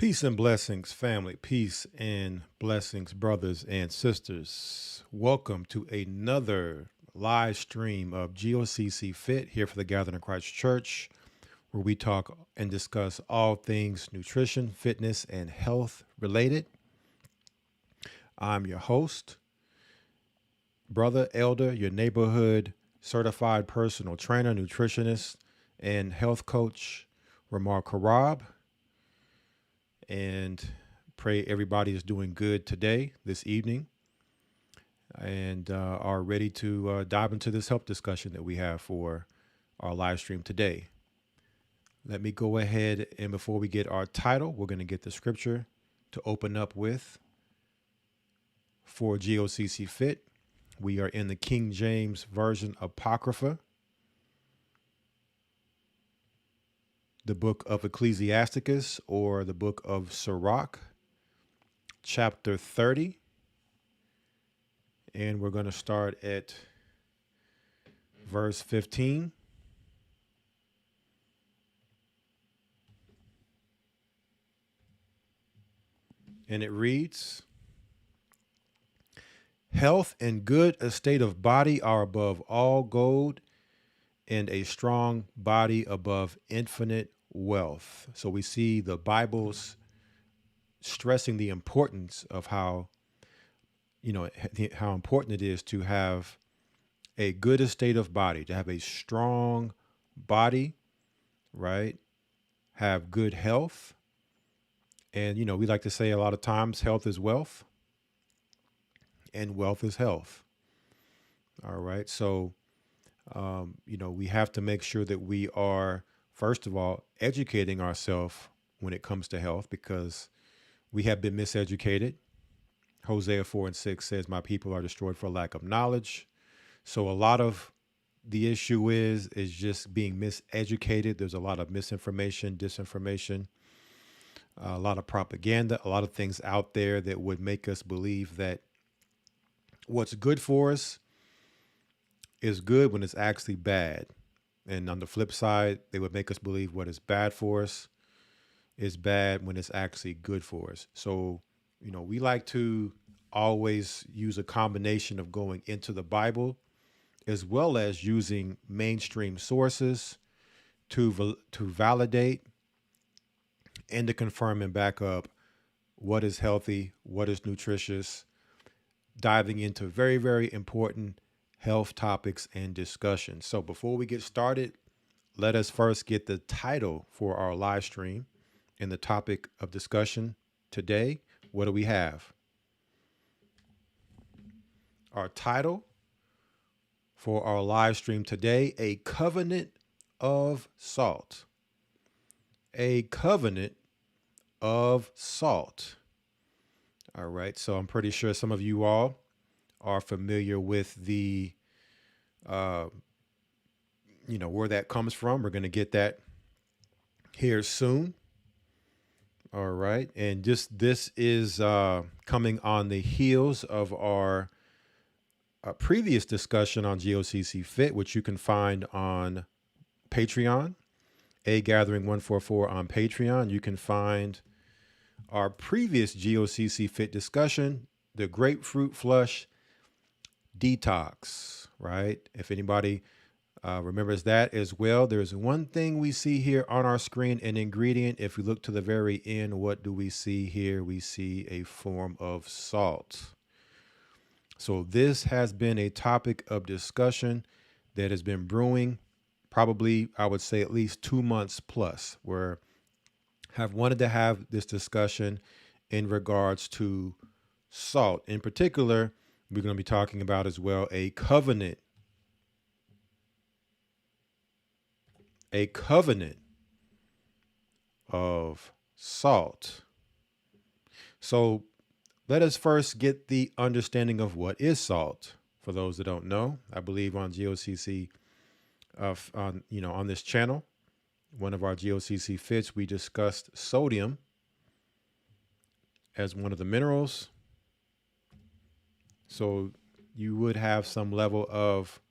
Peace and blessings, family. Peace and blessings, brothers and sisters. Welcome to another live stream of GOCC Fit here for the Gathering of Christ Church, where we talk and discuss all things nutrition, fitness, and health related. I'm your host, Brother Elder, your neighborhood certified personal trainer, nutritionist, and health coach, Rawchaa. And pray everybody is doing good today, this evening, and are ready to dive into this health discussion that we have for our live stream today. Let me go ahead and before we get our title, we're going to get the scripture to open up with for GOCC Fit. We are in the King James Version Apocrypha, the book of Ecclesiasticus, or the book of Sirach, chapter 30. And we're going to start at verse 15. And it reads, "Health and good estate of body are above all gold, and a strong body above infinite wealth." So we see the Bible's stressing the importance of how important it is to have a good estate of body, to have a strong body, right? Have good health. And, we like to say a lot of times health is wealth and wealth is health. All right. So, we have to make sure that we are, first of all, educating ourselves when it comes to health, because we have been miseducated. Hosea 4:6 says, "My people are destroyed for lack of knowledge." So a lot of the issue is just being miseducated. There's a lot of misinformation, disinformation, a lot of propaganda, a lot of things out there that would make us believe that what's good for us is good when it's actually bad. And on the flip side, they would make us believe what is bad for us is bad when it's actually good for us. So, we like to always use a combination of going into the Bible as well as using mainstream sources to validate and to confirm and back up what is healthy, what is nutritious, diving into very, very important health topics and discussions. So before we get started, let us first get the title for our live stream and the topic of discussion today. What do we have? Our title for our live stream today: A Covenant of Salt. A Covenant of Salt. All right. So I'm pretty sure some of you all are familiar with the, where that comes from. We're going to get that here soon. All right. And this is coming on the heels of our previous discussion on GOCC Fit, which you can find on Patreon, A Gathering 144 on Patreon. You can find our previous GOCC Fit discussion, the grapefruit flush detox, right? If anybody remembers that as well, there's one thing we see here on our screen, an ingredient. If we look to the very end, what do we see here? We see a form of salt. So this has been a topic of discussion that has been brewing probably, I would say, at least 2 months plus, where have wanted to have this discussion in regards to salt. In particular, we're going to be talking about as well a covenant of salt. So let us first get the understanding of what is salt. For those that don't know, I believe on GOCC, on this channel, one of our GOCC fits, we discussed sodium as one of the minerals. So you would have some level of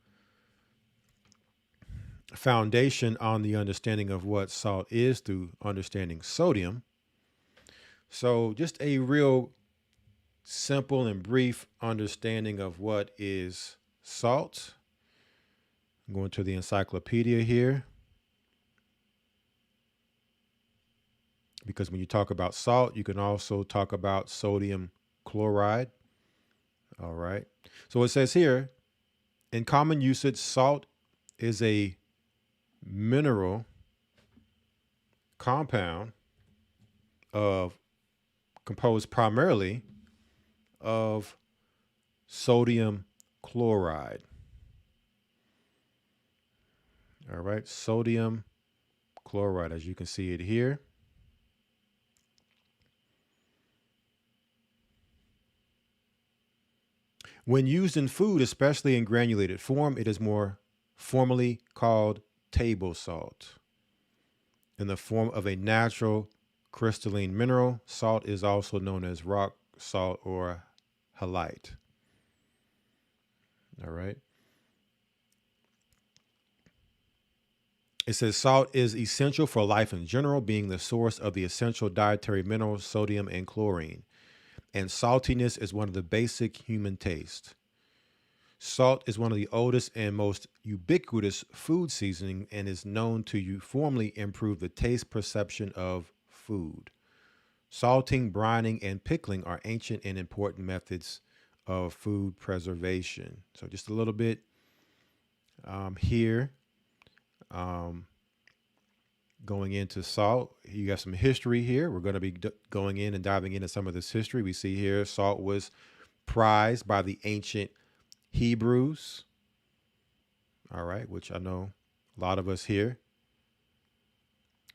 foundation on the understanding of what salt is through understanding sodium. So just a real simple and brief understanding of what is salt. I'm going to the encyclopedia here, because when you talk about salt, you can also talk about sodium chloride. All right. So it says here, in common usage, salt is a mineral compound composed primarily of sodium chloride. All right, sodium chloride, as you can see it here. When used in food, especially in granulated form, it is more formally called table salt. In the form of a natural crystalline mineral, salt is also known as rock salt or halite. All right. It says salt is essential for life in general, being the source of the essential dietary minerals sodium and chlorine. And saltiness is one of the basic human tastes. Salt is one of the oldest and most ubiquitous food seasoning and is known to uniformly improve the taste perception of food. Salting, brining, and pickling are ancient and important methods of food preservation. So just a little bit here. Going into salt, you got some history here. We're going to be going in and diving into some of this history. We see here salt was prized by the ancient Hebrews. All right, which I know a lot of us here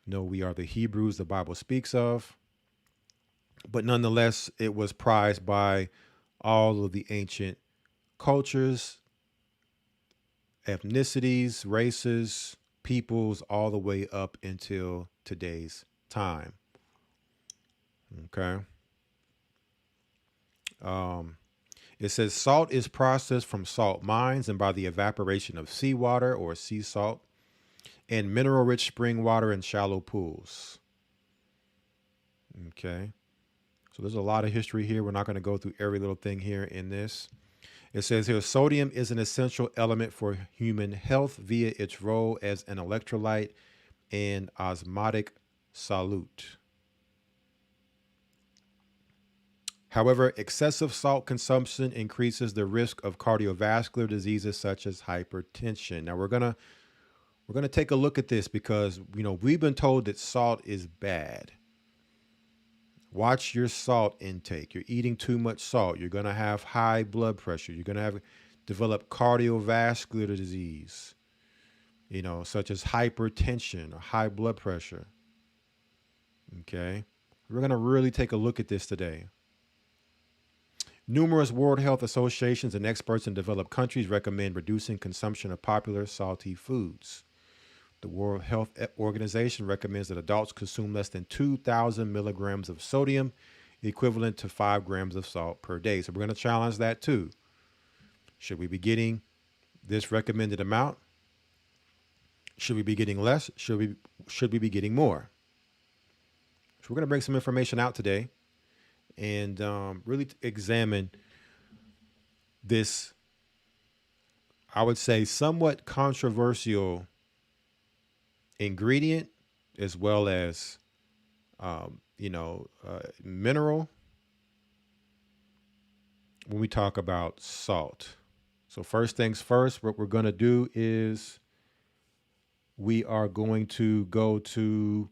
know we are the Hebrews the Bible speaks of. But nonetheless, it was prized by all of the ancient cultures, ethnicities, races, peoples, all the way up until today's time. Okay. It says salt is processed from salt mines and by the evaporation of seawater or sea salt and mineral-rich spring water in shallow pools. Okay. So there's a lot of history here. We're not going to go through every little thing here in this. It says here, sodium is an essential element for human health via its role as an electrolyte and osmotic solute. However, excessive salt consumption increases the risk of cardiovascular diseases such as hypertension. Now we're gonna take a look at this because we've been told that salt is bad. Watch your salt intake. You're eating too much salt. You're going to have high blood pressure. You're going to develop cardiovascular disease, such as hypertension or high blood pressure. Okay. We're going to really take a look at this today. Numerous World Health Associations and experts in developed countries recommend reducing consumption of popular salty foods. The World Health Organization recommends that adults consume less than 2,000 milligrams of sodium, equivalent to 5 grams of salt per day. So we're going to challenge that too. Should we be getting this recommended amount? Should we be getting less? Should we be getting more? So we're going to bring some information out today and really examine this, I would say, somewhat controversial ingredient, as well as mineral, when we talk about salt. So first things first, what we're going to do is we are going to go to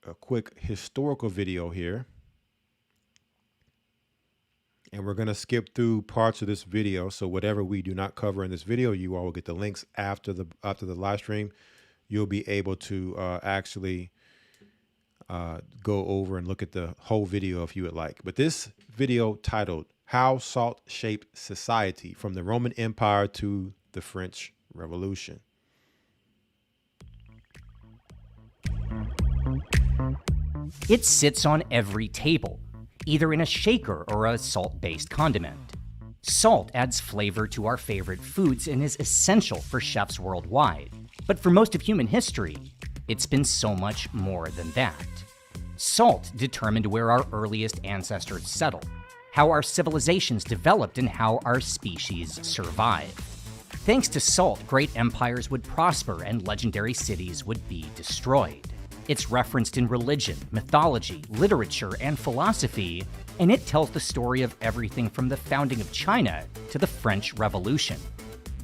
a quick historical video here. And we're going to skip through parts of this video. So whatever we do not cover in this video, you all will get the links after the live stream. You'll be able to actually go over and look at the whole video if you would like. But this video titled How Salt Shaped Society from the Roman Empire to the French Revolution. It sits on every table, either in a shaker or a salt-based condiment. Salt adds flavor to our favorite foods and is essential for chefs worldwide. But for most of human history, It's been so much more than that. Salt determined where our earliest ancestors settled, how our civilizations developed, and how our species survived. Thanks to salt, great empires would prosper and legendary cities would be destroyed. It's referenced in religion, mythology, literature, and philosophy, and it tells the story of everything from the founding of China to the French Revolution.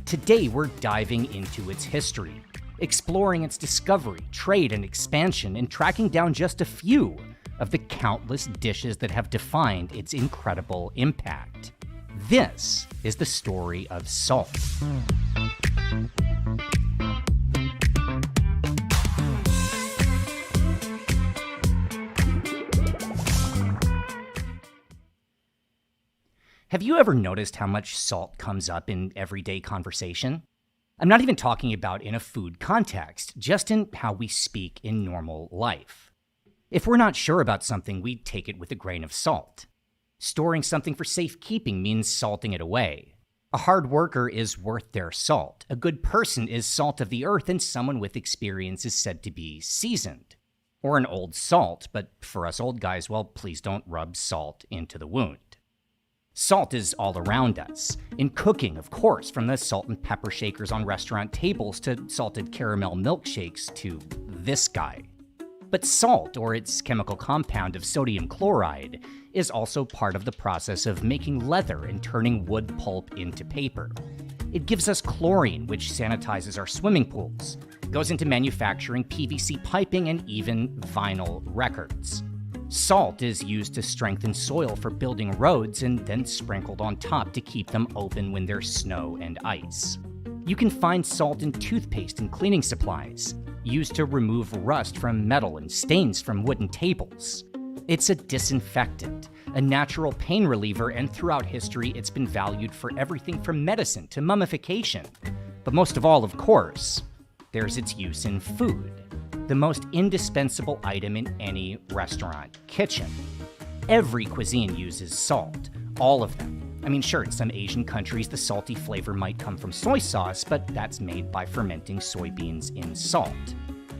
Today, we're diving into its history, exploring its discovery, trade, and expansion, and tracking down just a few of the countless dishes that have defined its incredible impact. This is the story of salt. Have you ever noticed how much salt comes up in everyday conversation? I'm not even talking about in a food context, just in how we speak in normal life. If we're not sure about something, we take it with a grain of salt. Storing something for safekeeping means salting it away. A hard worker is worth their salt. A good person is salt of the earth, and someone with experience is said to be seasoned. Or an old salt, but for us old guys, well, please don't rub salt into the wound. Salt is all around us. In cooking, of course, from the salt and pepper shakers on restaurant tables to salted caramel milkshakes to this guy. But salt, or its chemical compound of sodium chloride, is also part of the process of making leather and turning wood pulp into paper. It gives us chlorine, which sanitizes our swimming pools, goes into manufacturing PVC piping and even vinyl records. Salt is used to strengthen soil for building roads and then sprinkled on top to keep them open when there's snow and ice. You can find salt in toothpaste and cleaning supplies, used to remove rust from metal and stains from wooden tables. It's a disinfectant, a natural pain reliever, and throughout history it's been valued for everything from medicine to mummification. But most of all, of course, there's its use in food. The most indispensable item in any restaurant kitchen. Every cuisine uses salt, all of them. I mean, sure, in some Asian countries, the salty flavor might come from soy sauce, but that's made by fermenting soybeans in salt.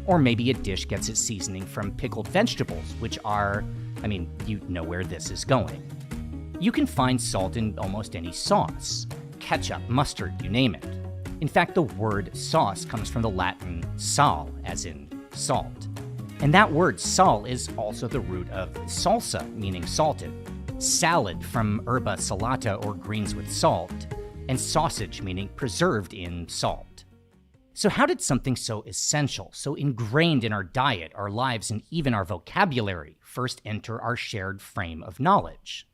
Or maybe a dish gets its seasoning from pickled vegetables, which are, you know where this is going. You can find salt in almost any sauce. Ketchup, mustard, you name it. In fact, the word sauce comes from the Latin sal, as in salt. And that word sal is also the root of salsa, meaning salted, salad from herba salata or greens with salt, and sausage, meaning preserved in salt. So how did something so essential, so ingrained in our diet, our lives, and even our vocabulary first enter our shared frame of knowledge?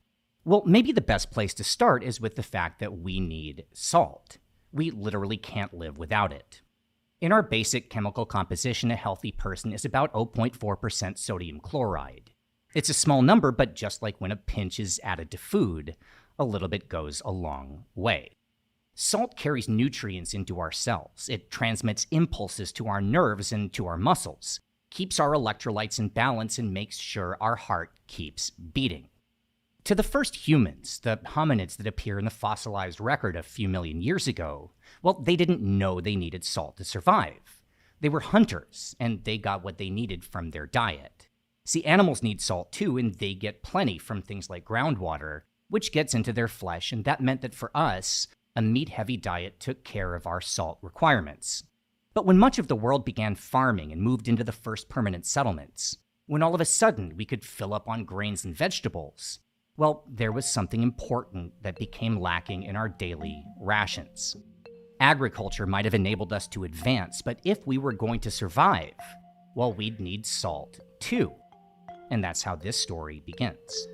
Well, maybe the best place to start is with the fact that we need salt. We literally can't live without it. In our basic chemical composition, a healthy person is about 0.4% sodium chloride. It's a small number, but just like when a pinch is added to food, a little bit goes a long way. Salt carries nutrients into our cells. It transmits impulses to our nerves and to our muscles, keeps our electrolytes in balance, and makes sure our heart keeps beating. To the first humans, the hominids that appear in the fossilized record a few million years ago, well, they didn't know they needed salt to survive. They were hunters, and they got what they needed from their diet. See, animals need salt too, and they get plenty from things like groundwater, which gets into their flesh, and that meant that for us, a meat-heavy diet took care of our salt requirements. But when much of the world began farming and moved into the first permanent settlements, when all of a sudden we could fill up on grains and vegetables, well, there was something important that became lacking in our daily rations. Agriculture might have enabled us to advance, but if we were going to survive, well, we'd need salt too. And that's how this story begins.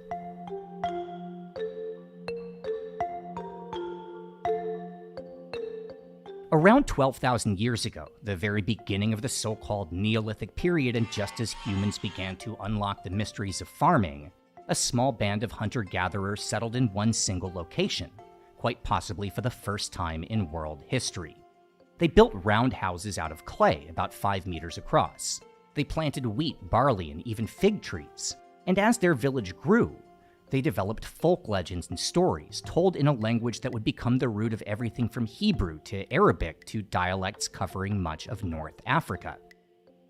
Around 12,000 years ago, the very beginning of the so-called Neolithic period, and just as humans began to unlock the mysteries of farming, a small band of hunter-gatherers settled in one single location, quite possibly for the first time in world history. They built round houses out of clay, about 5 meters across. They planted wheat, barley, and even fig trees. And as their village grew, they developed folk legends and stories told in a language that would become the root of everything from Hebrew to Arabic to dialects covering much of North Africa.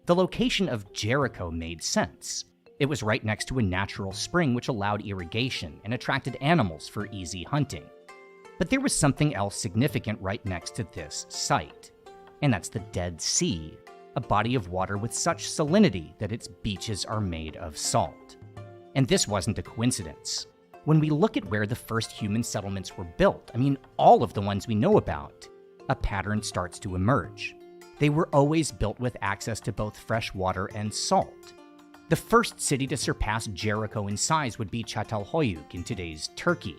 The location of Jericho made sense. It was right next to a natural spring which allowed irrigation and attracted animals for easy hunting. But there was something else significant right next to this site, and that's the Dead Sea, a body of water with such salinity that its beaches are made of salt. And this wasn't a coincidence. When we look at where the first human settlements were built, all of the ones we know about, a pattern starts to emerge. They were always built with access to both fresh water and salt. The first city to surpass Jericho in size would be Çatalhöyük in today's Turkey.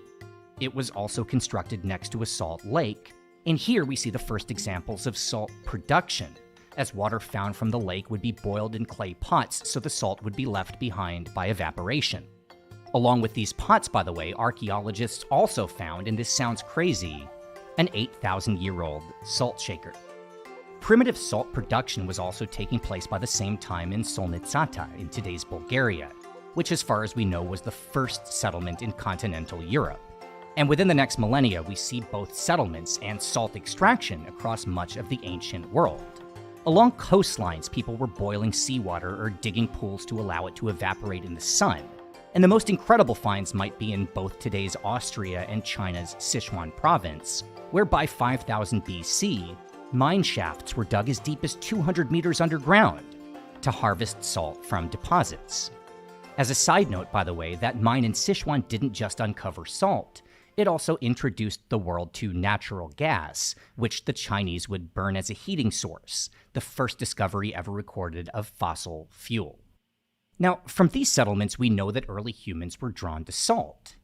It was also constructed next to a salt lake, and here we see the first examples of salt production, as water found from the lake would be boiled in clay pots so the salt would be left behind by evaporation. Along with these pots, by the way, archaeologists also found, and this sounds crazy, an 8,000-year-old salt shaker. Primitive salt production was also taking place by the same time in Solnicata in today's Bulgaria, which as far as we know was the first settlement in continental Europe. And within the next millennia, we see both settlements and salt extraction across much of the ancient world. Along coastlines, people were boiling seawater or digging pools to allow it to evaporate in the sun. And the most incredible finds might be in both today's Austria and China's Sichuan province, where by 5000 BC, mine shafts were dug as deep as 200 meters underground to harvest salt from deposits. As a side note, by the way, that mine in Sichuan didn't just uncover salt, it also introduced the world to natural gas, which the Chinese would burn as a heating source, the first discovery ever recorded of fossil fuel. Now, from these settlements, we know that early humans were drawn to salt.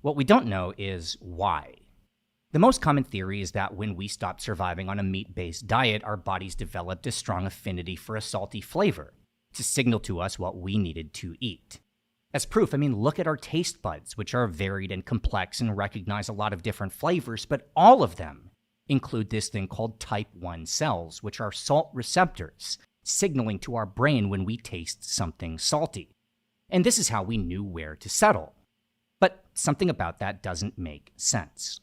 What we don't know is why. The most common theory is that when we stopped surviving on a meat-based diet, our bodies developed a strong affinity for a salty flavor to signal to us what we needed to eat. As proof, look at our taste buds, which are varied and complex and recognize a lot of different flavors, but all of them include this thing called type 1 cells, which are salt receptors, signaling to our brain when we taste something salty. And this is how we knew where to settle. But something about that doesn't make sense.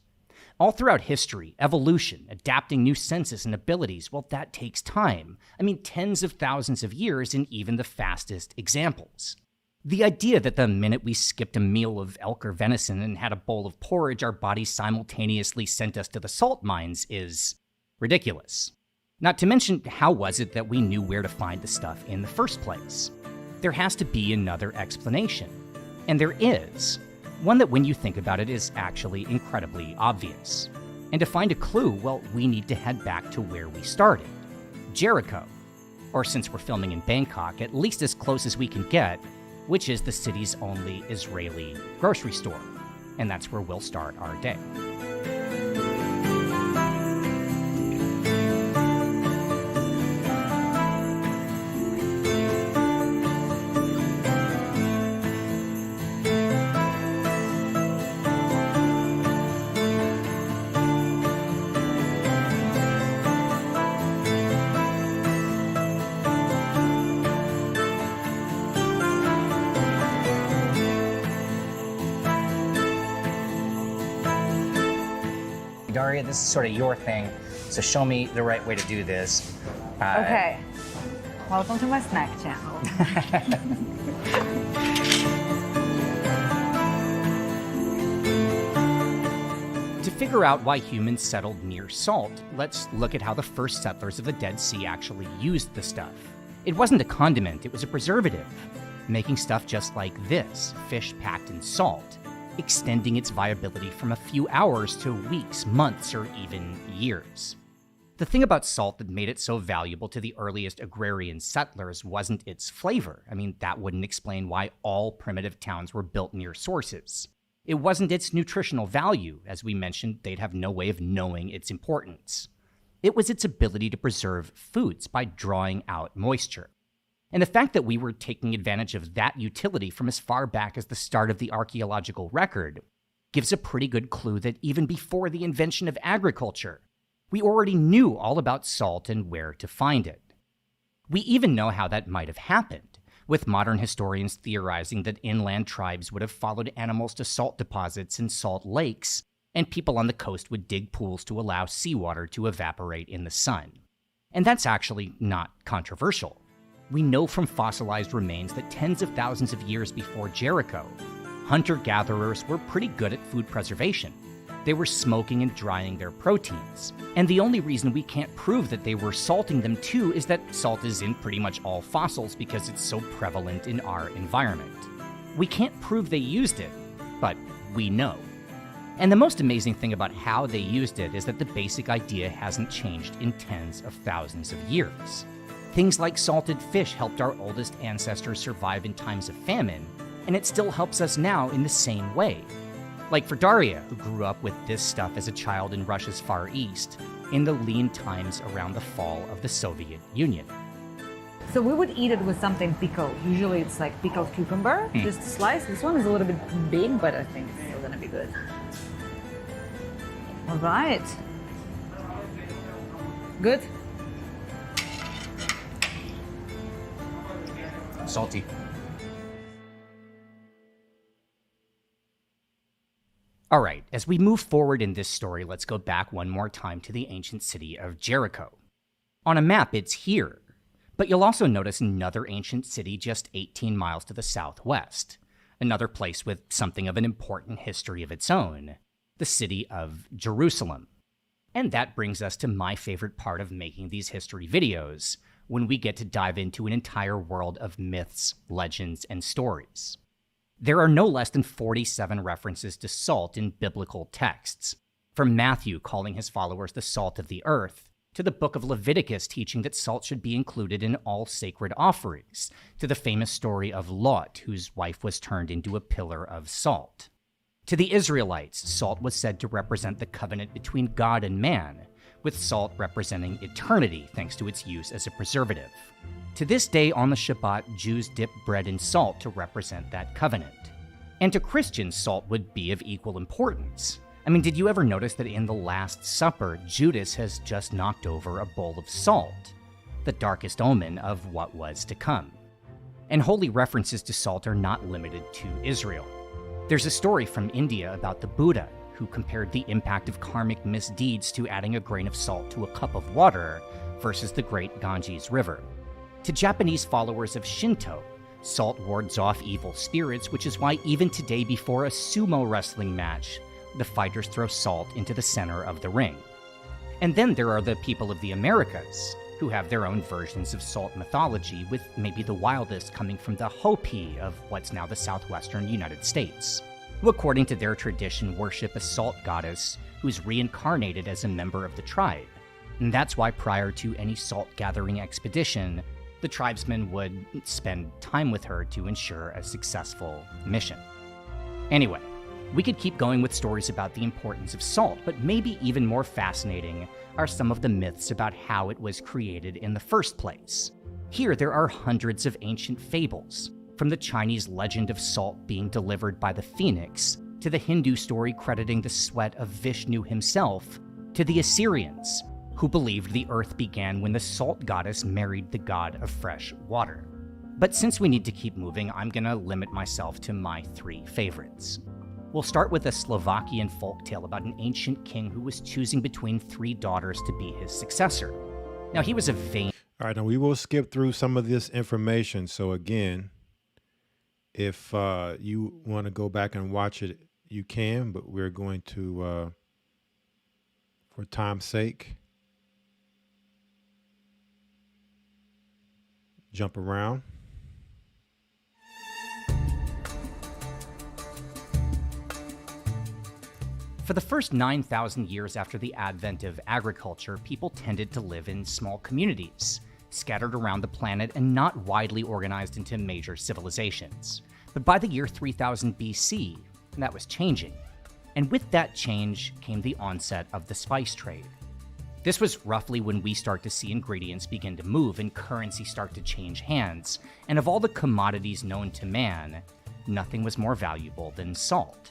All throughout history, evolution, adapting new senses and abilities, well, that takes time. Tens of thousands of years in even the fastest examples. The idea that the minute we skipped a meal of elk or venison and had a bowl of porridge, our bodies simultaneously sent us to the salt mines is ridiculous. Not to mention, how was it that we knew where to find the stuff in the first place? There has to be another explanation. And there is. One that when you think about it is actually incredibly obvious. And to find a clue, well, we need to head back to where we started. Jericho. Or since we're filming in Bangkok, at least as close as we can get, which is the city's only Israeli grocery store. And that's where we'll start our day. Daria, this is sort of your thing, so show me the right way to do this. Okay. Welcome to my snack channel. To figure out why humans settled near salt, let's look at how the first settlers of the Dead Sea actually used the stuff. It wasn't a condiment, it was a preservative, making stuff just like this, fish packed in salt, extending its viability from a few hours to weeks, months, or even years. The thing about salt that made it so valuable to the earliest agrarian settlers wasn't its flavor. That wouldn't explain why all primitive towns were built near sources. It wasn't its nutritional value. As we mentioned, they'd have no way of knowing its importance. It was its ability to preserve foods by drawing out moisture. And the fact that we were taking advantage of that utility from as far back as the start of the archaeological record gives a pretty good clue that even before the invention of agriculture, we already knew all about salt and where to find it. We even know how that might have happened, with modern historians theorizing that inland tribes would have followed animals to salt deposits and salt lakes, and people on the coast would dig pools to allow seawater to evaporate in the sun. And that's actually not controversial. We know from fossilized remains that tens of thousands of years before Jericho, hunter-gatherers were pretty good at food preservation. They were smoking and drying their proteins. And the only reason we can't prove that they were salting them too is that salt is in pretty much all fossils because it's so prevalent in our environment. We can't prove they used it, but we know. And the most amazing thing about how they used it is that the basic idea hasn't changed in tens of thousands of years. Things like salted fish helped our oldest ancestors survive in times of famine, and it still helps us now in the same way. Like for Daria, who grew up with this stuff as a child in Russia's Far East, in the lean times around the fall of the Soviet Union. So we would eat it with something pickled. Usually it's like pickled cucumber, just sliced. This one is a little bit big, but I think it's still gonna be good. All right. Good. Salty. All right, as we move forward in this story, let's go back one more time to the ancient city of Jericho. On a map, it's here, but you'll also notice another ancient city just 18 miles to the southwest, another place with something of an important history of its own, the city of Jerusalem. And that brings us to my favorite part of making these history videos, when we get to dive into an entire world of myths, legends, and stories. There are no less than 47 references to salt in biblical texts, from Matthew calling his followers the salt of the earth, to the book of Leviticus teaching that salt should be included in all sacred offerings, to the famous story of Lot, whose wife was turned into a pillar of salt. To the Israelites, salt was said to represent the covenant between God and man, with salt representing eternity thanks to its use as a preservative. To this day on the Shabbat, Jews dip bread in salt to represent that covenant. And to Christians, salt would be of equal importance. I mean, did you ever notice that in the Last Supper, Judas has just knocked over a bowl of salt, the darkest omen of what was to come? And holy references to salt are not limited to Israel. There's a story from India about the Buddha, who compared the impact of karmic misdeeds to adding a grain of salt to a cup of water versus the great Ganges River. To Japanese followers of Shinto, salt wards off evil spirits, which is why even today before a sumo wrestling match, the fighters throw salt into the center of the ring. And then there are the people of the Americas, who have their own versions of salt mythology, with maybe the wildest coming from the Hopi of what's now the southwestern United States, who according to their tradition worship a salt goddess who's reincarnated as a member of the tribe. And that's why prior to any salt-gathering expedition, the tribesmen would spend time with her to ensure a successful mission. Anyway, we could keep going with stories about the importance of salt, but maybe even more fascinating are some of the myths about how it was created in the first place. Here, there are hundreds of ancient fables, from the Chinese legend of salt being delivered by the phoenix, to the Hindu story crediting the sweat of Vishnu himself, to the Assyrians, who believed the earth began when the salt goddess married the god of fresh water. But since we need to keep moving, I'm gonna limit myself to my three favorites. We'll start with a Slovakian folktale about an ancient king who was choosing between three daughters to be his successor. Now, he was a vain... All right, now we will skip through some of this information. So again, if you want to go back and watch it, you can, but we're going to, for time's sake, jump around. For the first 9,000 years after the advent of agriculture, people tended to live in small communities, scattered around the planet and not widely organized into major civilizations. But by the year 3000 BC, that was changing. And with that change came the onset of the spice trade. This was roughly when we start to see ingredients begin to move and currency start to change hands. And of all the commodities known to man, nothing was more valuable than salt.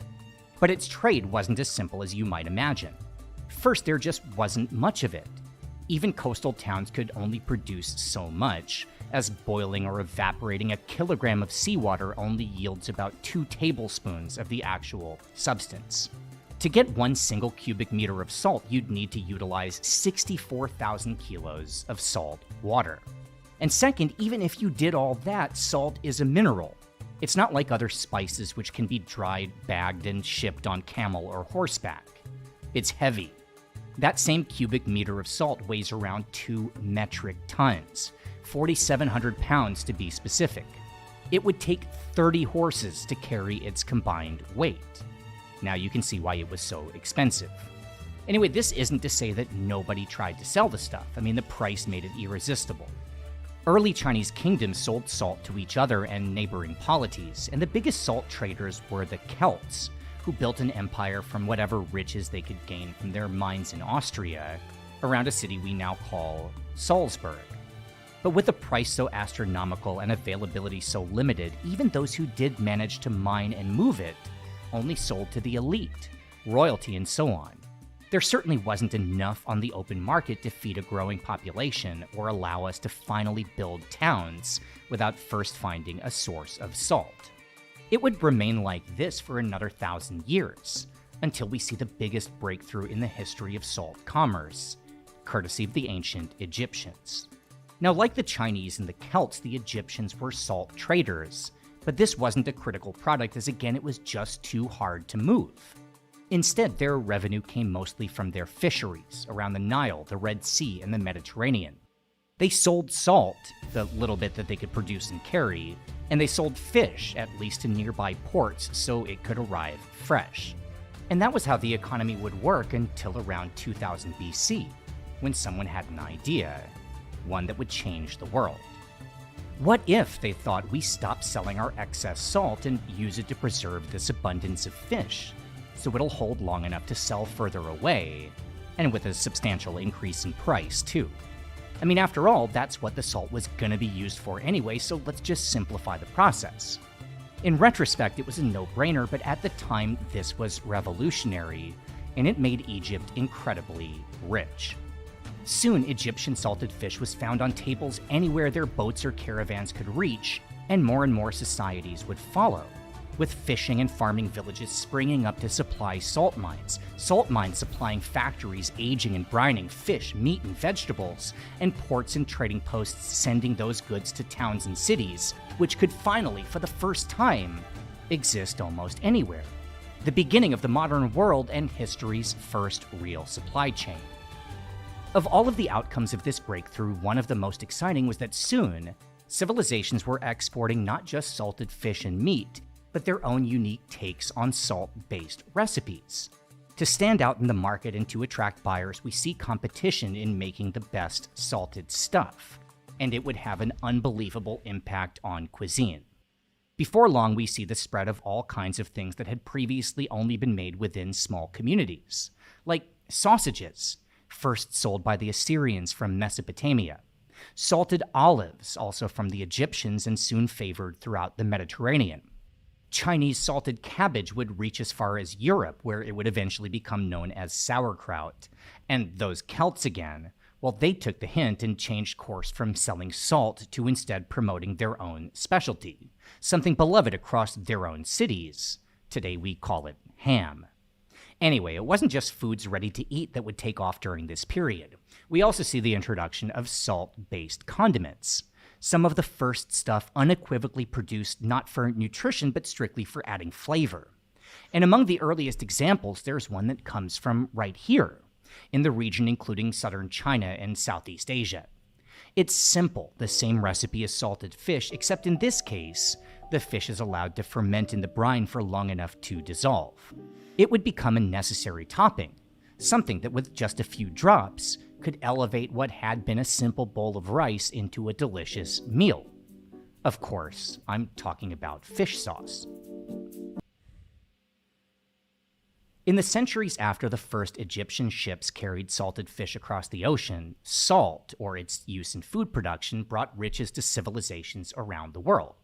But its trade wasn't as simple as you might imagine. First, there just wasn't much of it. Even coastal towns could only produce so much, as boiling or evaporating a kilogram of seawater only yields about 2 tablespoons of the actual substance. To get 1 single cubic meter of salt, you'd need to utilize 64,000 kilos of salt water. And second, even if you did all that, salt is a mineral. It's not like other spices which can be dried, bagged, and shipped on camel or horseback. It's heavy. That same cubic meter of salt weighs around 2 metric tons, 4,700 pounds to be specific. It would take 30 horses to carry its combined weight. Now you can see why it was so expensive. Anyway, this isn't to say that nobody tried to sell the stuff. I mean, the price made it irresistible. Early Chinese kingdoms sold salt to each other and neighboring polities, and the biggest salt traders were the Celts, who built an empire from whatever riches they could gain from their mines in Austria around a city we now call Salzburg. But with a price so astronomical and availability so limited, even those who did manage to mine and move it only sold to the elite, royalty, and so on. There certainly wasn't enough on the open market to feed a growing population or allow us to finally build towns without first finding a source of salt. It would remain like this for another 1,000 years, until we see the biggest breakthrough in the history of salt commerce, courtesy of the ancient Egyptians. Now, like the Chinese and the Celts, the Egyptians were salt traders, but this wasn't a critical product as, again, it was just too hard to move. Instead, their revenue came mostly from their fisheries around the Nile, the Red Sea, and the Mediterranean. They sold salt, the little bit that they could produce and carry, and they sold fish, at least to nearby ports, so it could arrive fresh. And that was how the economy would work until around 2000 BC, when someone had an idea, one that would change the world. What if, they thought, we stop selling our excess salt and use it to preserve this abundance of fish, so it'll hold long enough to sell further away, and with a substantial increase in price, too. I mean, after all, that's what the salt was gonna be used for anyway, so let's just simplify the process. In retrospect, it was a no-brainer, but at the time, this was revolutionary, and it made Egypt incredibly rich. Soon, Egyptian salted fish was found on tables anywhere their boats or caravans could reach, and more societies would follow, with fishing and farming villages springing up to supply salt mines supplying factories aging and brining fish, meat, and vegetables, and ports and trading posts sending those goods to towns and cities, which could finally, for the first time, exist almost anywhere. The beginning of the modern world and history's first real supply chain. Of all of the outcomes of this breakthrough, one of the most exciting was that soon, civilizations were exporting not just salted fish and meat, but their own unique takes on salt-based recipes. To stand out in the market and to attract buyers, we see competition in making the best salted stuff, and it would have an unbelievable impact on cuisine. Before long, we see the spread of all kinds of things that had previously only been made within small communities, like sausages, first sold by the Assyrians from Mesopotamia, salted olives, also from the Egyptians and soon favored throughout the Mediterranean. Chinese salted cabbage would reach as far as Europe, where it would eventually become known as sauerkraut. And those Celts again, well, they took the hint and changed course from selling salt to instead promoting their own specialty, something beloved across their own cities. Today we call it ham. Anyway, it wasn't just foods ready to eat that would take off during this period. We also see the introduction of salt-based condiments. Some of the first stuff unequivocally produced not for nutrition, but strictly for adding flavor. And among the earliest examples, there's one that comes from right here, in the region including southern China and Southeast Asia. It's simple, the same recipe as salted fish, except in this case, the fish is allowed to ferment in the brine for long enough to dissolve. It would become a necessary topping, something that with just a few drops could elevate what had been a simple bowl of rice into a delicious meal. Of course, I'm talking about fish sauce. In the centuries after the first Egyptian ships carried salted fish across the ocean, salt, or its use in food production, brought riches to civilizations around the world.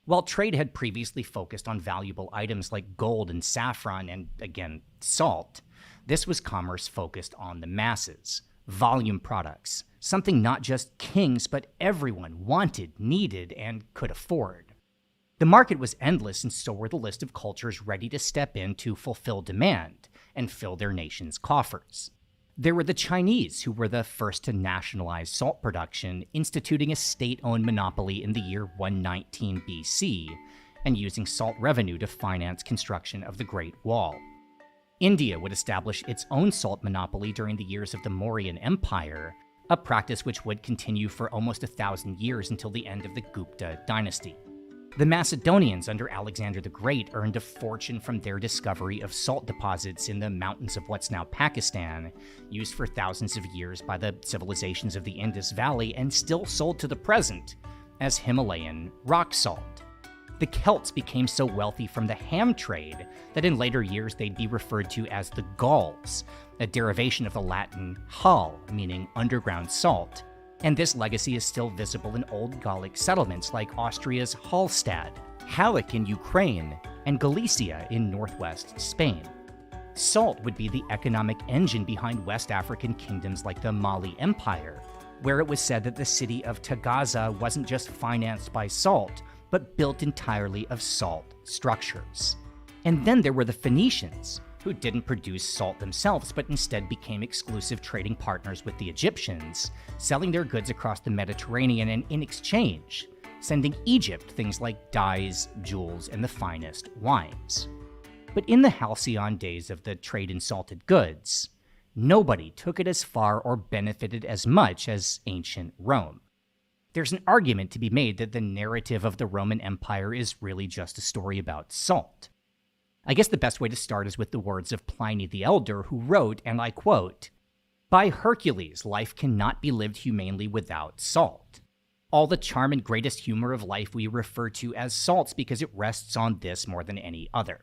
While trade had previously focused on valuable items like gold and saffron and, again, salt, this was commerce focused on the masses, volume products, something not just kings but everyone wanted, needed, and could afford. The market was endless, and so were the list of cultures ready to step in to fulfill demand and fill their nation's coffers. There were the Chinese, who were the first to nationalize salt production, instituting a state-owned monopoly in the year 119 BC, and using salt revenue to finance construction of the Great Wall. India would establish its own salt monopoly during the years of the Mauryan Empire, a practice which would continue for almost 1,000 years until the end of the Gupta dynasty. The Macedonians under Alexander the Great earned a fortune from their discovery of salt deposits in the mountains of what's now Pakistan, used for thousands of years by the civilizations of the Indus Valley and still sold to the present as Himalayan rock salt. The Celts became so wealthy from the ham trade that in later years they'd be referred to as the Gauls, a derivation of the Latin hal, meaning underground salt, and this legacy is still visible in old Gallic settlements like Austria's Hallstatt, Halleck in Ukraine, and Galicia in northwest Spain. Salt would be the economic engine behind West African kingdoms like the Mali Empire, where it was said that the city of Tagaza wasn't just financed by salt, but built entirely of salt structures. And then there were the Phoenicians, who didn't produce salt themselves but instead became exclusive trading partners with the Egyptians, selling their goods across the Mediterranean and in exchange, sending Egypt things like dyes, jewels, and the finest wines. But in the halcyon days of the trade in salted goods, nobody took it as far or benefited as much as ancient Rome. There's an argument to be made that the narrative of the Roman Empire is really just a story about salt. I guess the best way to start is with the words of Pliny the Elder, who wrote, and I quote, "By Hercules, life cannot be lived humanely without salt. All the charm and greatest humor of life we refer to as salts because it rests on this more than any other."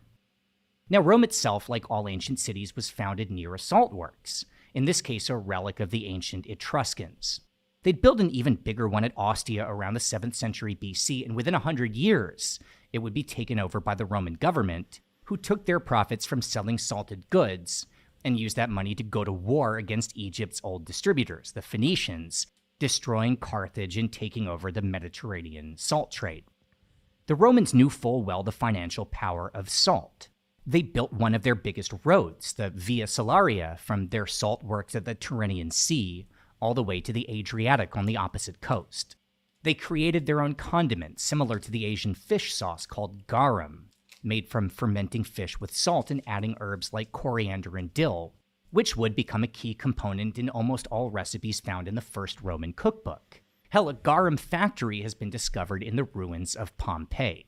Now, Rome itself, like all ancient cities, was founded near a salt works, in this case a relic of the ancient Etruscans. They'd build an even bigger one at Ostia around the 7th century BC, and within 100 years, it would be taken over by the Roman government, who took their profits from selling salted goods and used that money to go to war against Egypt's old distributors, the Phoenicians, destroying Carthage and taking over the Mediterranean salt trade. The Romans knew full well the financial power of salt. They built one of their biggest roads, the Via Salaria, from their salt works at the Tyrrhenian Sea all the way to the Adriatic on the opposite coast. They created their own condiment, similar to the Asian fish sauce called garum, made from fermenting fish with salt and adding herbs like coriander and dill, which would become a key component in almost all recipes found in the first Roman cookbook. Hell, a garum factory has been discovered in the ruins of Pompeii.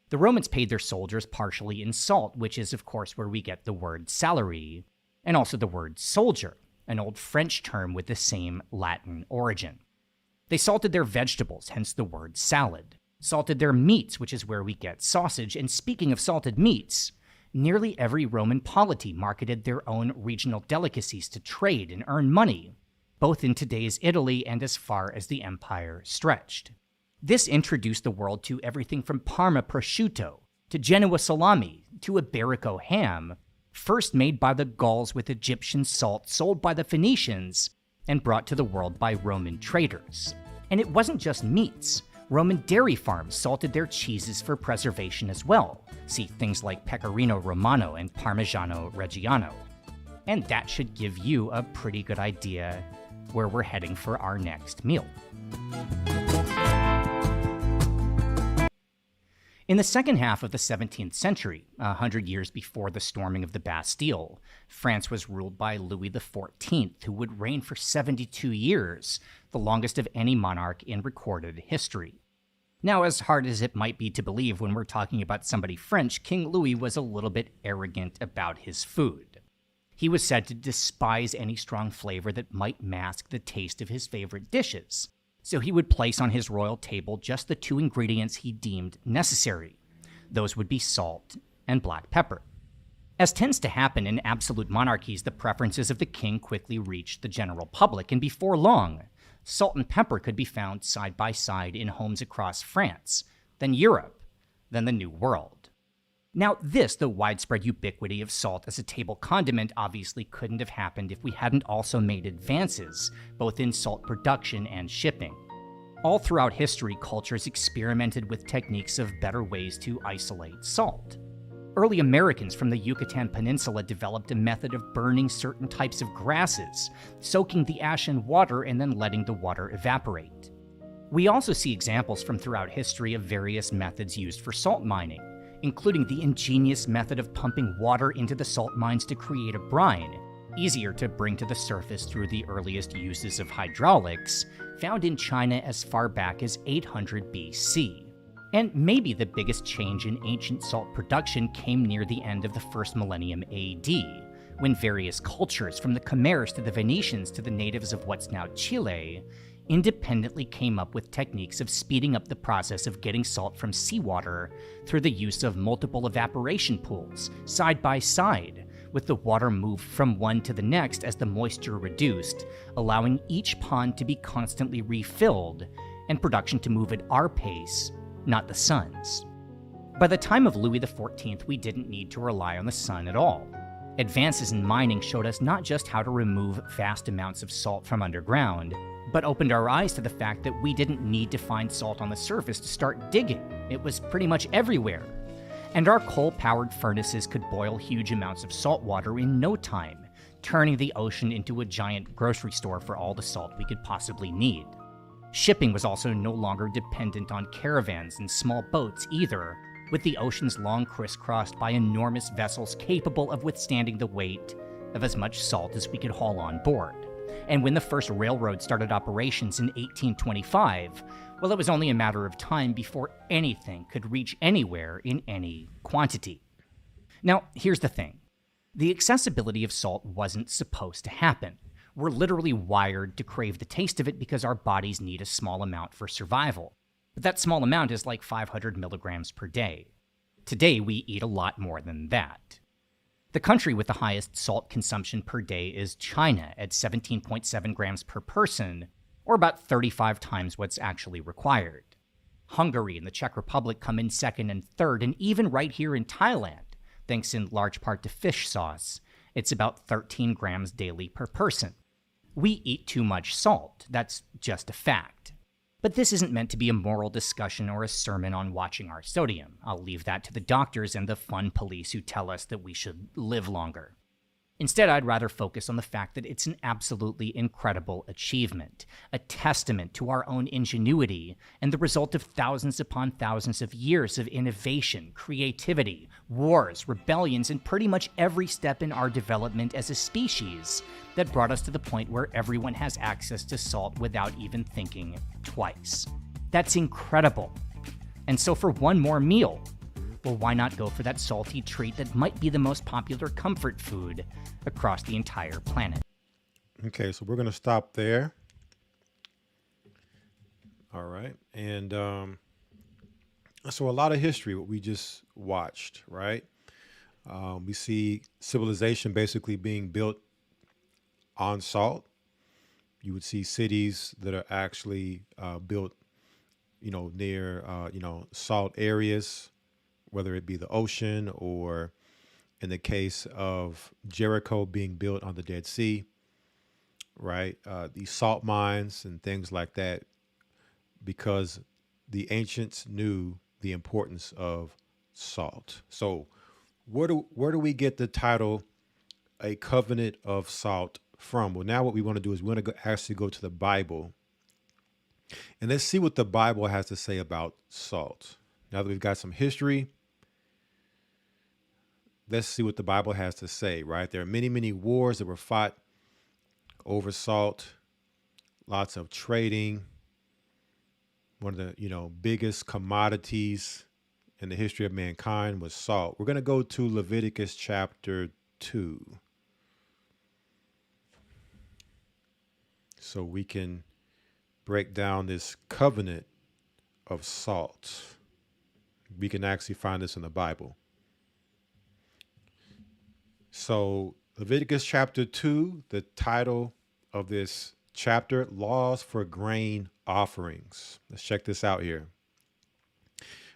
The Romans paid their soldiers partially in salt, which is, of course, where we get the word salary, and also the word soldier, an old French term with the same Latin origin. They salted their vegetables, hence the word salad. Salted their meats, which is where we get sausage, and speaking of salted meats, nearly every Roman polity marketed their own regional delicacies to trade and earn money, both in today's Italy and as far as the empire stretched. This introduced the world to everything from Parma prosciutto, to Genoa salami, to Iberico ham, first made by the Gauls with Egyptian salt sold by the Phoenicians and brought to the world by Roman traders. And it wasn't just meats. Roman dairy farms salted their cheeses for preservation as well. See things like Pecorino Romano and Parmigiano Reggiano. And that should give you a pretty good idea where we're heading for our next meal. In the second half of the 17th century, 100 years before the storming of the Bastille, France was ruled by Louis XIV, who would reign for 72 years, the longest of any monarch in recorded history. Now, as hard as it might be to believe when we're talking about somebody French, King Louis was a little bit arrogant about his food. He was said to despise any strong flavor that might mask the taste of his favorite dishes. So he would place on his royal table just the two ingredients he deemed necessary. Those would be salt and black pepper. As tends to happen in absolute monarchies, the preferences of the king quickly reached the general public, and before long, salt and pepper could be found side by side in homes across France, then Europe, then the New World. Now this, the widespread ubiquity of salt as a table condiment, obviously couldn't have happened if we hadn't also made advances, both in salt production and shipping. All throughout history, cultures experimented with techniques of better ways to isolate salt. Early Americans from the Yucatan Peninsula developed a method of burning certain types of grasses, soaking the ash in water and then letting the water evaporate. We also see examples from throughout history of various methods used for salt mining, including the ingenious method of pumping water into the salt mines to create a brine, easier to bring to the surface through the earliest uses of hydraulics, found in China as far back as 800 BC. And maybe the biggest change in ancient salt production came near the end of the first millennium AD, when various cultures, from the Khmers to the Venetians to the natives of what's now Chile, independently came up with techniques of speeding up the process of getting salt from seawater through the use of multiple evaporation pools, side by side, with the water moved from one to the next as the moisture reduced, allowing each pond to be constantly refilled, and production to move at our pace, not the sun's. By the time of Louis XIV, we didn't need to rely on the sun at all. Advances in mining showed us not just how to remove vast amounts of salt from underground, but opened our eyes to the fact that we didn't need to find salt on the surface to start digging. It was pretty much everywhere. And our coal-powered furnaces could boil huge amounts of salt water in no time, turning the ocean into a giant grocery store for all the salt we could possibly need. Shipping was also no longer dependent on caravans and small boats either, with the oceans long crisscrossed by enormous vessels capable of withstanding the weight of as much salt as we could haul on board. And when the first railroad started operations in 1825, well, it was only a matter of time before anything could reach anywhere in any quantity. Now, here's the thing. The accessibility of salt wasn't supposed to happen. We're literally wired to crave the taste of it because our bodies need a small amount for survival. But that small amount is like 500 milligrams per day. Today, we eat a lot more than that. The country with the highest salt consumption per day is China at 17.7 grams per person, or about 35 times what's actually required. Hungary and the Czech Republic come in second and third, and even right here in Thailand, thanks in large part to fish sauce, it's about 13 grams daily per person. We eat too much salt, that's just a fact. But this isn't meant to be a moral discussion or a sermon on watching our sodium. I'll leave that to the doctors and the fun police who tell us that we should live longer. Instead, I'd rather focus on the fact that it's an absolutely incredible achievement, a testament to our own ingenuity, and the result of thousands upon thousands of years of innovation, creativity, wars, rebellions, and pretty much every step in our development as a species that brought us to the point where everyone has access to salt without even thinking twice. That's incredible. And so for one more meal, well, why not go for that salty treat that might be the most popular comfort food across the entire planet? Okay, so we're going to stop there. All right. And so a lot of history, what we just watched, right? We see civilization basically being built on salt. You would see cities that are actually built, near, salt areas, whether it be the ocean or in the case of Jericho being built on the Dead Sea, right? These salt mines and things like that, because the ancients knew the importance of salt. So where do we get the title, A Covenant of Salt, from? Well, now what we want to do is we want to actually go to the Bible and let's see what the Bible has to say about salt. Now that we've got some history, let's see what the Bible has to say, right? There are many, many wars that were fought over salt, lots of trading. One of the, biggest commodities in the history of mankind was salt. We're going to go to Leviticus chapter 2. So we can break down this covenant of salt. We can actually find this in the Bible. So Leviticus chapter 2, the title of this chapter, Laws for Grain Offerings. Let's check this out here.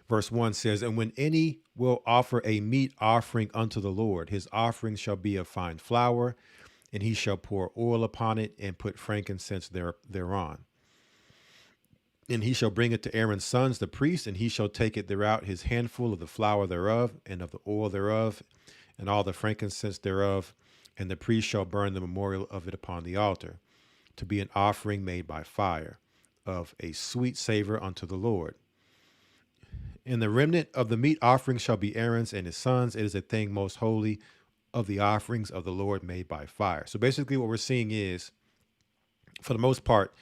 Verse 1 says, "And when any will offer a meat offering unto the Lord, his offering shall be of fine flour, and he shall pour oil upon it and put frankincense thereon. And he shall bring it to Aaron's sons, the priests, and he shall take it throughout his handful of the flour thereof, and of the oil thereof, and all the frankincense thereof. And the priest shall burn the memorial of it upon the altar, to be an offering made by fire, of a sweet savor unto the Lord. And the remnant of the meat offering shall be Aaron's and his sons. It is a thing most holy of the offerings of the Lord made by fire. So basically what we're seeing is, for the most part,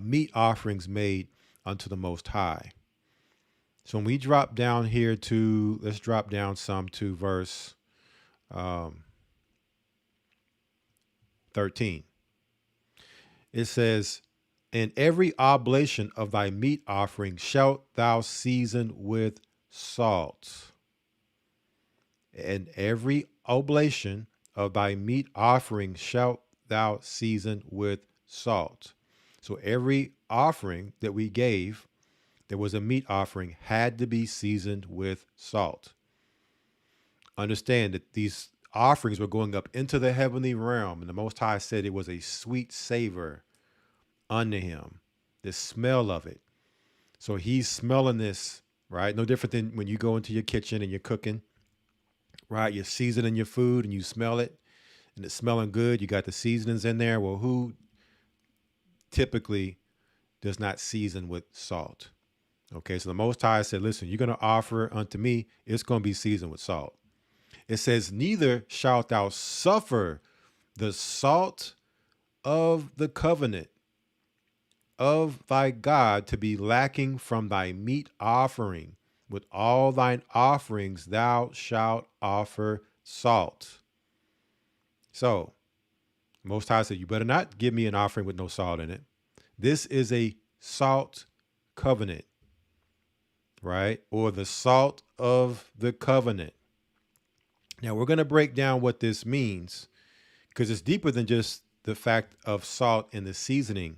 meat offerings made unto the Most High. So when we drop down here to, let's drop down some to verse 13. It says, and every oblation of thy meat offering shalt thou season with salt. And every oblation of thy meat offering shalt thou season with salt. So every offering that we gave, that was a meat offering, had to be seasoned with salt. Understand that these offerings were going up into the heavenly realm, and the Most High said it was a sweet savor unto him, the smell of it. So he's smelling this, right? No different than when you go into your kitchen and you're cooking, right? You're seasoning your food and you smell it and it's smelling good. You got the seasonings in there. Well, who typically does not season with salt? Okay, so the Most High said, listen, you're going to offer unto me, it's going to be seasoned with salt. It says, neither shalt thou suffer the salt of the covenant of thy God to be lacking from thy meat offering. With all thine offerings thou shalt offer salt. So, Most High said, you better not give me an offering with no salt in it. This is a salt covenant, right? Or the salt of the covenant. Now, we're going to break down what this means, because it's deeper than just the fact of salt in the seasoning.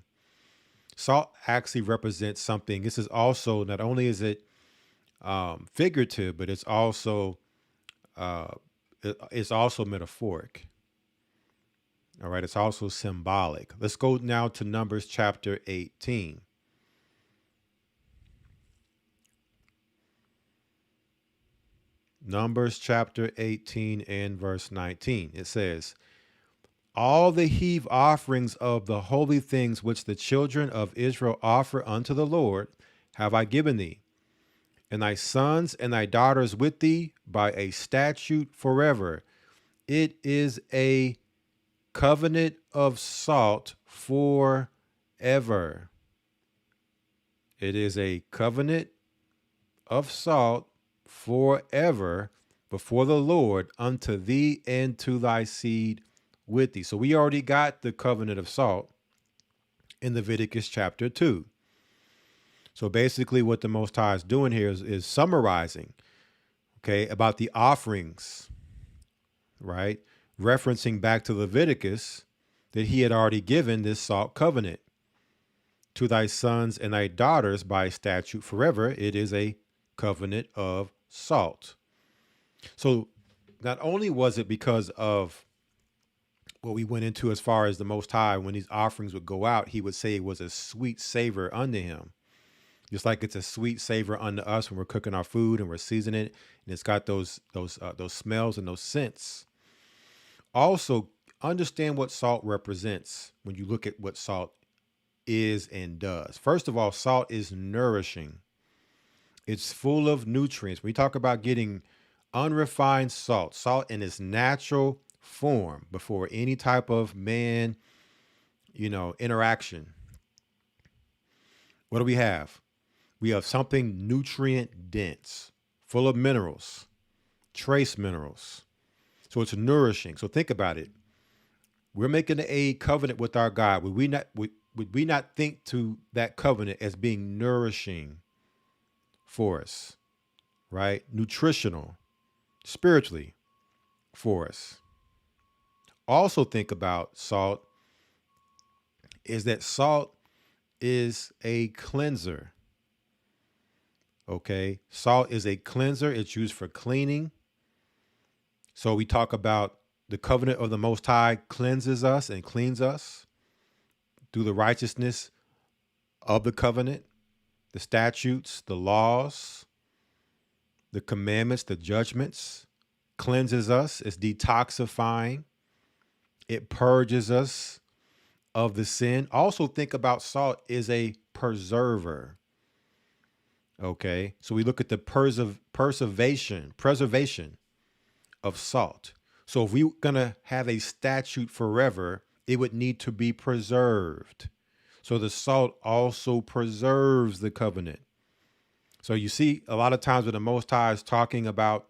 Salt actually represents something. This is also, not only is it figurative, but it's also metaphoric. All right, it's also symbolic. Let's go now to Numbers chapter 18. Numbers chapter 18 and verse 19. It says, all the heave offerings of the holy things which the children of Israel offer unto the Lord have I given thee, and thy sons and thy daughters with thee by a statute forever. It is a covenant of salt forever. It is a covenant of salt forever before the Lord unto thee and to thy seed with thee. So we already got the covenant of salt in Leviticus chapter 2. So basically what the Most High is doing here is summarizing, okay, about the offerings, right? Referencing back to Leviticus that he had already given this salt covenant. To thy sons and thy daughters by statute forever, it is a covenant of salt. So not only was it because of what we went into as far as the Most High, when these offerings would go out, he would say it was a sweet savor unto him. Just like it's a sweet savor unto us when we're cooking our food and we're seasoning it, and it's got those smells and those scents. Also, understand what salt represents when you look at what salt is and does. First of all, salt is nourishing. It's full of nutrients. We talk about getting unrefined salt, salt in its natural form before any type of interaction. What do we have? We have something nutrient dense, full of minerals, trace minerals. So it's nourishing. So think about it. We're making a covenant with our God. Would we not think to that covenant as being nourishing for us, right? Nutritional, spiritually for us. Also think about salt is that salt is a cleanser. Okay. Salt is a cleanser. It's used for cleaning. So we talk about the covenant of the Most High cleanses us and cleans us through the righteousness of the covenant. the statutes, the laws, the commandments, the judgments, cleanses us, it's detoxifying, it purges us of the sin. Also think about salt is a preserver. Okay, so we look at the preservation of salt. So if we're gonna have a statute forever, it would need to be preserved. So the salt also preserves the covenant. So you see, a lot of times when the Most High is talking about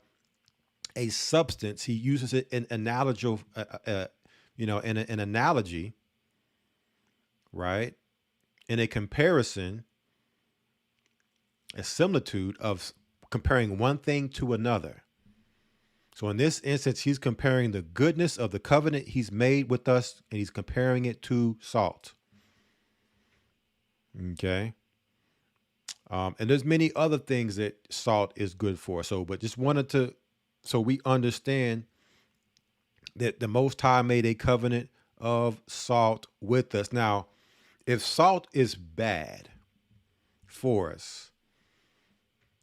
a substance, he uses it in analogy, in an analogy, right? In a comparison, a similitude of comparing one thing to another. So in this instance, he's comparing the goodness of the covenant he's made with us, and he's comparing it to salt. Okay. And there's many other things that salt is good for. So, but just wanted to, so we understand that the Most High made a covenant of salt with us. Now, if salt is bad for us,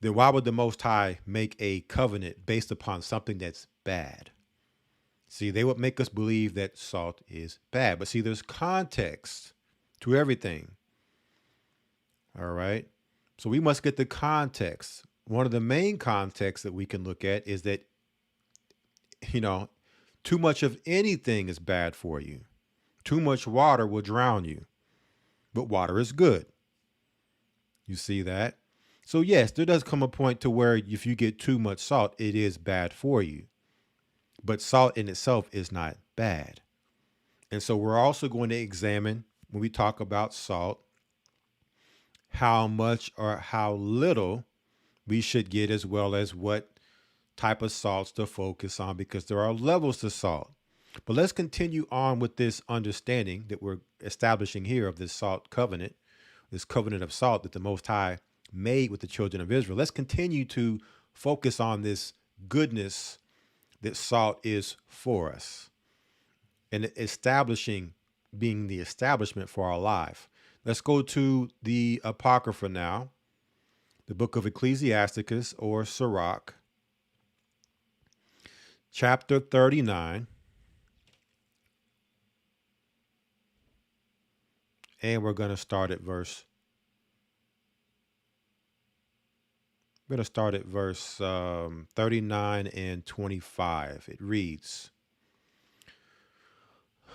then why would the Most High make a covenant based upon something that's bad? See, they would make us believe that salt is bad. But see, there's context to everything. All right. So we must get the context. One of the main contexts that we can look at is that, too much of anything is bad for you. Too much water will drown you. But water is good. You see that? So yes, there does come a point to where if you get too much salt, it is bad for you. But salt in itself is not bad. And so we're also going to examine, when we talk about salt, how much or how little we should get, as well as what type of salts to focus on, because there are levels to salt. But let's continue on with this understanding that we're establishing here of this salt covenant, this covenant of salt that the Most High made with the children of Israel. Let's continue to focus on this goodness that salt is for us, and establishing, being the establishment for our life. Let's go to the Apocrypha now, the book of Ecclesiasticus, or Sirach, chapter 39. And we're going to start at verse 39 and 25. It reads,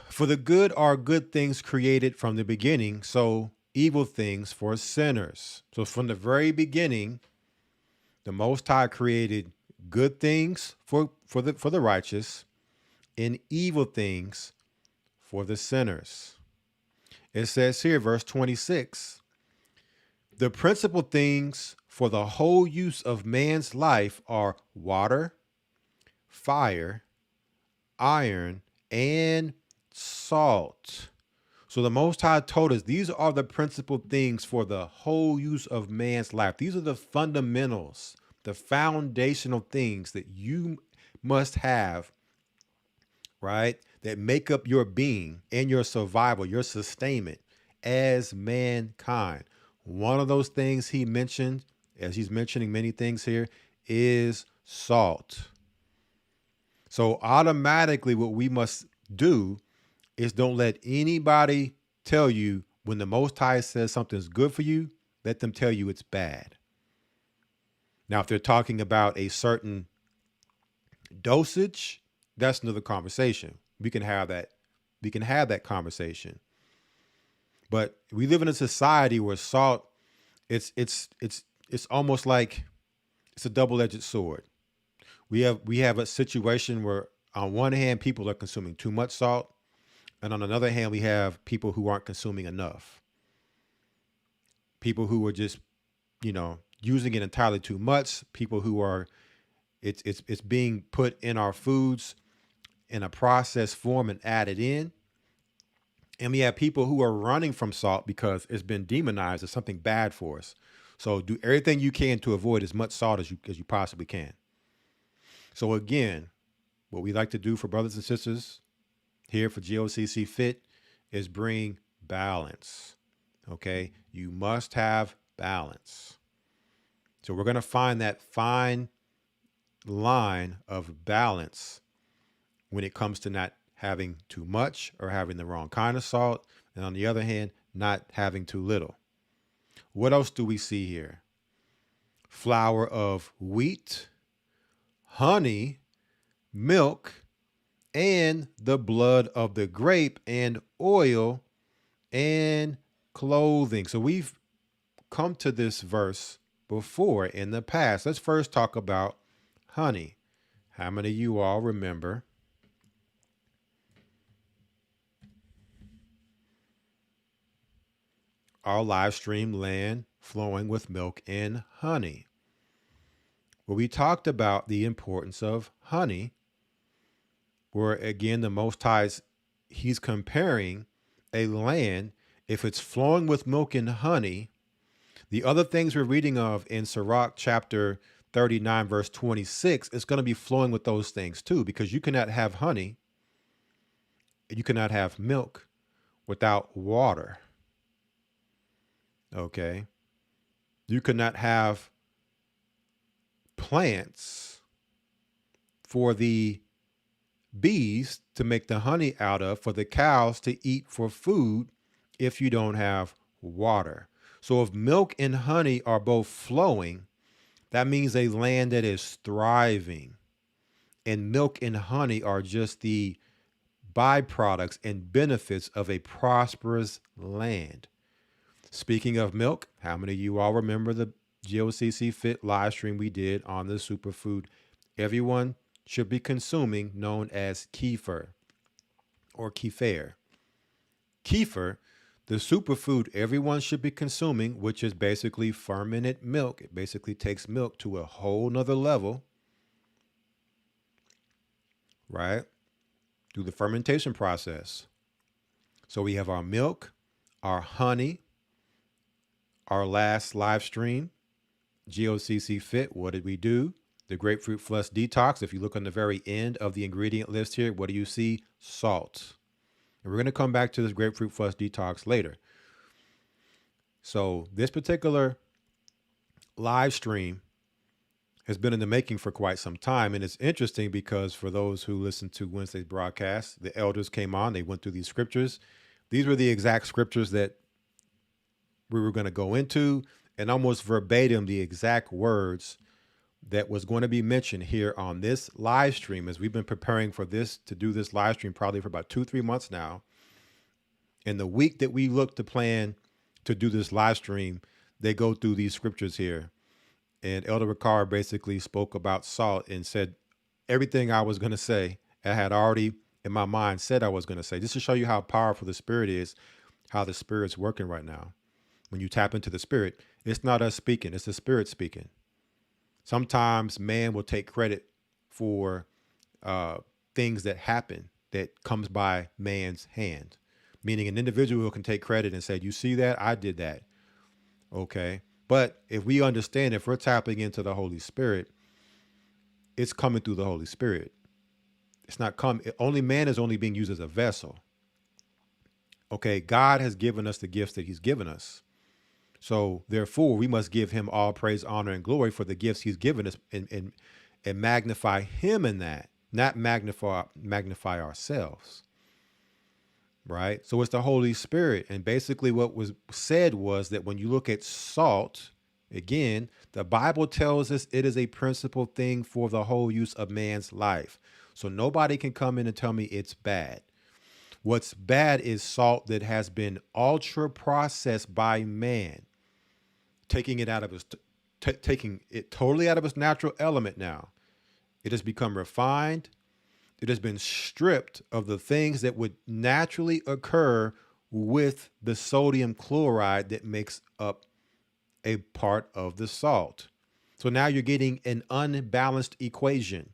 "For the good are good things created from the beginning, so evil things for sinners." So from the very beginning, the Most High created good things for the righteous and evil things for the sinners. It says here, verse 26, "The principal things for the whole use of man's life are water, fire, iron, and salt." So the Most High told us these are the principal things for the whole use of man's life. These are the fundamentals, the foundational things that you must have, right? That make up your being and your survival, your sustainment as mankind. One of those things he mentioned, as he's mentioning many things here, is salt. So automatically what we must do is don't let anybody tell you when the Most High says something's good for you, let them tell you it's bad. Now, if they're talking about a certain dosage, that's another conversation. We can have that. We can have that conversation. But we live in a society where salt, it's almost like it's a double-edged sword. We have a situation where on one hand, people are consuming too much salt, and on another hand, we have people who aren't consuming enough. People who are just, using it entirely too much. People who are, it's being put in our foods in a processed form and added in. And we have people who are running from salt because it's been demonized as something bad for us. So do everything you can to avoid as much salt as you possibly can. So again, what we like to do for brothers and sisters here for GOCC Fit is bring balance. Okay, you must have balance. So we're going to find that fine line of balance when it comes to not having too much or having the wrong kind of salt, and on the other hand, not having too little. What else do we see here? Flour of wheat, honey, milk, and the blood of the grape, and oil, and clothing. So we've come to this verse before in the past. Let's first talk about honey. How many of you all remember our live stream, Land Flowing with Milk and Honey? Well, we talked about the importance of honey, where again, the Most High, he's comparing a land, if it's flowing with milk and honey, the other things we're reading of in Sirach chapter 39, verse 26, it's going to be flowing with those things too, because you cannot have honey, you cannot have milk without water. Okay. You cannot have plants for the bees to make the honey out of, for the cows to eat for food, if you don't have water. So if milk and honey are both flowing, that means a land that is thriving. And milk and honey are just the byproducts and benefits of a prosperous land. Speaking of milk, how many of you all remember the GOCC Fit live stream we did on the superfood everyone should be consuming, known as kefir or kefir? Kefir, the superfood everyone should be consuming, which is basically fermented milk. It basically takes milk to a whole nother level, right? Through the fermentation process. So we have our milk, our honey, our last live stream, GOCC Fit. What did we do? The grapefruit flush detox. If you look on the very end of the ingredient list here, what do you see? Salt. And we're going to come back to this grapefruit flush detox later. So this particular live stream has been in the making for quite some time. And it's interesting because for those who listened to Wednesday's broadcast, the elders came on, they went through these scriptures. These were the exact scriptures that we were going to go into, and almost verbatim the exact words that was going to be mentioned here on this live stream, as we've been preparing for this, to do this live stream probably for about 2-3 months now. And the week that we look to plan to do this live stream, they go through these scriptures here. And Elder Rawchaa basically spoke about salt and said everything I was going to say, I had already in my mind said I was going to say, just to show you how powerful the Spirit is, how the Spirit's working right now. When you tap into the Spirit, it's not us speaking, it's the Spirit speaking. Sometimes man will take credit for things that happen that comes by man's hand, meaning an individual can take credit and say, you see that? I did that. Okay. But if we understand, if we're tapping into the Holy Spirit, it's coming through the Holy Spirit. It's not coming. Only man is only being used as a vessel. Okay. God has given us the gifts that he's given us. So therefore, we must give him all praise, honor, and glory for the gifts he's given us, and magnify him in that, not magnify ourselves. Right? So it's the Holy Spirit. And basically what was said was that when you look at salt, again, the Bible tells us it is a principal thing for the whole use of man's life. So nobody can come in and tell me it's bad. What's bad is salt that has been ultra processed by man, taking it out of its, taking it totally out of its natural element now. It has become refined. It has been stripped of the things that would naturally occur with the sodium chloride that makes up a part of the salt. So now you're getting an unbalanced equation.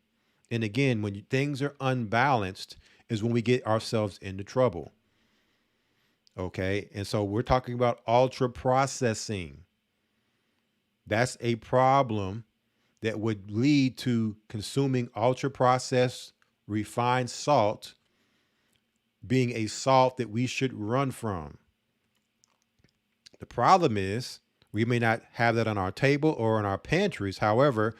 And again, when things are unbalanced is when we get ourselves into trouble. Okay. And so we're talking about ultra processing. That's a problem that would lead to consuming ultra processed refined salt being a salt that we should run from. The problem is We may not have that on our table or in our pantries. However,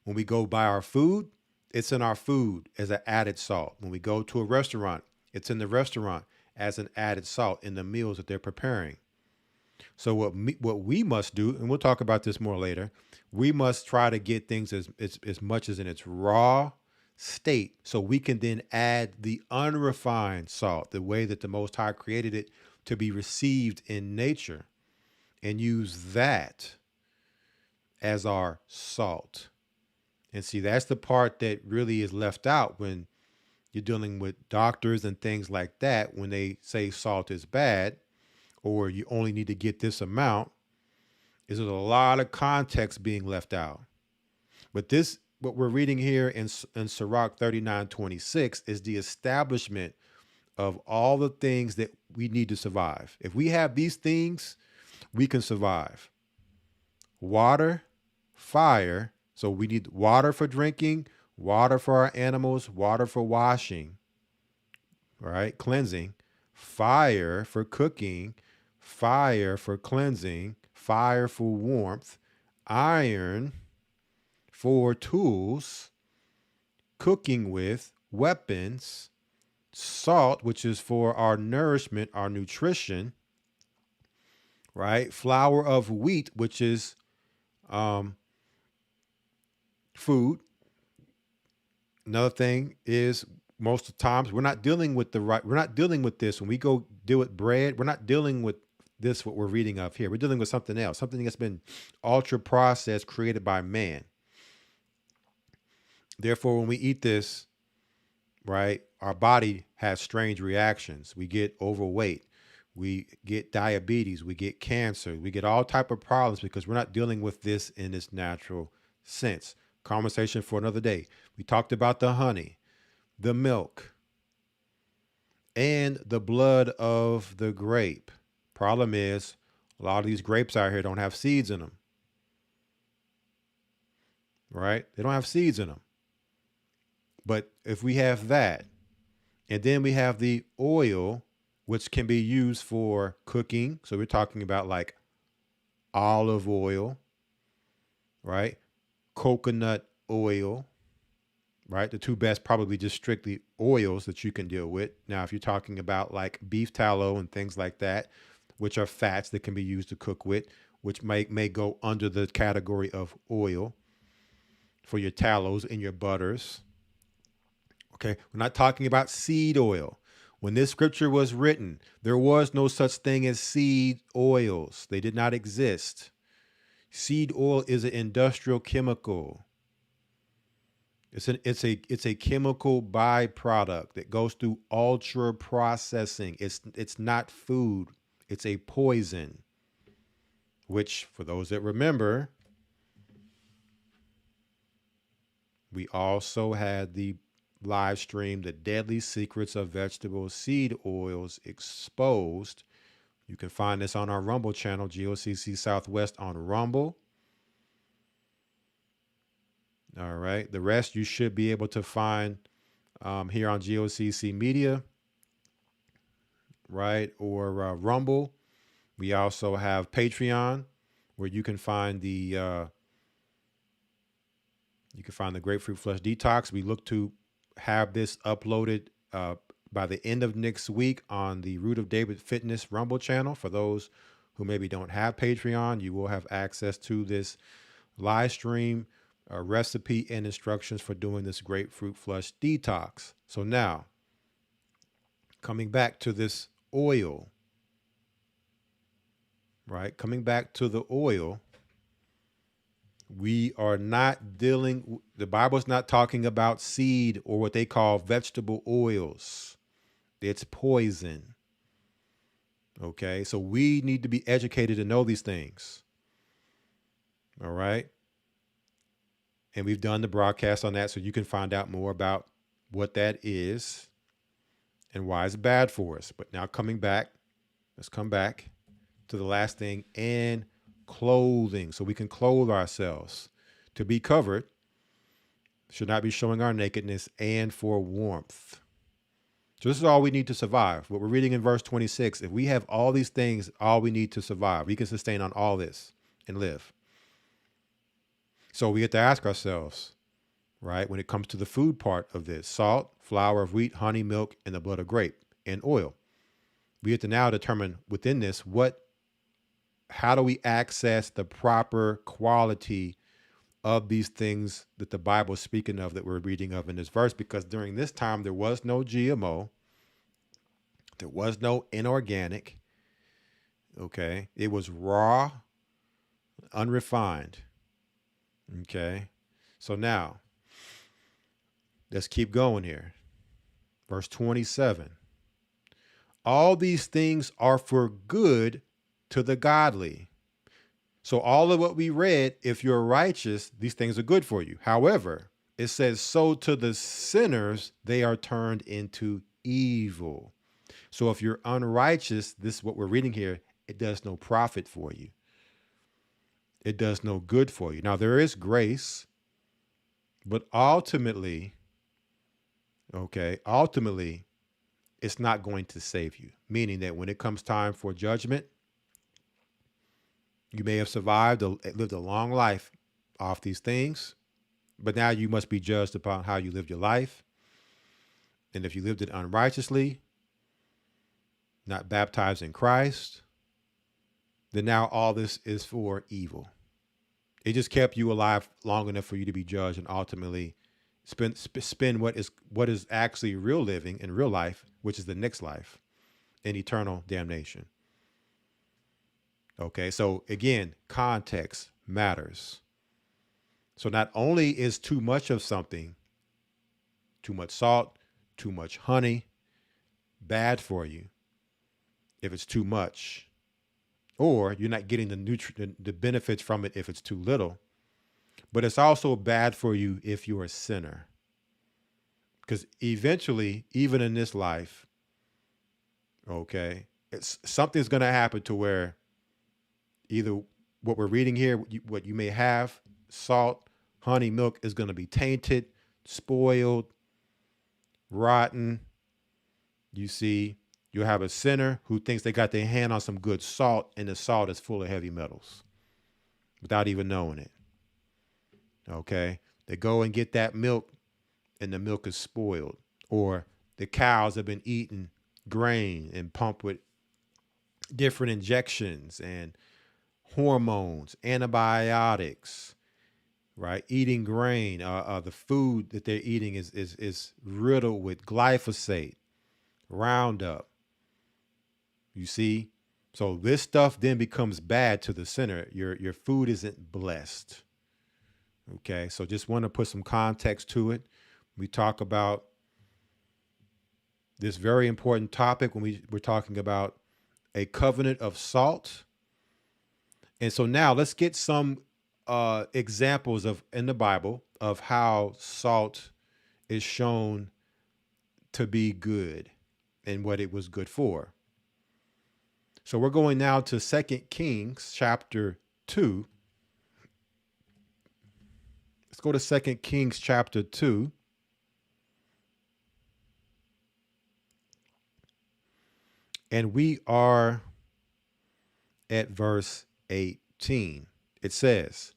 when we go buy our food, it's in our food as an added salt. When we go to a restaurant, it's in the restaurant as an added salt in the meals that they're preparing. So what we must do, and we'll talk about this more later, we must try to get things as much as in its raw state, so we can then add the unrefined salt, the way that the Most High created it to be received in nature, and use that as our salt. And see, that's the part that really is left out when you're dealing with doctors and things like that. When they say salt is bad, or you only need to get this amount, is there's a lot of context being left out. But this, what we're reading here in Sirach 39:26, is the establishment of all the things that we need to survive. If we have these things, we can survive. Water, fire. So we need water for drinking, water for our animals, water for washing, right? Cleansing, fire for cooking, fire for cleansing, fire for warmth, iron for tools, cooking with, weapons, salt, which is for our nourishment, our nutrition, right? Flour of wheat, which is food. Another thing is, most of the times we're not dealing with this. When we go deal with bread, we're not dealing with this, what we're reading of here. We're dealing with something else, something that's been ultra processed, created by man. Therefore, when we eat this, right, our body has strange reactions. We get overweight, we get diabetes, we get cancer, we get all type of problems because we're not dealing with this in its natural sense. Conversation for another day. We talked about the honey, the milk, and the blood of the grape. Problem is, a lot of these grapes out here don't have seeds in them. Right? They don't have seeds in them. But if we have that, and then we have the oil, which can be used for cooking. So we're talking about like olive oil, right? Coconut oil, right? The two best, probably just strictly oils that you can deal with. Now, if you're talking about like beef tallow and things like that, which are fats that can be used to cook with, which may go under the category of oil for your tallows and your butters. Okay, we're not talking about seed oil. When this scripture was written, there was no such thing as seed oils. They did not exist. Seed oil is an industrial chemical. It's a chemical byproduct that goes through ultra processing. It's not food. It's a poison, which, for those that remember, we also had the live stream, The Deadly Secrets of Vegetable Seed Oils Exposed. You can find this on our Rumble channel, GOCC Southwest on Rumble. All right. The rest you should be able to find here on GOCC Media, right? Or Rumble. We also have Patreon, where you can find the Grapefruit Flush Detox. We look to have this uploaded by the end of next week on the Root of David Fitness Rumble channel. For those who maybe don't have Patreon, you will have access to this live stream, recipe, and instructions for doing this Grapefruit Flush Detox. So now, coming back to this oil, right? Coming back to the oil, we are not dealing, the Bible's not talking about seed or what they call vegetable oils. It's poison. Okay, so we need to be educated to know these things. All right. And we've done the broadcast on that, so you can find out more about what that is and why it's bad for us. But now let's come back to the last thing, and clothing, so we can clothe ourselves. To be covered, should not be showing our nakedness, and for warmth. So this is all we need to survive. What we're reading in verse 26, if we have all these things, all we need to survive, we can sustain on all this and live. So we have to ask ourselves, right, when it comes to the food part of this, salt, flour of wheat, honey, milk, and the blood of grape, and oil. We have to now determine within this, how do we access the proper quality of these things that the Bible is speaking of, that we're reading of in this verse? Because during this time, there was no GMO, there was no inorganic, okay? It was raw, unrefined, okay? So now, let's keep going here. Verse 27. All these things are for good to the godly. So all of what we read, if you're righteous, these things are good for you. However, it says, so to the sinners, they are turned into evil. So if you're unrighteous, this is what we're reading here, it does no profit for you. It does no good for you. Now, there is grace, but ultimately, it's not going to save you. Meaning that when it comes time for judgment, you may have survived, lived a long life off these things, but now you must be judged upon how you lived your life. And if you lived it unrighteously, not baptized in Christ, then now all this is for evil. It just kept you alive long enough for you to be judged and ultimately spend what is actually real living in real life, which is the next life, in eternal damnation. Okay, so again, context matters. So not only is too much of something, too much salt, too much honey, bad for you if it's too much, or you're not getting the benefits from it if it's too little, but it's also bad for you if you're a sinner. Because eventually, even in this life, okay, something's going to happen to where either what we're reading here, what you may have, salt, honey, milk, is going to be tainted, spoiled, rotten. You see, you'll have a sinner who thinks they got their hand on some good salt, and the salt is full of heavy metals without even knowing it. Okay, they go and get that milk, and the milk is spoiled, or the cows have been eating grain and pumped with different injections and hormones, antibiotics, right? Eating grain, the food that they're eating is riddled with glyphosate, Roundup. You see? So this stuff then becomes bad to the sinner. Your food isn't blessed. Okay, so just want to put some context to it. We talk about this very important topic when we're talking about a covenant of salt. And so now let's get some examples in the Bible of how salt is shown to be good and what it was good for. So we're going now to 2 Kings chapter 2. Let's go to 2 Kings chapter 2. And we are at verse 18. It says,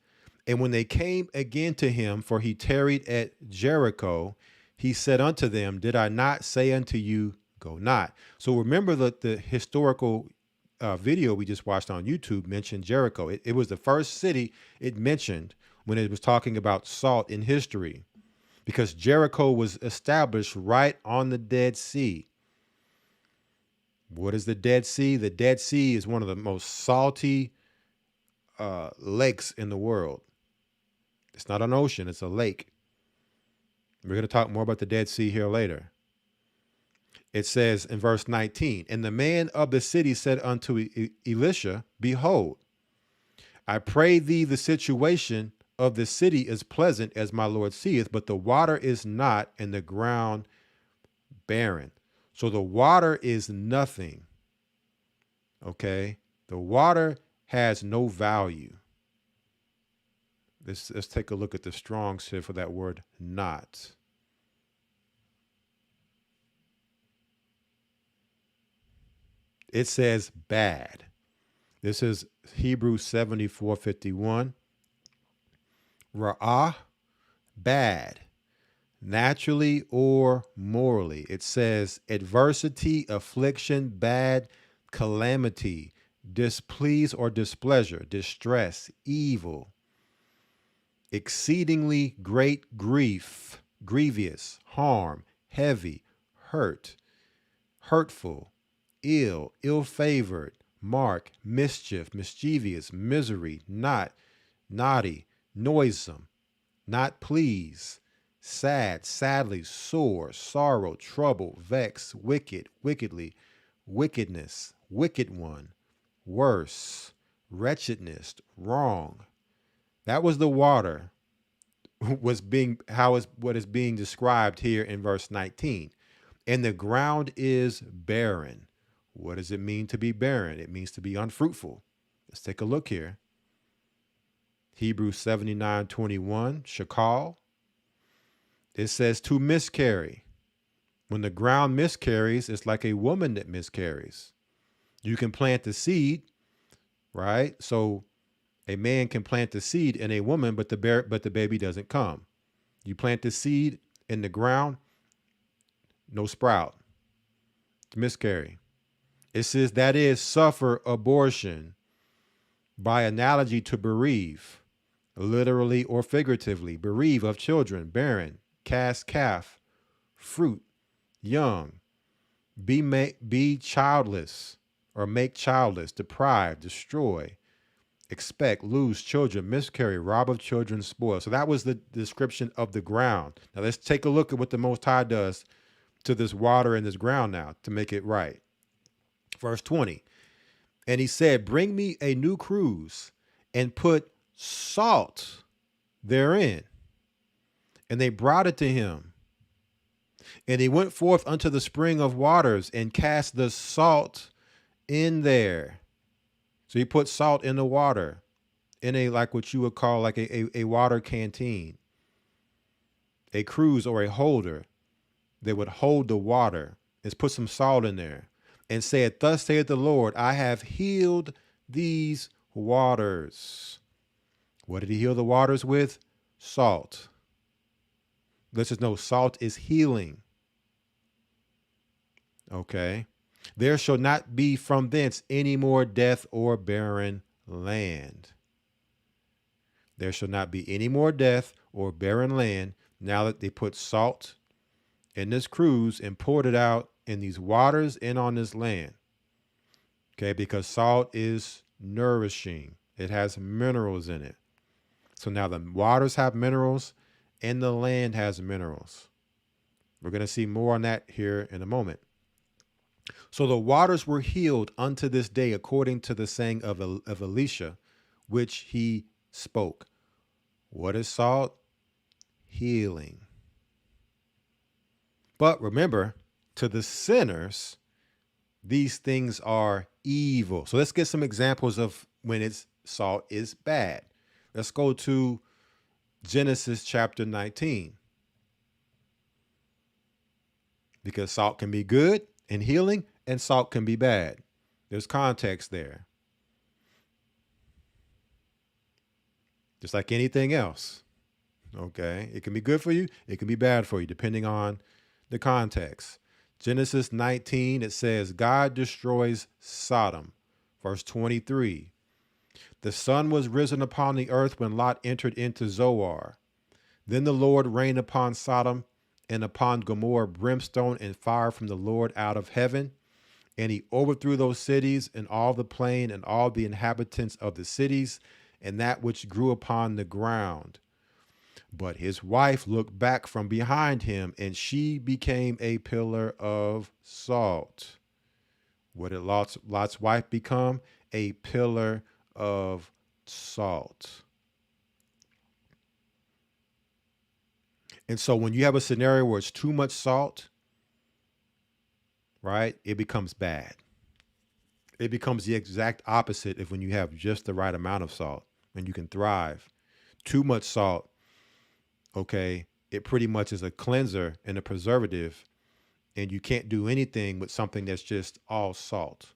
and when they came again to him, for he tarried at Jericho, he said unto them, did I not say unto you, go not? So remember the historical video we just watched on YouTube mentioned Jericho. It was the first city it mentioned when it was talking about salt in history, because Jericho was established right on the Dead Sea. What is the Dead Sea? The Dead Sea is one of the most salty lakes in the world. It's not an ocean, it's a lake. We're going to talk more about the Dead Sea here later. It says in verse 19, and the man of the city said unto Elisha, behold, I pray thee, the situation of the city is pleasant as my Lord seeth, but the water is not, and the ground barren. So the water is nothing. Okay. The water has no value. Let's take a look at the Strong's here for that word not. It says bad. This is Hebrews 74:51. Ra'ah, bad, naturally or morally. It says adversity, affliction, bad, calamity, displease or displeasure, distress, evil, exceedingly great grief, grievous, harm, heavy, hurt, hurtful, ill, ill-favored, mark, mischief, mischievous, misery, not, naughty, noisome, not please, sad, sadly, sore, sorrow, trouble, vex, wicked, wickedly, wickedness, wicked one, worse, wretchedness, wrong. That was the water was being what is being described here in verse 19. And the ground is barren. What does it mean to be barren? It means to be unfruitful. Let's take a look here. Hebrews 79:21, shakal. It says to miscarry. When the ground miscarries, it's like a woman that miscarries. You can plant the seed, right? So a man can plant the seed in a woman, but the baby doesn't come. You plant the seed in the ground, no sprout. It's miscarry. It says that is suffer abortion, by analogy to bereave, literally or figuratively, bereave of children, barren, cast calf, fruit, young, be childless or make childless, deprive, destroy, expect, lose children, miscarry, rob of children, spoil. So that was the description of the ground. Now let's take a look at what the Most High does to this water and this ground now to make it right. Verse 20, and he said, bring me a new cruse and put salt therein. And they brought it to him. And he went forth unto the spring of waters and cast the salt in there. So he put salt in the water, in a, like what you would call like a water canteen, a cruse or a holder that would hold the water. Let's put some salt in there and said, thus saith the Lord, I have healed these waters. What did he heal the waters with? Salt. Let's just know salt is healing. Okay. There shall not be from thence any more death or barren land. There shall not be any more death or barren land now that they put salt in this cruse and poured it out in these waters and on this land. Okay, because salt is nourishing. It has minerals in it. So now the waters have minerals and the land has minerals. We're going to see more on that here in a moment. So the waters were healed unto this day, according to the saying of Elisha, which he spoke. What is salt? Healing. But remember, to the sinners, these things are evil. So let's get some examples of when salt is bad. Let's go to Genesis chapter 19. Because salt can be good and healing, and salt can be bad. There's context there. Just like anything else. Okay. It can be good for you. It can be bad for you, depending on the context. Genesis 19, it says, God destroys Sodom. Verse 23. The sun was risen upon the earth when Lot entered into Zoar. Then the Lord rained upon Sodom and upon Gomorrah brimstone and fire from the Lord out of heaven. And he overthrew those cities and all the plain and all the inhabitants of the cities and that which grew upon the ground. But his wife looked back from behind him, and she became a pillar of salt. What did Lot's wife become? A pillar of salt. And so when you have a scenario where it's too much salt, right, it becomes bad. It becomes the exact opposite of when you have just the right amount of salt and you can thrive. Too much salt, okay, it pretty much is a cleanser and a preservative, and you can't do anything with something that's just all salt.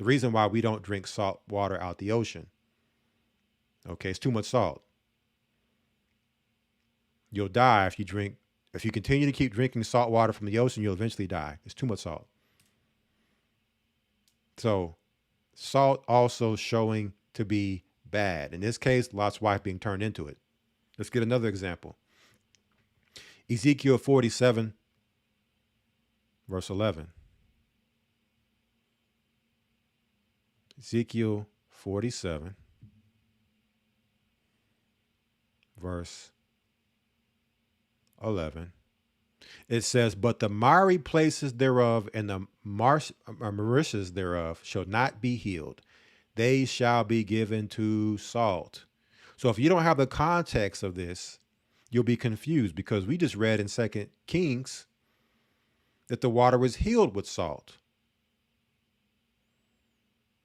The reason why we don't drink salt water out the ocean. Okay, it's too much salt. You'll die if you continue to keep drinking salt water from the ocean, you'll eventually die. It's too much salt. So salt also showing to be bad. In this case, Lot's wife being turned into it. Let's get another example. Ezekiel 47, verse 11. Ezekiel 47, verse 11. It says, but the miry places thereof and the marishes thereof shall not be healed. They shall be given to salt. So if you don't have the context of this, you'll be confused, because we just read in 2 Kings that the water was healed with salt.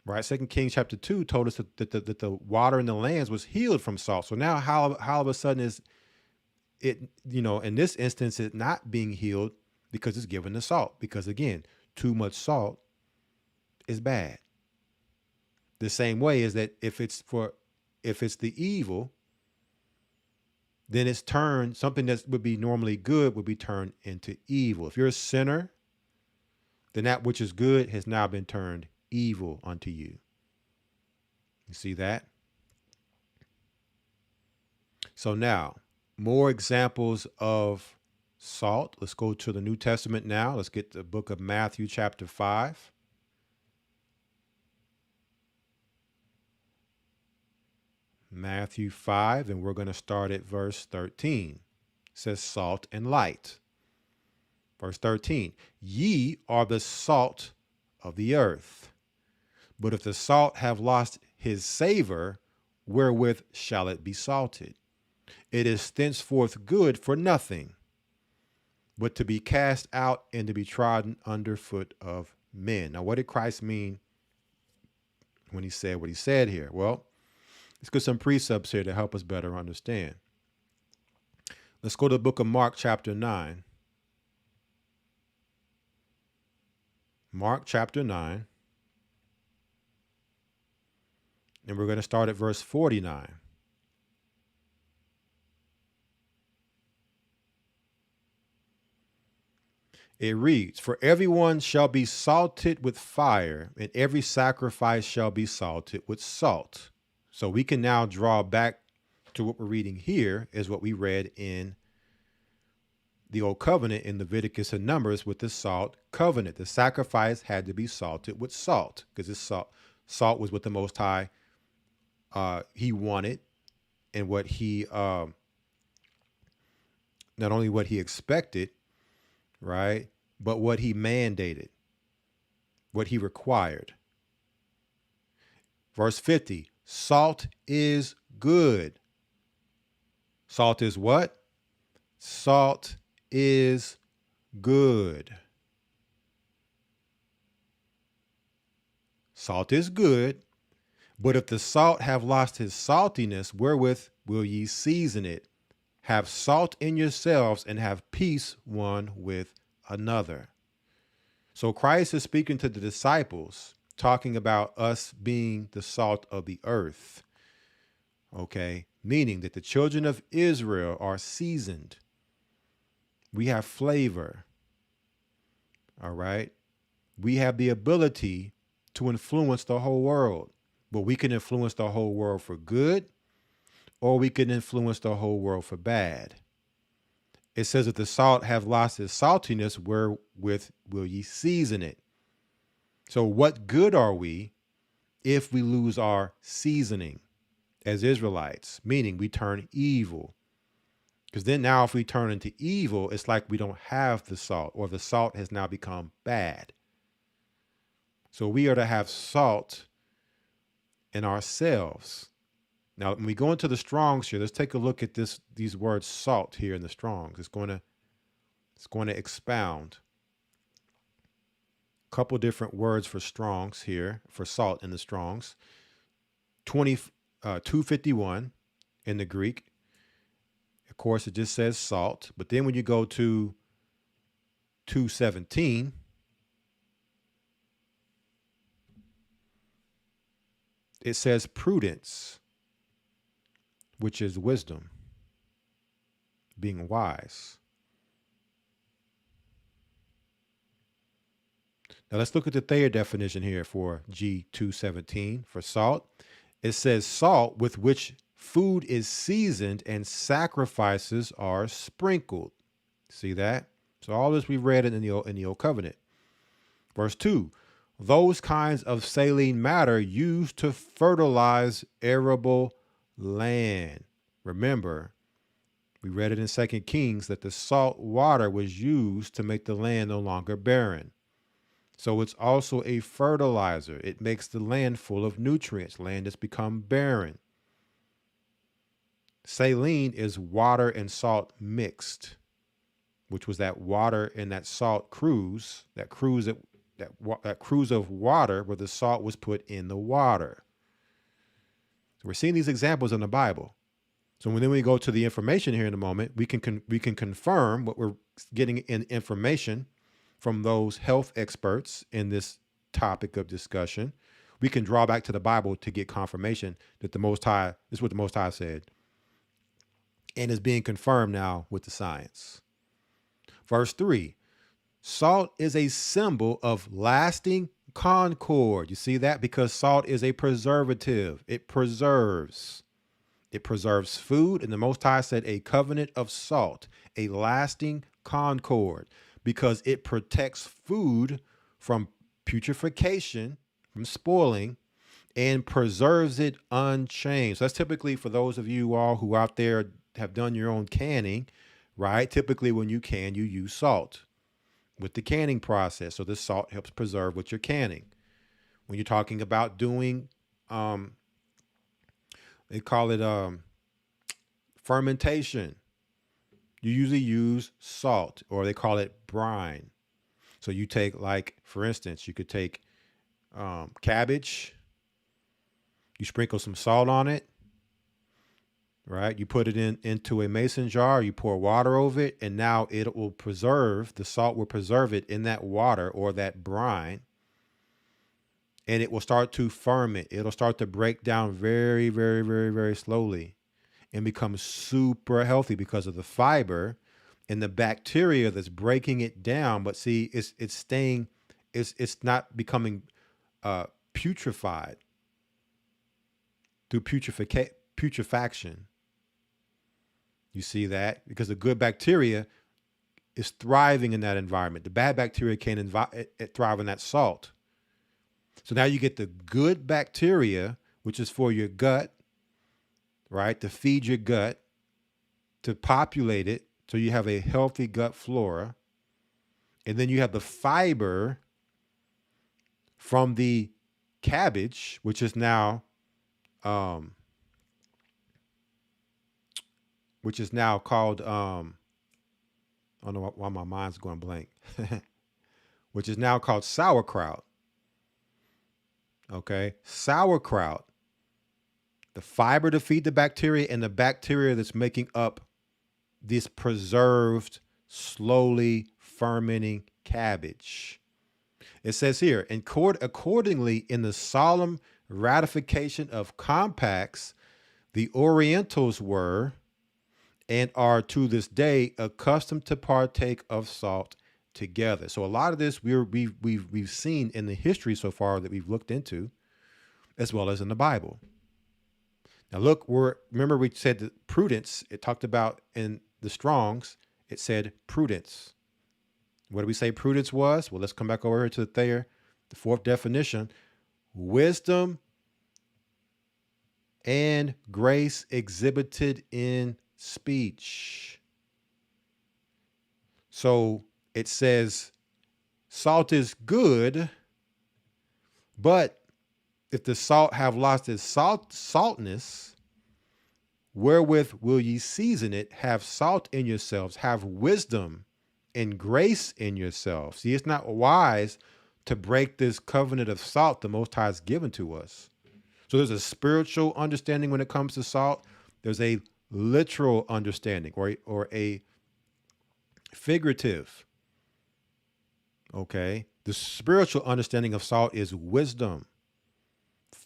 Right? 2 Kings chapter 2 told us that the water in the lands was healed from salt. So now how all of a sudden is it, in this instance, it not being healed because it's given the salt? Because again, too much salt is bad. The same way is that if it's the evil, then it's turned, something that would be normally good would be turned into evil. If you're a sinner, then that which is good has now been turned evil unto you. You see that? So now, more examples of salt. Let's go to the New Testament now. Let's get the book of Matthew chapter 5. Matthew 5, and we're going to start at verse 13. It says salt and light. Verse 13, ye are the salt of the earth. But if the salt have lost his savor, wherewith shall it be salted? It is thenceforth good for nothing, but to be cast out and to be trodden under foot of men. Now, what did Christ mean when he said what he said here? Well, let's get some precepts here to help us better understand. Let's go to the book of Mark chapter 9. Mark chapter 9. And we're going to start at verse 49. It reads, for everyone shall be salted with fire, and every sacrifice shall be salted with salt. So we can now draw back to what we're reading here is what we read in the Old Covenant in Leviticus and Numbers with the salt covenant. The sacrifice had to be salted with salt, because this salt was what the Most High he wanted, and what he not only what he expected, right, but what he mandated, what he required. Verse 50, salt is good. Salt is what? Salt is good. Salt is good, but if the salt have lost his saltiness, wherewith will ye season it? Have salt in yourselves and have peace one with another. So Christ is speaking to the disciples, talking about us being the salt of the earth. Okay, meaning that the children of Israel are seasoned. We have flavor. All right. We have the ability to influence the whole world, but we can influence the whole world for good, or we can influence the whole world for bad. It says that the salt have lost its saltiness, wherewith will ye season it? So what good are we if we lose our seasoning as Israelites? Meaning we turn evil. Because then now if we turn into evil, it's like we don't have the salt, or the salt has now become bad. So we are to have salt in ourselves. Now, when we go into the Strong's here, let's take a look at these words salt here in the Strong's. It's going to expound. A couple different words for Strong's here, for salt in the Strong's. 251 in the Greek. Of course, it just says salt. But then when you go to 217, it says prudence, which is wisdom, being wise. Now let's look at the Thayer definition here for G217 for salt. It says salt with which food is seasoned and sacrifices are sprinkled. See that? So all this we read in the Old Covenant. Verse 2, those kinds of saline matter used to fertilize arable land. Remember, we read it in 2 Kings that the salt water was used to make the land no longer barren. So it's also a fertilizer. It makes the land full of nutrients. Land has become barren. Saline is water and salt mixed, which was that water and that salt cruise, that cruise of water where the salt was put in the water. So we're seeing these examples in the Bible. So when then we go to the information here in a moment, we can confirm what we're getting in information from those health experts in this topic of discussion. We can draw back to the Bible to get confirmation that the Most High, this is what the Most High said, and is being confirmed now with the science. Verse 3, salt is a symbol of lasting concord. You see that? Because salt is a preservative. It preserves. It preserves food. And the Most High said a covenant of salt, a lasting concord, because it protects food from putrefaction, from spoiling, and preserves it unchanged. So that's typically for those of you all who out there have done your own canning, right? Typically when you can, you use salt with the canning process. So the salt helps preserve what you're canning. When you're talking about doing, they call it fermentation. You usually use salt, or they call it brine. So you take, like, for instance, you could take cabbage, you sprinkle some salt on it, right? You put it into a mason jar, you pour water over it, and now it will preserve, the salt will preserve it in that water or that brine, and it will start to ferment. It'll start to break down very, very, very, very slowly and become super healthy because of the fiber and the bacteria that's breaking it down. But see, it's staying, it's not becoming putrefied through putrefaction. You see that? Because the good bacteria is thriving in that environment. The bad bacteria can't thrive in that salt. So now you get the good bacteria, which is for your gut, right? To feed your gut, to populate it, so you have a healthy gut flora. And then you have the fiber from the cabbage, which is now called, I don't know why my mind's going blank, which is now called sauerkraut. Okay, sauerkraut, the fiber to feed the bacteria, and the bacteria that's making up this preserved, slowly fermenting cabbage. It says here, accordingly, in the solemn ratification of compacts, the Orientals were and are to this day accustomed to partake of salt together. So a lot of this we've seen in the history so far that we've looked into, as well as in the Bible. Now look, remember we said that prudence, it talked about in the Strongs, it said prudence. What did we say prudence was? Well, let's come back over here to the Thayer, the fourth definition: wisdom and grace exhibited in speech. So it says salt is good, but if the salt have lost its saltness, wherewith will ye season it? Have salt in yourselves, have wisdom and grace in yourselves. See, it's not wise to break this covenant of salt the Most High has given to us. So there's a spiritual understanding when it comes to salt. There's a literal understanding or a figurative. Okay. The spiritual understanding of salt is wisdom,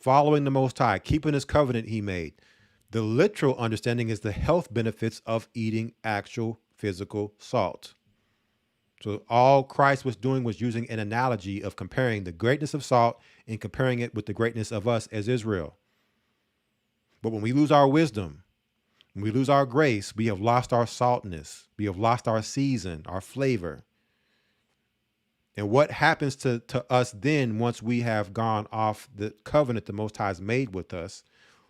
following the Most High, keeping his covenant he made. The literal understanding is the health benefits of eating actual physical salt. So all Christ was doing was using an analogy of comparing the greatness of salt and comparing it with the greatness of us as Israel. But when we lose our wisdom, when we lose our grace, we have lost our saltness. We have lost our season, our flavor. And what happens to us then once we have gone off the covenant the Most High has made with us,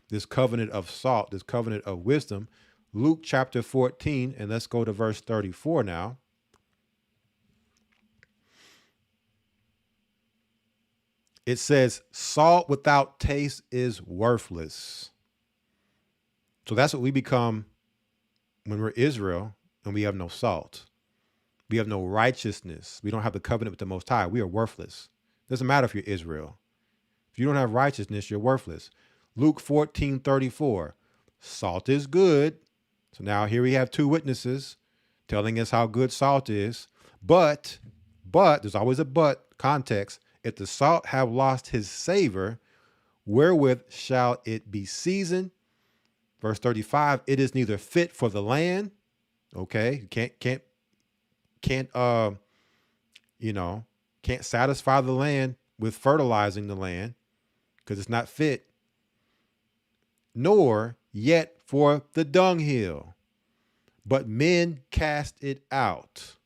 this covenant of salt, this covenant of wisdom? Luke chapter 14, and let's go to verse 34 now. It says, salt without taste is worthless. So that's what we become when we're Israel and we have no salt. We have no righteousness. We don't have the covenant with the Most High. We are worthless. Doesn't matter if you're Israel. If you don't have righteousness, you're worthless. Luke 14:34, salt is good. So now here we have two witnesses telling us how good salt is. But, there's always a but context. If the salt have lost his savor, wherewith shall it be seasoned? Verse 35, it is neither fit for the land. Okay, can't satisfy the land with fertilizing the land because it's not fit, nor yet for the dunghill, but men cast it out.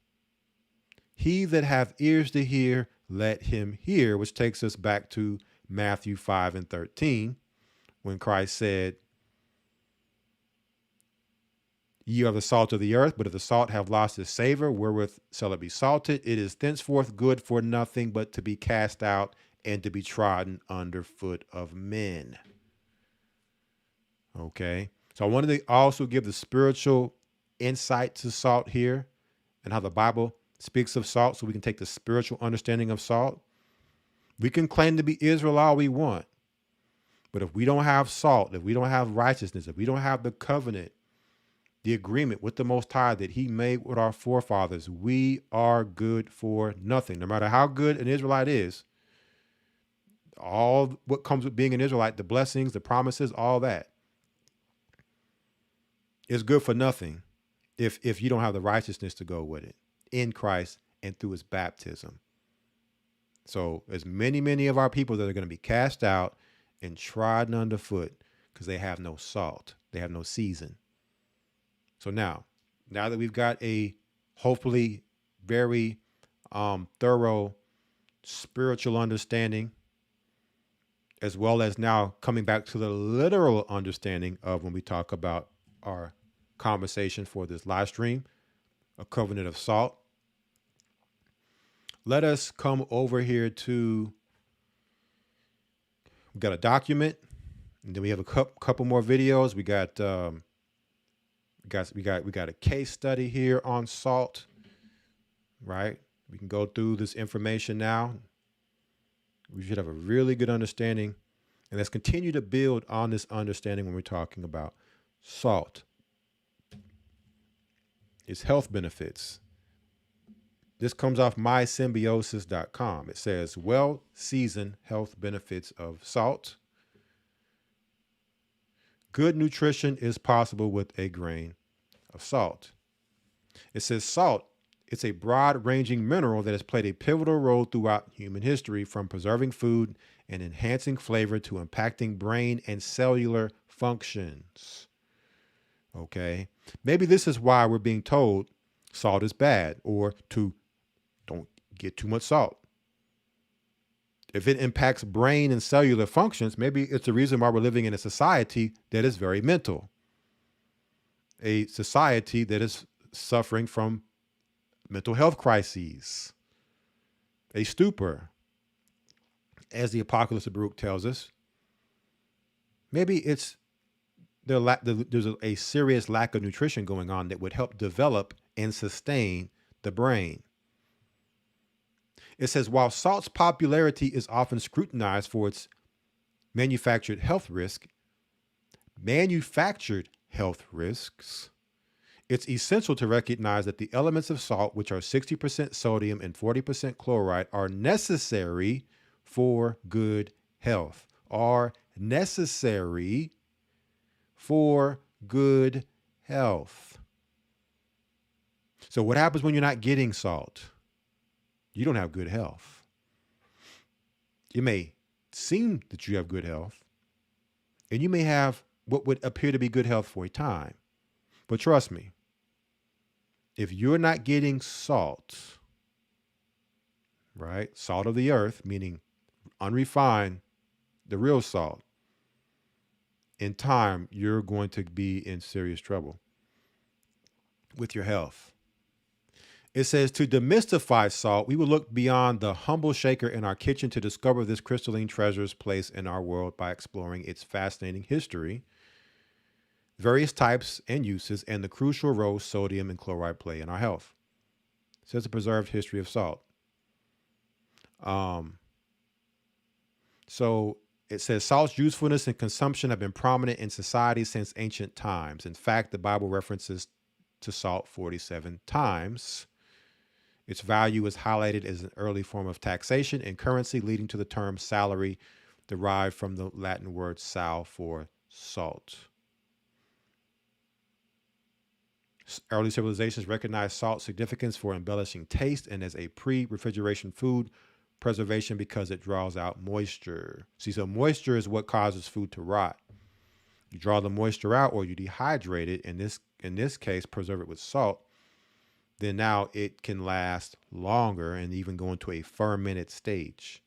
He that hath ears to hear, let him hear, which takes us back to Matthew 5:13, when Christ said, ye are the salt of the earth, but if the salt have lost its savor, wherewith shall it be salted? It is thenceforth good for nothing but to be cast out and to be trodden under foot of men. Okay, so I wanted to also give the spiritual insight to salt here and how the Bible speaks of salt so we can take the spiritual understanding of salt. We can claim to be Israel all we want, but if we don't have salt, if we don't have righteousness, if we don't have the covenant, the agreement with the Most High that he made with our forefathers, we are good for nothing. No matter how good an Israelite is, all what comes with being an Israelite, the blessings, the promises, all that is good for nothing if you don't have the righteousness to go with it in Christ and through his baptism. So there's many of our people that are going to be cast out and trodden underfoot because they have no salt. They have no season. So now that we've got a hopefully very thorough spiritual understanding, as well as now coming back to the literal understanding of when we talk about our conversation for this live stream, a covenant of salt, let us come over here to, we got a document, and then we have a couple more videos. We got a case study here on salt, right? We can go through this information now. We should have a really good understanding, and let's continue to build on this understanding when we're talking about salt. Its health benefits. This comes off mysymbiosis.com. It says, well-seasoned health benefits of salt. Good nutrition is possible with a grain of salt. It says salt, it's a broad-ranging mineral that has played a pivotal role throughout human history, from preserving food and enhancing flavor to impacting brain and cellular functions. Okay, maybe this is why we're being told salt is bad, or to don't get too much salt. If it impacts brain and cellular functions, maybe it's the reason why we're living in a society that is very mental. A society that is suffering from mental health crises, a stupor, as the Apocalypse of Baruch tells us. Maybe it's there's a serious lack of nutrition going on that would help develop and sustain the brain. It says, while salt's popularity is often scrutinized for its manufactured health risks, it's essential to recognize that the elements of salt, which are 60% sodium and 40% chloride, are necessary for good health. are necessary for good health. So what happens when you're not getting salt? You don't have good health. It may seem that you have good health, and you may have what would appear to be good health for a time. But trust me, if you're not getting salt, right? Salt of the earth, meaning unrefined, the real salt, in time, you're going to be in serious trouble with your health. It says, to demystify salt, we will look beyond the humble shaker in our kitchen to discover this crystalline treasure's place in our world by exploring its fascinating history, various types and uses, and the crucial role sodium and chloride play in our health. It says the preserved history of salt. So it says salt's usefulness and consumption have been prominent in society since ancient times. In fact, the Bible references to salt 47 times. Its value is highlighted as an early form of taxation and currency, leading to the term salary, derived from the Latin word sal for salt. Early civilizations recognized salt's significance for embellishing taste and as a pre-refrigeration food preservation because it draws out moisture. See, so moisture is what causes food to rot. You draw the moisture out or you dehydrate it, in this case, preserve it with salt, then now it can last longer and even go into a fermented stage.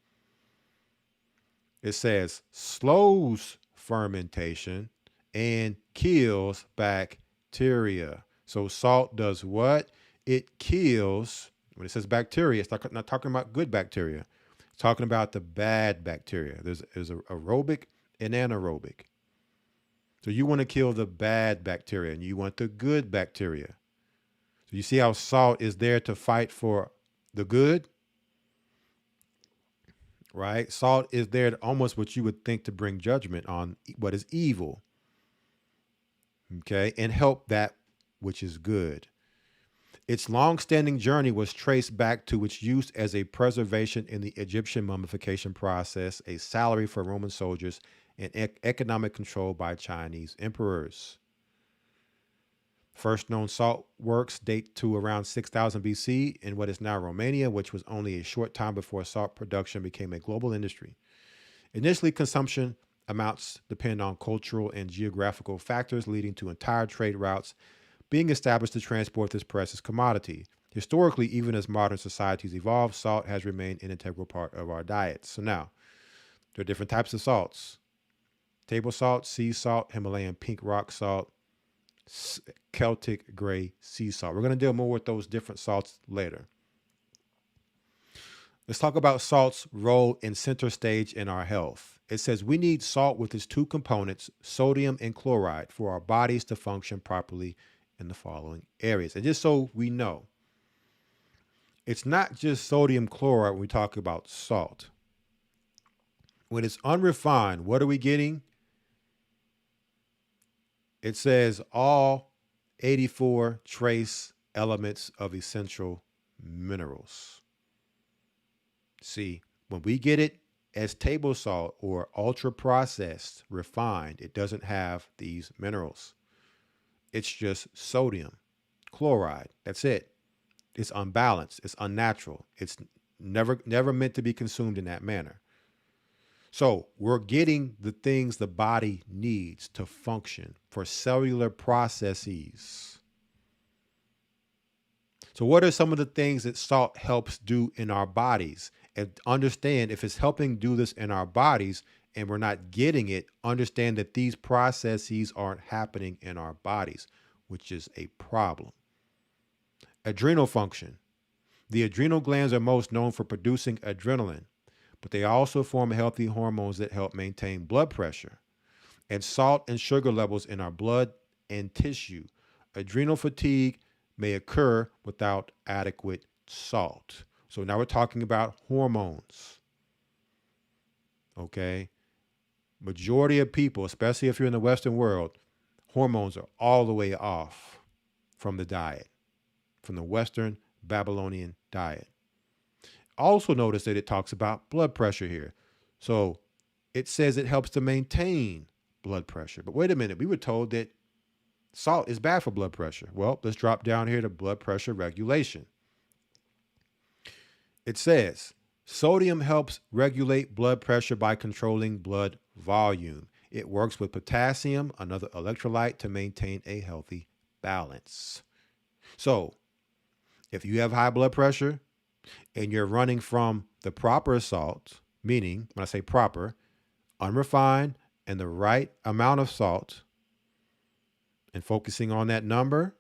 It says slows fermentation and kills bacteria. So salt does what? It kills, when it says bacteria, it's not talking about good bacteria. It's talking about the bad bacteria. There's aerobic and anaerobic. So you want to kill the bad bacteria and you want the good bacteria. So you see how salt is there to fight for the good, right? Salt is there to almost what you would think to bring judgment on what is evil, okay, and help that which is good. Its long-standing journey was traced back to its use as a preservation in the Egyptian mummification process, a salary for Roman soldiers, and economic control by Chinese emperors. First known salt works date to around 6000 BC in what is now Romania, which was only a short time before salt production became a global industry. Initially, consumption amounts depend on cultural and geographical factors, leading to entire trade routes being established to transport this precious commodity. Historically, even as modern societies evolve, salt has remained an integral part of our diets. So now, there are different types of salts. Table salt, sea salt, Himalayan pink rock salt, Celtic gray sea salt. We're going to deal more with those different salts later. Let's talk about salt's role in center stage in our health. It says we need salt with its two components, sodium and chloride, for our bodies to function properly in the following areas. And just so we know, it's not just sodium chloride when we talk about salt. When it's unrefined, what are we getting? It says all 84 trace elements of essential minerals. See, when we get it as table salt or ultra processed, refined, it doesn't have these minerals. It's just sodium, chloride. That's it. It's unbalanced. It's unnatural. It's never meant to be consumed in that manner. So we're getting the things the body needs to function for cellular processes. So what are some of the things that salt helps do in our bodies? And understand, if it's helping do this in our bodies and we're not getting it, understand that these processes aren't happening in our bodies, which is a problem. Adrenal function. The adrenal glands are most known for producing adrenaline, but they also form healthy hormones that help maintain blood pressure and salt and sugar levels in our blood and tissue. Adrenal fatigue may occur without adequate salt. So now we're talking about hormones. Okay. Majority of people, especially if you're in the Western world, hormones are all the way off from the diet, from the Western Babylonian diet. Also notice that it talks about blood pressure here. So it says it helps to maintain blood pressure. But wait a minute, we were told that salt is bad for blood pressure. Well, let's drop down here to blood pressure regulation. It says sodium helps regulate blood pressure by controlling blood volume. It works with potassium, another electrolyte, to maintain a healthy balance. So if you have high blood pressure and you're running from the proper salt, meaning when I say proper, unrefined and the right amount of salt, and focusing on that number,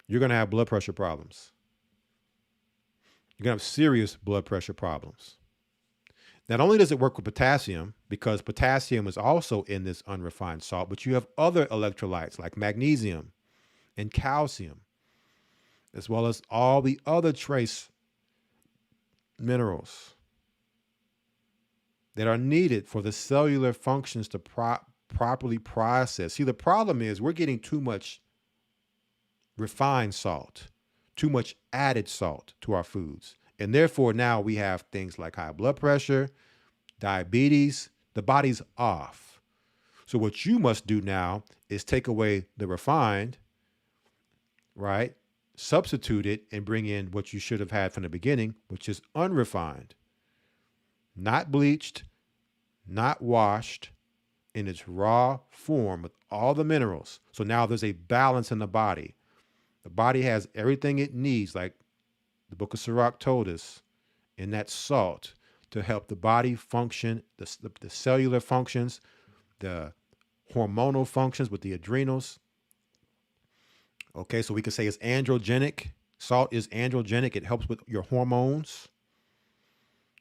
you're going to have blood pressure problems. You're going to have serious blood pressure problems. Not only does it work with potassium, because potassium is also in this unrefined salt, but you have other electrolytes like magnesium and calcium, as well as all the other trace minerals that are needed for the cellular functions to properly process. See, the problem is we're getting too much refined salt, too much added salt to our foods. And therefore, now we have things like high blood pressure, diabetes. The body's off. So what you must do now is take away the refined, right? Substitute it and bring in what you should have had from the beginning, which is unrefined, not bleached, not washed, in its raw form with all the minerals. So now there's a balance in the body. The body has everything it needs, like the book of Sirach told us, in that salt to help the body function, the cellular functions, the hormonal functions with the adrenals. Okay, so we could say it's androgenic. Salt is androgenic. It helps with your hormones,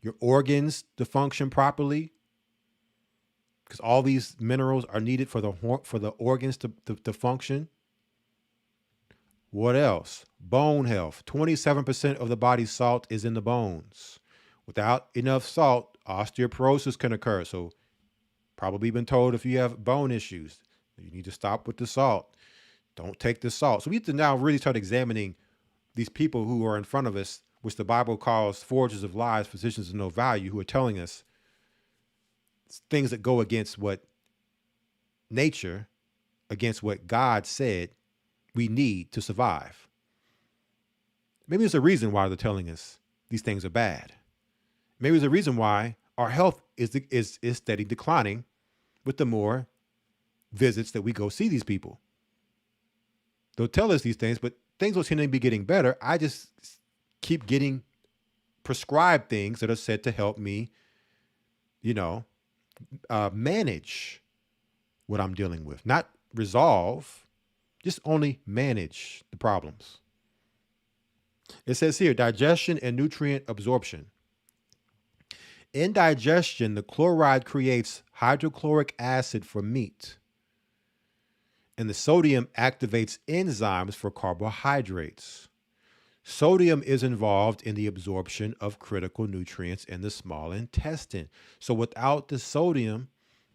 your organs to function properly, because all these minerals are needed for the organs to function. What else? Bone health. 27% of the body's salt is in the bones. Without enough salt, osteoporosis can occur. So probably been told if you have bone issues, you need to stop with the salt. Don't take the salt. So we have to now really start examining these people who are in front of us, which the Bible calls forgers of lies, physicians of no value, who are telling us things that go against what nature, against what God said we need to survive. Maybe there's a reason why they're telling us these things are bad. Maybe there's a reason why our health is steady declining with the more visits that we go see these people. They'll tell us these things, but things will seem to be getting better. I just keep getting prescribed things that are said to help me, manage what I'm dealing with. Not resolve, just only manage the problems. It says here, digestion and nutrient absorption. In digestion, the chloride creates hydrochloric acid for meat, and the sodium activates enzymes for carbohydrates. Sodium is involved in the absorption of critical nutrients in the small intestine. So without the sodium,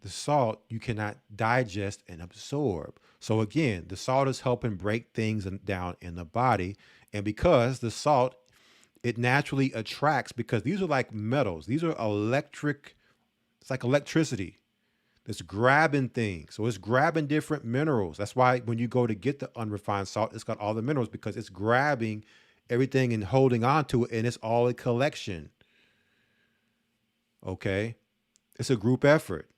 the salt, you cannot digest and absorb. So again, the salt is helping break things down in the body. And because the salt, it naturally attracts, because these are like metals. These are electric. It's like electricity. It's grabbing things. So it's grabbing different minerals. That's why when you go to get the unrefined salt, it's got all the minerals, because it's grabbing everything and holding on to it, and it's all a collection. Okay? It's a group effort.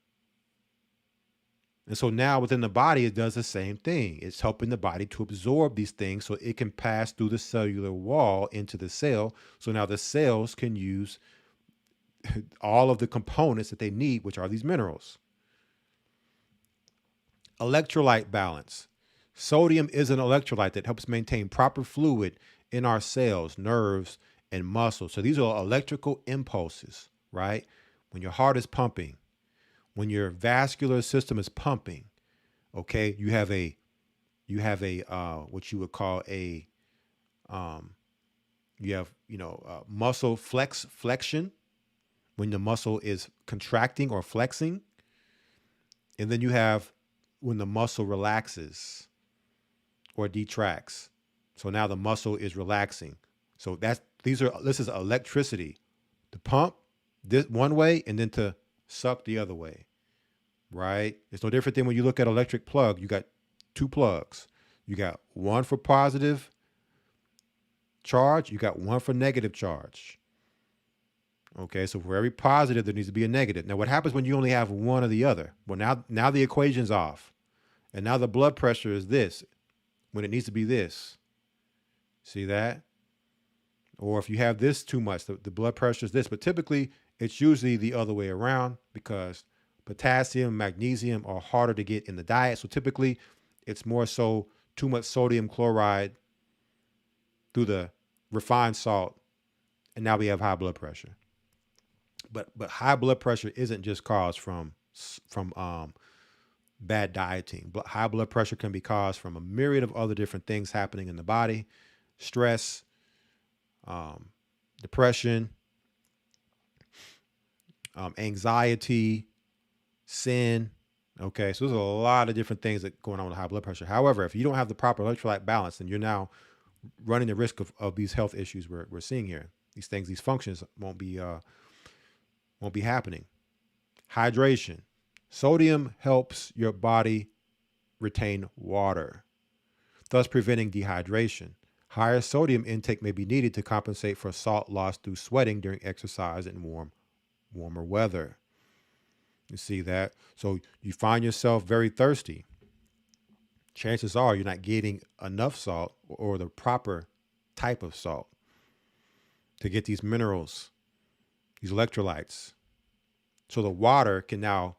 And so now within the body, it does the same thing. It's helping the body to absorb these things so it can pass through the cellular wall into the cell. So now the cells can use all of the components that they need, which are these minerals. Electrolyte balance. Sodium is an electrolyte that helps maintain proper fluid in our cells, nerves, and muscles. So these are electrical impulses, right? When your heart is pumping, when your vascular system is pumping, okay, you have a what you would call muscle flexion, when the muscle is contracting or flexing. And then you have when the muscle relaxes or detracts. So now the muscle is relaxing. So this is electricity to pump this one way and then to suck the other way, right? It's no different than when you look at an electric plug. You got two plugs. You got one for positive charge. You got one for negative charge. Okay, so for every positive, there needs to be a negative. Now, what happens when you only have one or the other? Well, now the equation's off. And now the blood pressure is this when it needs to be this. See that? Or if you have this too much, the blood pressure is this. But typically, it's usually the other way around because potassium, magnesium are harder to get in the diet. So typically, it's more so too much sodium chloride through the refined salt. And now we have high blood pressure. But high blood pressure isn't just caused from bad dieting. High blood pressure can be caused from a myriad of other different things happening in the body: stress, depression, anxiety, sin. Okay, so there's a lot of different things that going on with high blood pressure. However, if you don't have the proper electrolyte balance, then you're now running the risk of these health issues we're seeing here. These things, these functions won't be happening. Hydration. Sodium helps your body retain water, thus preventing dehydration. Higher sodium intake may be needed to compensate for salt loss through sweating during exercise in warmer weather. You see that? So you find yourself very thirsty. Chances are you're not getting enough salt or the proper type of salt to get these minerals, these electrolytes. So the water can now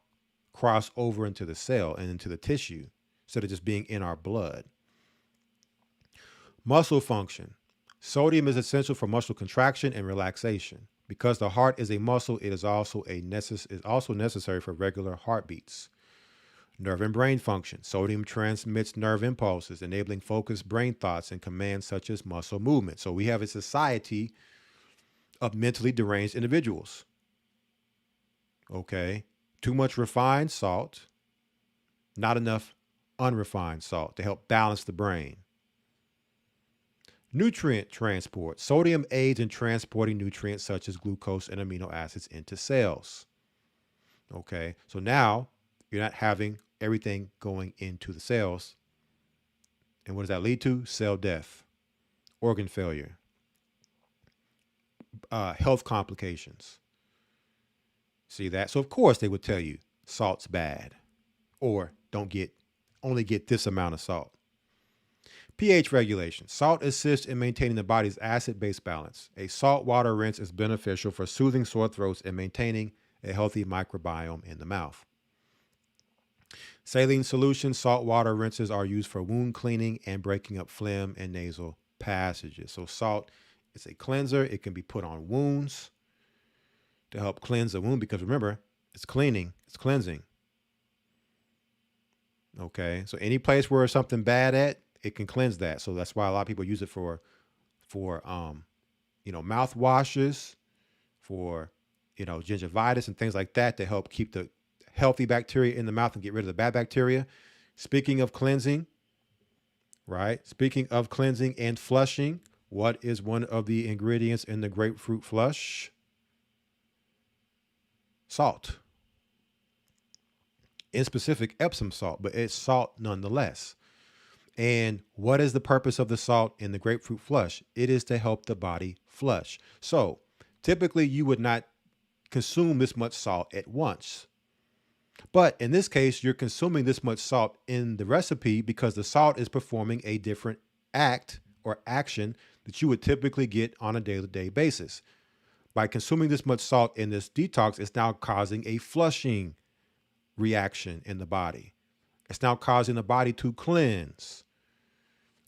cross over into the cell and into the tissue instead of just being in our blood. Muscle function. Sodium is essential for muscle contraction and relaxation. Because the heart is a muscle, it is also necessary for regular heartbeats. Nerve and brain function. Sodium transmits nerve impulses, enabling focused brain thoughts and commands such as muscle movement. So we have a society of mentally deranged individuals. Okay. Too much refined salt, not enough unrefined salt to help balance the brain. Nutrient transport. Sodium aids in transporting nutrients such as glucose and amino acids into cells. Okay, so now you're not having everything going into the cells. And what does that lead to? Cell death, organ failure, health complications. See that? So of course they would tell you salt's bad, or only get this amount of salt. pH regulation. Salt assists in maintaining the body's acid-base balance. A salt water rinse is beneficial for soothing sore throats and maintaining a healthy microbiome in the mouth. Saline solution. Salt water rinses are used for wound cleaning and breaking up phlegm and nasal passages. So salt is a cleanser. It can be put on wounds to help cleanse the wound because remember, it's cleaning, it's cleansing. Okay, so any place where there's something bad at, it can cleanse that. So that's why a lot of people use it for mouth washes, for gingivitis and things like that to help keep the healthy bacteria in the mouth and get rid of the bad bacteria. Speaking of cleansing, right? Speaking of cleansing and flushing, what is one of the ingredients in the grapefruit flush? Salt. In specific, Epsom salt, but it's salt nonetheless. And what is the purpose of the salt in the grapefruit flush? It is to help the body flush. So typically you would not consume this much salt at once. But in this case, you're consuming this much salt in the recipe because the salt is performing a different act or action that you would typically get on a day-to-day basis. By consuming this much salt in this detox, it's now causing a flushing reaction in the body. It's now causing the body to cleanse,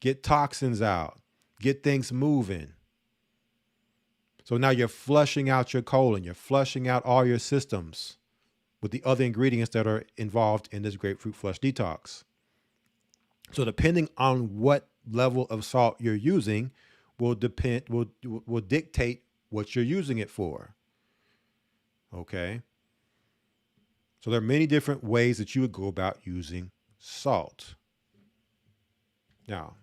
get toxins out, get things moving. So now you're flushing out your colon, you're flushing out all your systems with the other ingredients that are involved in this grapefruit flush detox. So depending on what level of salt you're using will dictate what you're using it for. Okay. So there are many different ways that you would go about using salt. Now,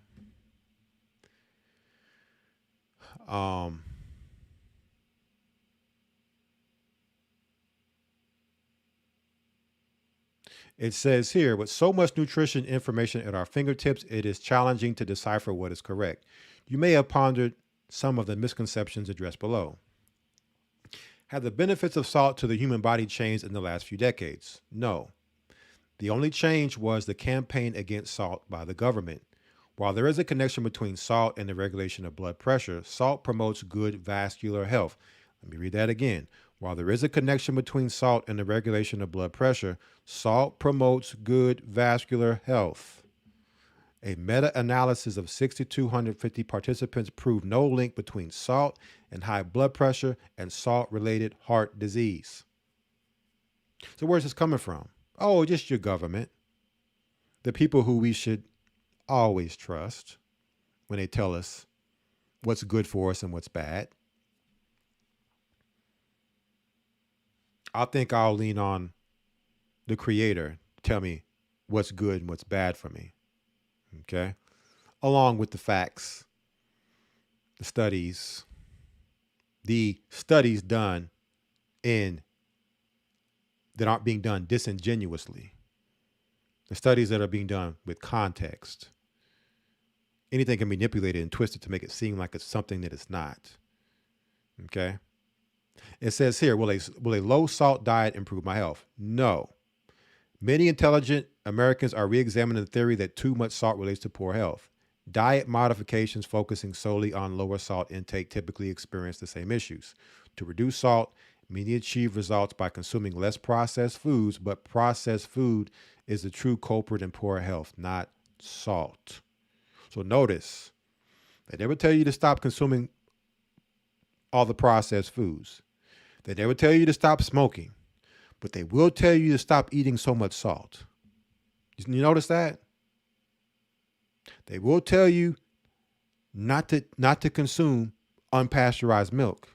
It says here, with so much nutrition information at our fingertips, it is challenging to decipher what is correct. You may have pondered some of the misconceptions addressed below. Have the benefits of salt to the human body changed in the last few decades? No. The only change was the campaign against salt by the government. While there is a connection between salt and the regulation of blood pressure, salt promotes good vascular health. Let me read that again. While there is a connection between salt and the regulation of blood pressure, salt promotes good vascular health. A meta-analysis of 6,250 participants proved no link between salt and high blood pressure and salt-related heart disease. So where's this coming from? Oh, just your government. The people who we should always trust when they tell us what's good for us and what's bad. I think I'll lean on the Creator to tell me what's good and what's bad for me. Okay? Along with the facts, the studies done that aren't being done disingenuously. The studies that are being done with context. Anything can be manipulated and twisted to make it seem like it's something that it's not. Okay? It says here, will a low salt diet improve my health? No. Many intelligent Americans are re-examining the theory that too much salt relates to poor health. Diet modifications focusing solely on lower salt intake typically experience the same issues. To reduce salt, many achieve results by consuming less processed foods, but processed food is the true culprit in poor health, not salt. So notice, they never tell you to stop consuming all the processed foods. They never tell you to stop smoking, but they will tell you to stop eating so much salt. You notice that? They will tell you not to consume unpasteurized milk.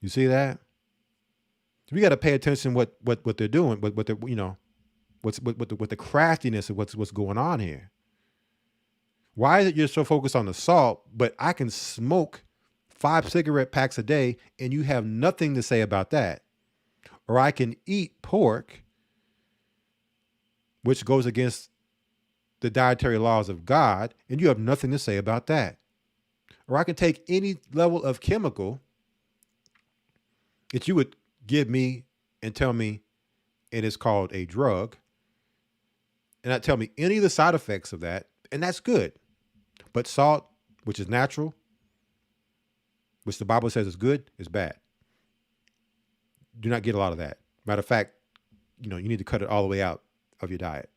You see that? We got to pay attention what they're doing, what they're, what the craftiness of what's going on here. Why is it you're so focused on the salt, but I can smoke 5 cigarette packs a day and you have nothing to say about that? Or I can eat pork, which goes against the dietary laws of God, and you have nothing to say about that. Or I can take any level of chemical that you would give me and tell me it is called a drug, and not tell me any of the side effects of that, and that's good. But salt, which is natural, which the Bible says is good, is bad. Do not get a lot of that. Matter of fact, you need to cut it all the way out of your diet.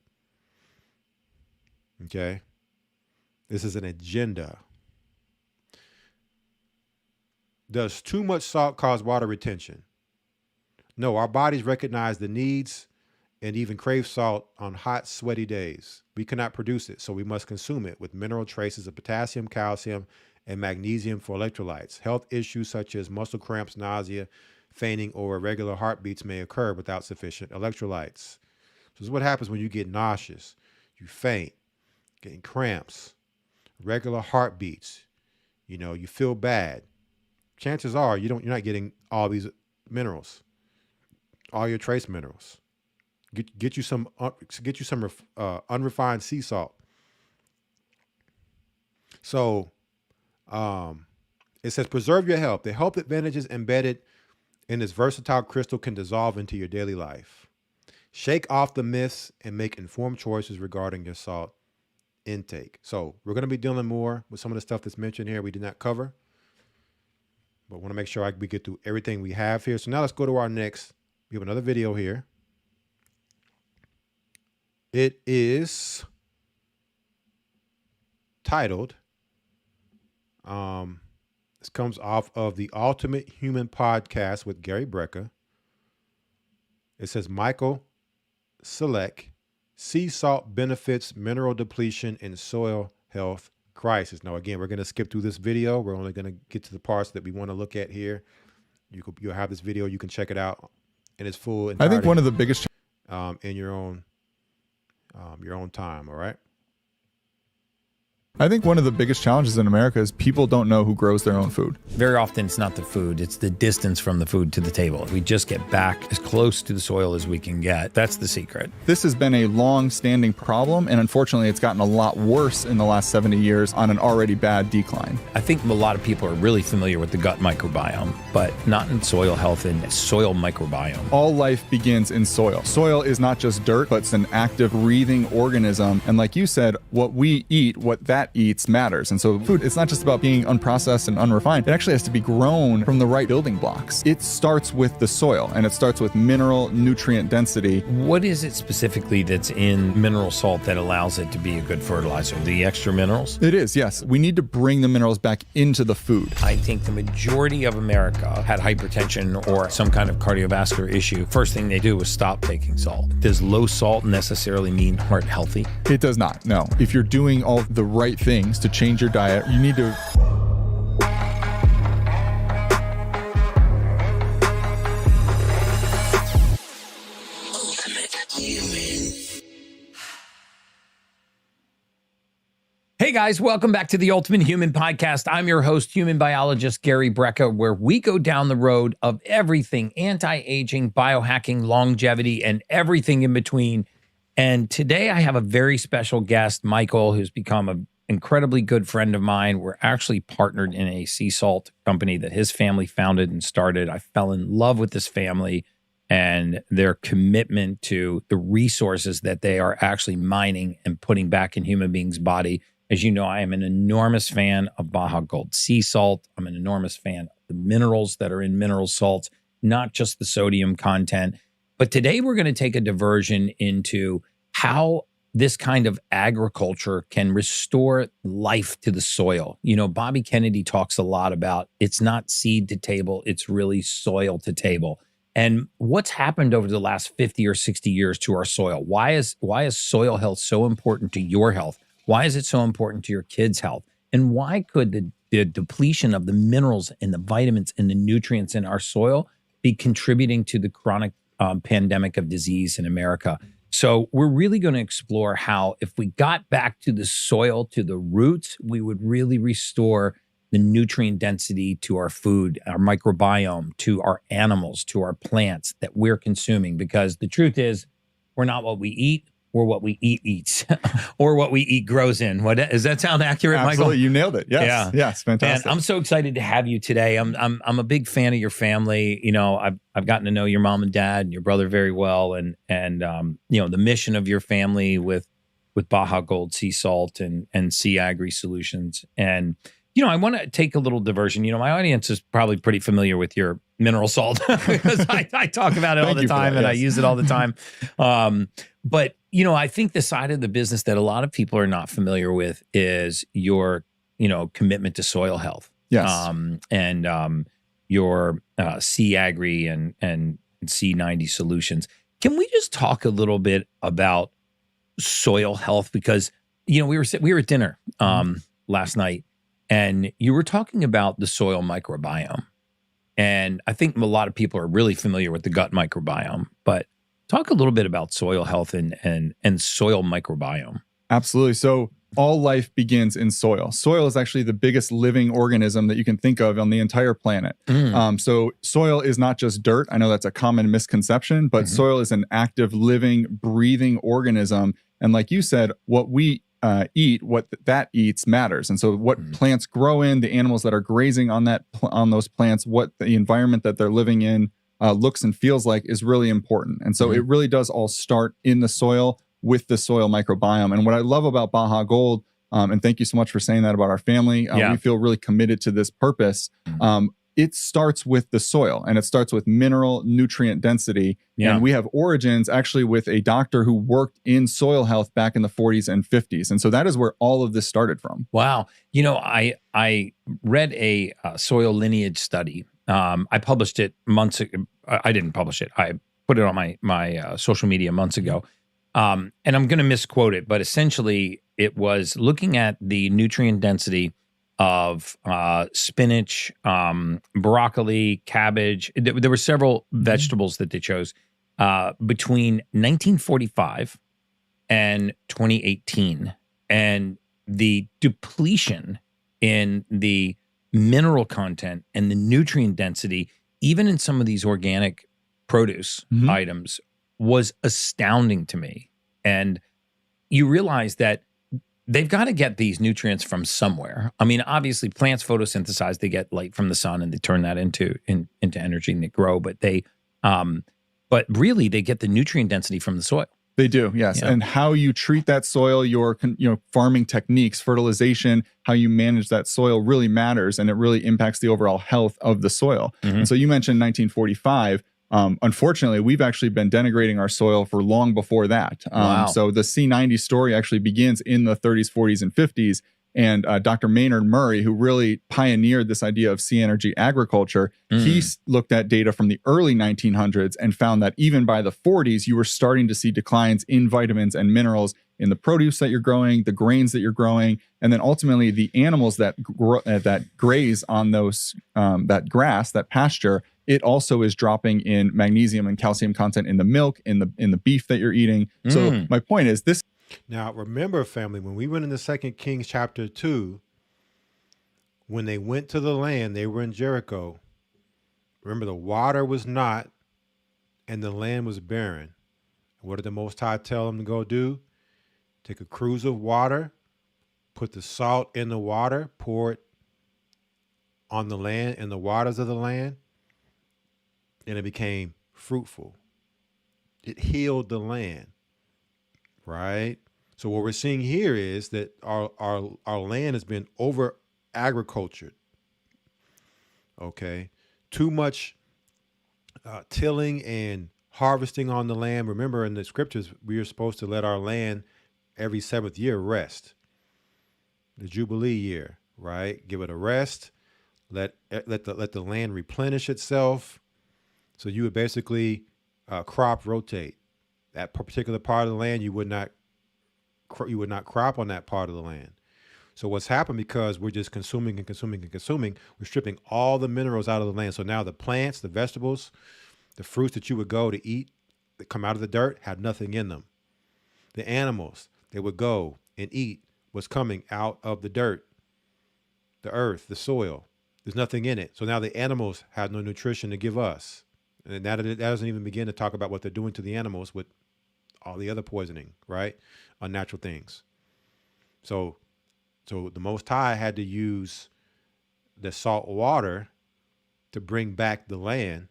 Okay? This is an agenda. Does too much salt cause water retention? No, our bodies recognize the needs and even crave salt on hot, sweaty days. We cannot produce it, so we must consume it with mineral traces of potassium, calcium, and magnesium for electrolytes. Health issues such as muscle cramps, nausea, fainting, or irregular heartbeats may occur without sufficient electrolytes. So this is what happens when you get nauseous, you faint, getting cramps, regular heartbeats, you feel bad. Chances are you're not getting all these minerals, all your trace minerals. Get you some unrefined sea salt. So it says preserve your health. The health advantages embedded in this versatile crystal can dissolve into your daily life. Shake off the myths and make informed choices regarding your salt intake. So we're going to be dealing more with some of the stuff that's mentioned here we did not cover, but want to make sure we get through everything we have here. So now let's go to our next. We have another video here. It is titled, this comes off of the Ultimate Human Podcast with Gary Brecka. It says Michael Selleck, sea salt benefits mineral depletion in soil health crisis. Now, again, we're going to skip through this video. We're only going to get to the parts that we want to look at here. You'll have this video. You can check it out in its full entirety. I think one of the biggest in your own time. All right. I think one of the biggest challenges in America is people don't know who grows their own food. Very often it's not the food, it's the distance from the food to the table. We just get back as close to the soil as we can get. That's the secret. This has been a long-standing problem, and unfortunately it's gotten a lot worse in the last 70 years on an already bad decline. I think a lot of people are really familiar with the gut microbiome, but not in soil health and soil microbiome. All life begins in soil. Soil is not just dirt, but it's an active, breathing organism. And like you said, what we eat, what that eats matters. And so food, it's not just about being unprocessed and unrefined. It actually has to be grown from the right building blocks. It starts with the soil, and it starts with mineral nutrient density. What is it specifically that's in mineral salt that allows it to be a good fertilizer? The extra minerals? It is, yes. We need to bring the minerals back into the food. I think the majority of America had hypertension or some kind of cardiovascular issue. First thing they do was stop taking salt. Does low salt necessarily mean heart healthy? It does not, no. If you're doing all the right things to change your diet, you need to... Hey guys, welcome back to the Ultimate Human Podcast. I'm your host, human biologist Gary Brecka, where we go down the road of everything anti-aging, biohacking, longevity, and everything in between. And today I have a very special guest, Michael, who's become an incredibly good friend of mine. We're actually partnered in a sea salt company that his family founded and started. I fell in love with this family and their commitment to the resources that they are actually mining and putting back in human beings' body. As you know, I am an enormous fan of Baja Gold sea salt. I'm an enormous fan of the minerals that are in mineral salts, not just the sodium content. But today we're going to take a diversion into how this kind of agriculture can restore life to the soil. You know, Bobby Kennedy talks a lot about it's not seed to table, it's really soil to table. And what's happened over the last 50 or 60 years to our soil? Why is soil health so important to your health? Why is it so important to your kids' health? And why could the depletion of the minerals and the vitamins and the nutrients in our soil be contributing to the chronic pandemic of disease in America? So we're really going to explore how if we got back to the soil, to the roots, we would really restore the nutrient density to our food, our microbiome, to our animals, to our plants that we're consuming. Because the truth is, we're not what we eat, we're what we eat eats, or what we eat grows in. Does that sound accurate, Michael? Absolutely, you nailed it. Yes, yeah. Yes, fantastic. And I'm so excited to have you today. I'm a big fan of your family. You know, I've gotten to know your mom and dad and your brother very well, and you know, the mission of your family with Baja Gold Sea Salt and Sea Agri Solutions. And you know, I want to take a little diversion. You know, my audience is probably pretty familiar with your mineral salt because I talk about it all the time and I use it all the time. But you know, I think the side of the business that a lot of people are not familiar with is your, you know, commitment to soil health. Yes. And your Sea Agri and C90 solutions. Can we just talk a little bit about soil health? Because, you know, we were at dinner last night and you were talking about the soil microbiome. And I think a lot of people are really familiar with the gut microbiome, but talk a little bit about soil health and soil microbiome. Absolutely. So all life begins in soil. Soil is actually the biggest living organism that you can think of on the entire planet. So soil is not just dirt. I know that's a common misconception, but soil is an active, living, breathing organism. And like you said, what we eat, what that eats matters. And so what plants grow in, the animals that are grazing on those plants, what the environment that they're living in looks and feels like is really important. And so it really does all start in the soil with the soil microbiome. And what I love about Baja Gold, and thank you so much for saying that about our family, we feel really committed to this purpose. It starts with the soil and it starts with mineral nutrient density. And we have origins actually with a doctor who worked in soil health back in the 40s and 50s. And so that is where all of this started from. Wow. You know, I read a soil lineage study. I published it months ago. I didn't publish it. I put it on my social media months ago. And I'm going to misquote it, but essentially it was looking at the nutrient density of spinach, broccoli, cabbage. There were several vegetables that they chose between 1945 and 2018. And the depletion in the mineral content and the nutrient density, even in some of these organic produce items, was astounding to me. And you realize that they've got to get these nutrients from somewhere. I mean, obviously plants photosynthesize, they get light from the sun and they turn that into energy and they grow, but but really they get the nutrient density from the soil. They do, yes. Yeah. And how you treat that soil, your farming techniques, fertilization, how you manage that soil really matters, and it really impacts the overall health of the soil. And so you mentioned 1945. Unfortunately, we've actually been denigrating our soil for long before that. Wow. So the C90 story actually begins in the 30s, 40s, and 50s. And Dr. Maynard Murray, who really pioneered this idea of sea energy agriculture, he looked at data from the early 1900s and found that even by the 40s, you were starting to see declines in vitamins and minerals in the produce that you're growing, the grains that you're growing, and then ultimately the animals that graze on those that grass, that pasture. It also is dropping in magnesium and calcium content in the milk, in the beef that you're eating. So my point is this. Now, remember, family, when we went into 2 Kings chapter 2, when they went to the land, they were in Jericho. Remember, the water was not, and the land was barren. What did the Most High tell them to go do? Take a cruse of water, put the salt in the water, pour it on the land and the waters of the land, and it became fruitful. It healed the land. Right. So what we're seeing here is that our land has been over agricultured. Okay. Too much tilling and harvesting on the land. Remember, in the scriptures, we are supposed to let our land every 7th year rest. The Jubilee year, right? Give it a rest. Let the land replenish itself. So you would basically crop rotate. That particular part of the land, you would not crop on that part of the land. So what's happened, because we're just consuming and consuming and consuming, we're stripping all the minerals out of the land. So now the plants, the vegetables, the fruits that you would go to eat that come out of the dirt have nothing in them. The animals, they would go and eat what's coming out of the dirt, the earth, the soil. There's nothing in it. So now the animals have no nutrition to give us. And that doesn't even begin to talk about what they're doing to the animals with all the other poisoning, right? Unnatural things. So the Most High had to use the salt water to bring back the land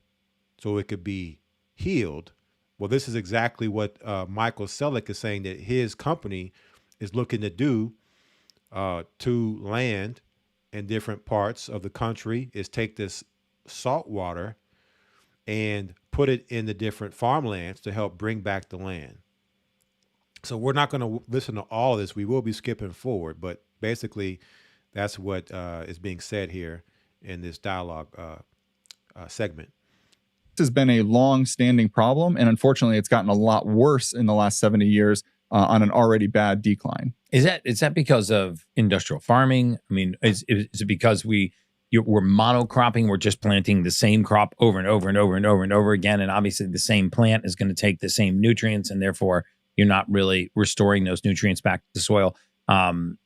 so it could be healed. Well, this is exactly what Michael Selleck is saying that his company is looking to do to land in different parts of the country, is take this salt water and put it in the different farmlands to help bring back the land. So we're not going to listen to all of this. We will be skipping forward, but basically that's what is being said here in this dialogue segment. This has been a long-standing problem, and unfortunately it's gotten a lot worse in the last 70 years on an already bad decline. Is that because of industrial farming? I mean, is it because we're monocropping? We're just planting the same crop over and over and over and over and over again, and obviously the same plant is going to take the same nutrients, and therefore you're not really restoring those nutrients back to the soil. And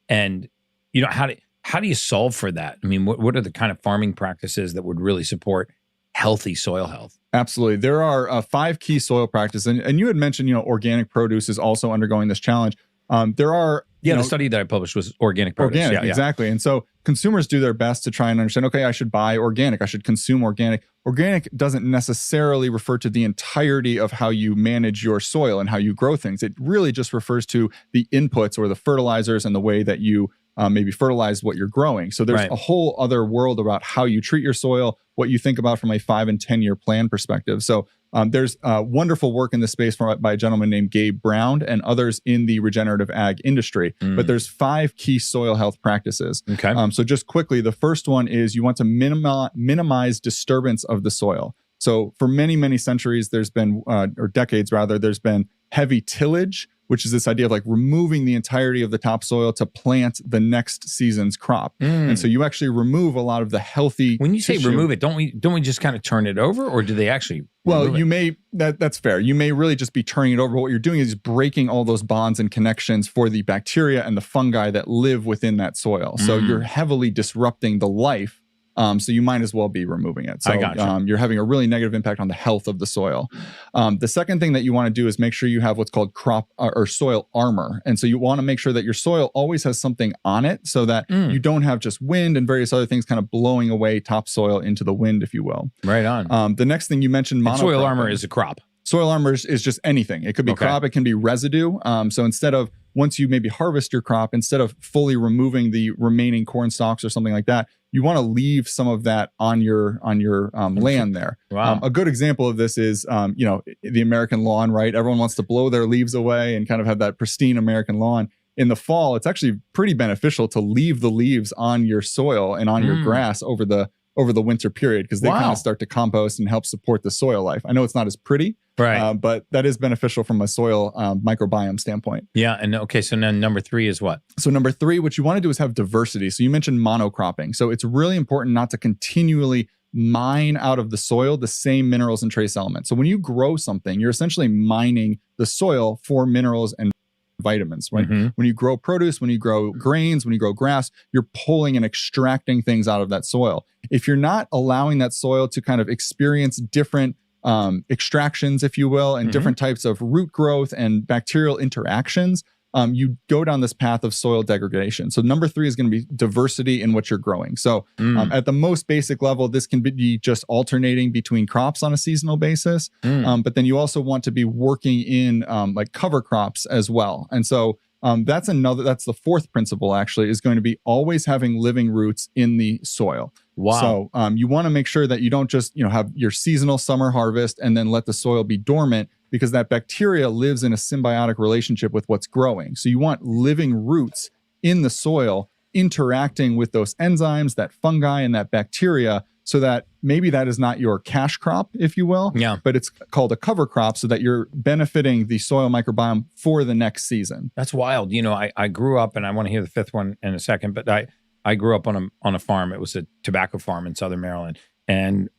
how do you solve for that? I mean, what are the kind of farming practices that would really support healthy soil health? Absolutely. There are 5 key soil practices. And you had mentioned, organic produce is also undergoing this challenge. There are... the study that I published was organic produce. Organic, exactly. And so consumers do their best to try and understand, okay, I should buy organic. I should consume organic. Organic doesn't necessarily refer to the entirety of how you manage your soil and how you grow things. It really just refers to the inputs or the fertilizers and the way that you maybe fertilize what you're growing. So there's a whole other world about how you treat your soil, what you think about from a 5 and 10 year plan perspective. So there's wonderful work in this space by a gentleman named Gabe Brown and others in the regenerative ag industry. But there's 5 key soil health practices. Okay. So just quickly, the first one is you want to minimize disturbance of the soil. So for many, many centuries, there's been, or decades rather, there's been heavy tillage, which is this idea of like removing the entirety of the topsoil to plant the next season's crop. And so you actually remove a lot of the healthy When you say tissue. remove it, don't we just kind of turn it over, or do they actually Well, remove it? you may, that's fair. You may really just be turning it over. What you're doing is breaking all those bonds and connections for the bacteria and the fungi that live within that soil. So you're heavily disrupting the life. So you might as well be removing it. So I gotcha. You're having a really negative impact on the health of the soil. The second thing that you want to do is make sure you have what's called crop or soil armor. And so you want to make sure that your soil always has something on it so that you don't have just wind and various other things kind of blowing away topsoil into the wind, if you will. Right on. The next thing you mentioned, And soil monocropping. armor is a crop. Soil armor is just anything. It could be crop, it can be residue. So instead of, once you maybe harvest your crop, instead of fully removing the remaining corn stalks or something like that, you want to leave some of that on your land there. Wow. A good example of this is, the American lawn, right? Everyone wants to blow their leaves away and kind of have that pristine American lawn. In the fall, it's actually pretty beneficial to leave the leaves on your soil and on your grass over the winter period, because they kind of start to compost and help support the soil life. I know it's not as pretty, Right. but that is beneficial from a soil microbiome standpoint. Yeah. And okay, so then number 3 is what? So number 3, what you want to do is have diversity. So you mentioned monocropping. So it's really important not to continually mine out of the soil the same minerals and trace elements. So when you grow something, you're essentially mining the soil for minerals and vitamins, right? When you grow produce, when you grow grains, when you grow grass, you're pulling and extracting things out of that soil. If you're not allowing that soil to kind of experience different extractions, if you will, and different types of root growth and bacterial interactions, you go down this path of soil degradation. So number 3 is going to be diversity in what you're growing. So at the most basic level, this can be just alternating between crops on a seasonal basis. But then you also want to be working in like cover crops as well. And so that's the 4th principle actually, is going to be always having living roots in the soil. Wow. So you want to make sure that you don't just, have your seasonal summer harvest and then let the soil be dormant, because that bacteria lives in a symbiotic relationship with what's growing. So you want living roots in the soil interacting with those enzymes, that fungi and that bacteria, so that maybe that is not your cash crop, if you will, but it's called a cover crop, so that you're benefiting the soil microbiome for the next season. That's wild. I grew up, and I want to hear the 5th one in a second, but I grew up on a farm. It was a tobacco farm in Southern Maryland. And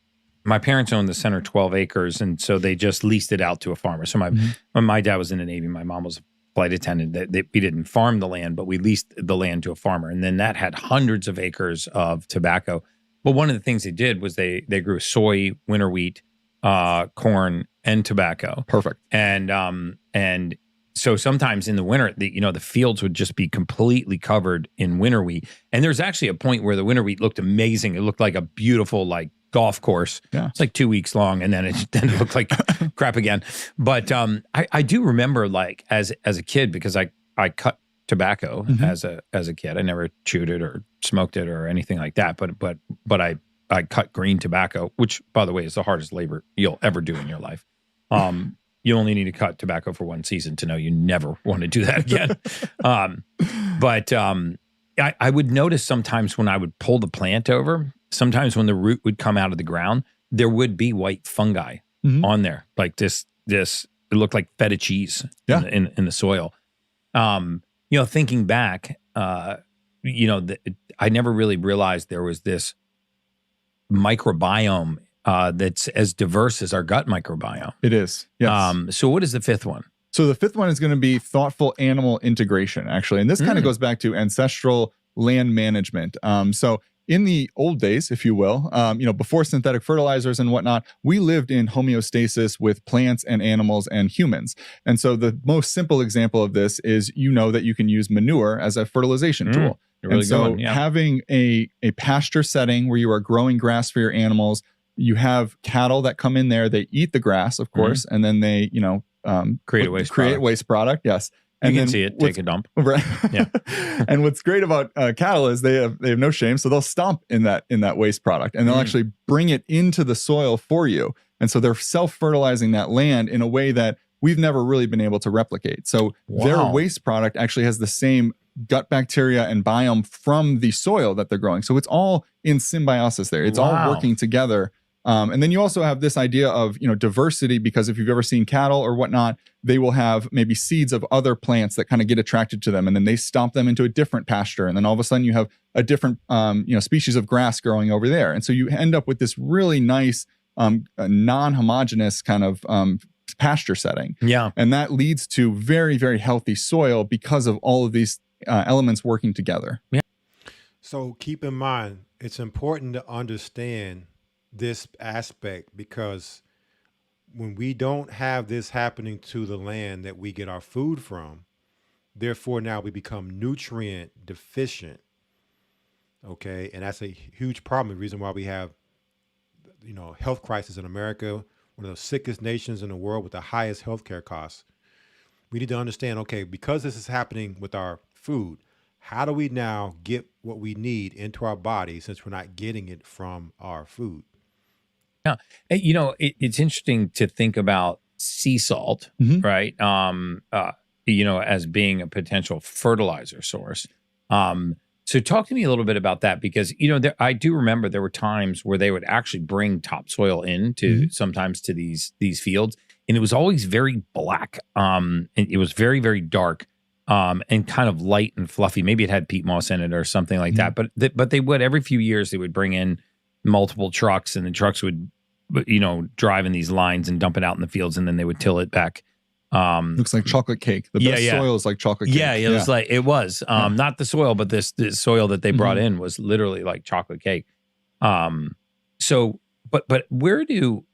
my parents owned the center 12 acres, and so they just leased it out to a farmer. So when my dad was in the Navy, my mom was a flight attendant. We didn't farm the land, but we leased the land to a farmer. And then that had hundreds of acres of tobacco. But one of the things they did was they grew soy, winter wheat, corn, and tobacco. Perfect. And so sometimes in the winter, the fields would just be completely covered in winter wheat. And there's actually a point where the winter wheat looked amazing. It looked like a beautiful golf course. Yeah. It's like 2 weeks long, and then it looked like crap again. But I do remember as a kid, because I cut tobacco as a kid. I never chewed it or smoked it or anything like that. But I cut green tobacco, which, by the way, is the hardest labor you'll ever do in your life. You only need to cut tobacco for one season to know you never want to do that again. But I would notice sometimes when I would pull the plant over, sometimes when the root would come out of the ground, there would be white fungi on there, like this. It looked like feta cheese in the soil. Thinking back, I never really realized there was this microbiome that's as diverse as our gut microbiome. It is. Yes. So what is the 5th one? So the 5th one is going to be thoughtful animal integration, actually. And this kind of goes back to ancestral land management. So in the old days, if you will, before synthetic fertilizers and whatnot, we lived in homeostasis with plants and animals and humans. And so the most simple example of this is, that you can use manure as a fertilization tool. Really and so good one, yeah. having a pasture setting where you are growing grass for your animals, you have cattle that come in there, they eat the grass, of course, and then they, create a waste product. Yes. And you can see it, take a dump. Right. Yeah. And what's great about cattle is they have no shame. So they'll stomp in that waste product, and they'll actually bring it into the soil for you. And so they're self-fertilizing that land in a way that we've never really been able to replicate. So their waste product actually has the same gut bacteria and biome from the soil that they're growing. So it's all in symbiosis there. It's all working together. And then you also have this idea of, diversity, because if you've ever seen cattle or whatnot, they will have maybe seeds of other plants that kind of get attracted to them, and then they stomp them into a different pasture. And then all of a sudden you have a different, species of grass growing over there. And so you end up with this really nice a non-homogeneous kind of pasture setting. Yeah. And that leads to very, very healthy soil because of all of these elements working together. Yeah. So keep in mind, it's important to understand this aspect, because when we don't have this happening to the land that we get our food from, therefore now we become nutrient deficient. Okay. And that's a huge problem. The reason why we have, health crisis in America, one of the sickest nations in the world with the highest healthcare costs. We need to understand, okay, because this is happening with our food, how do we now get what we need into our body since we're not getting it from our food? Yeah. It's interesting to think about sea salt, right? As being a potential fertilizer source. So talk to me a little bit about that, because, I do remember there were times where they would actually bring topsoil in to sometimes to these fields, and it was always very black. And it was very, very dark, and kind of light and fluffy. Maybe it had peat moss in it or something like that. But they would, every few years, they would bring in multiple trucks, and the trucks would, drive in these lines and dump it out in the fields, and then they would till it back. Looks like chocolate cake. The best soil is like chocolate cake. Yeah, it was not the soil, but this soil that they brought in was literally like chocolate cake. But where do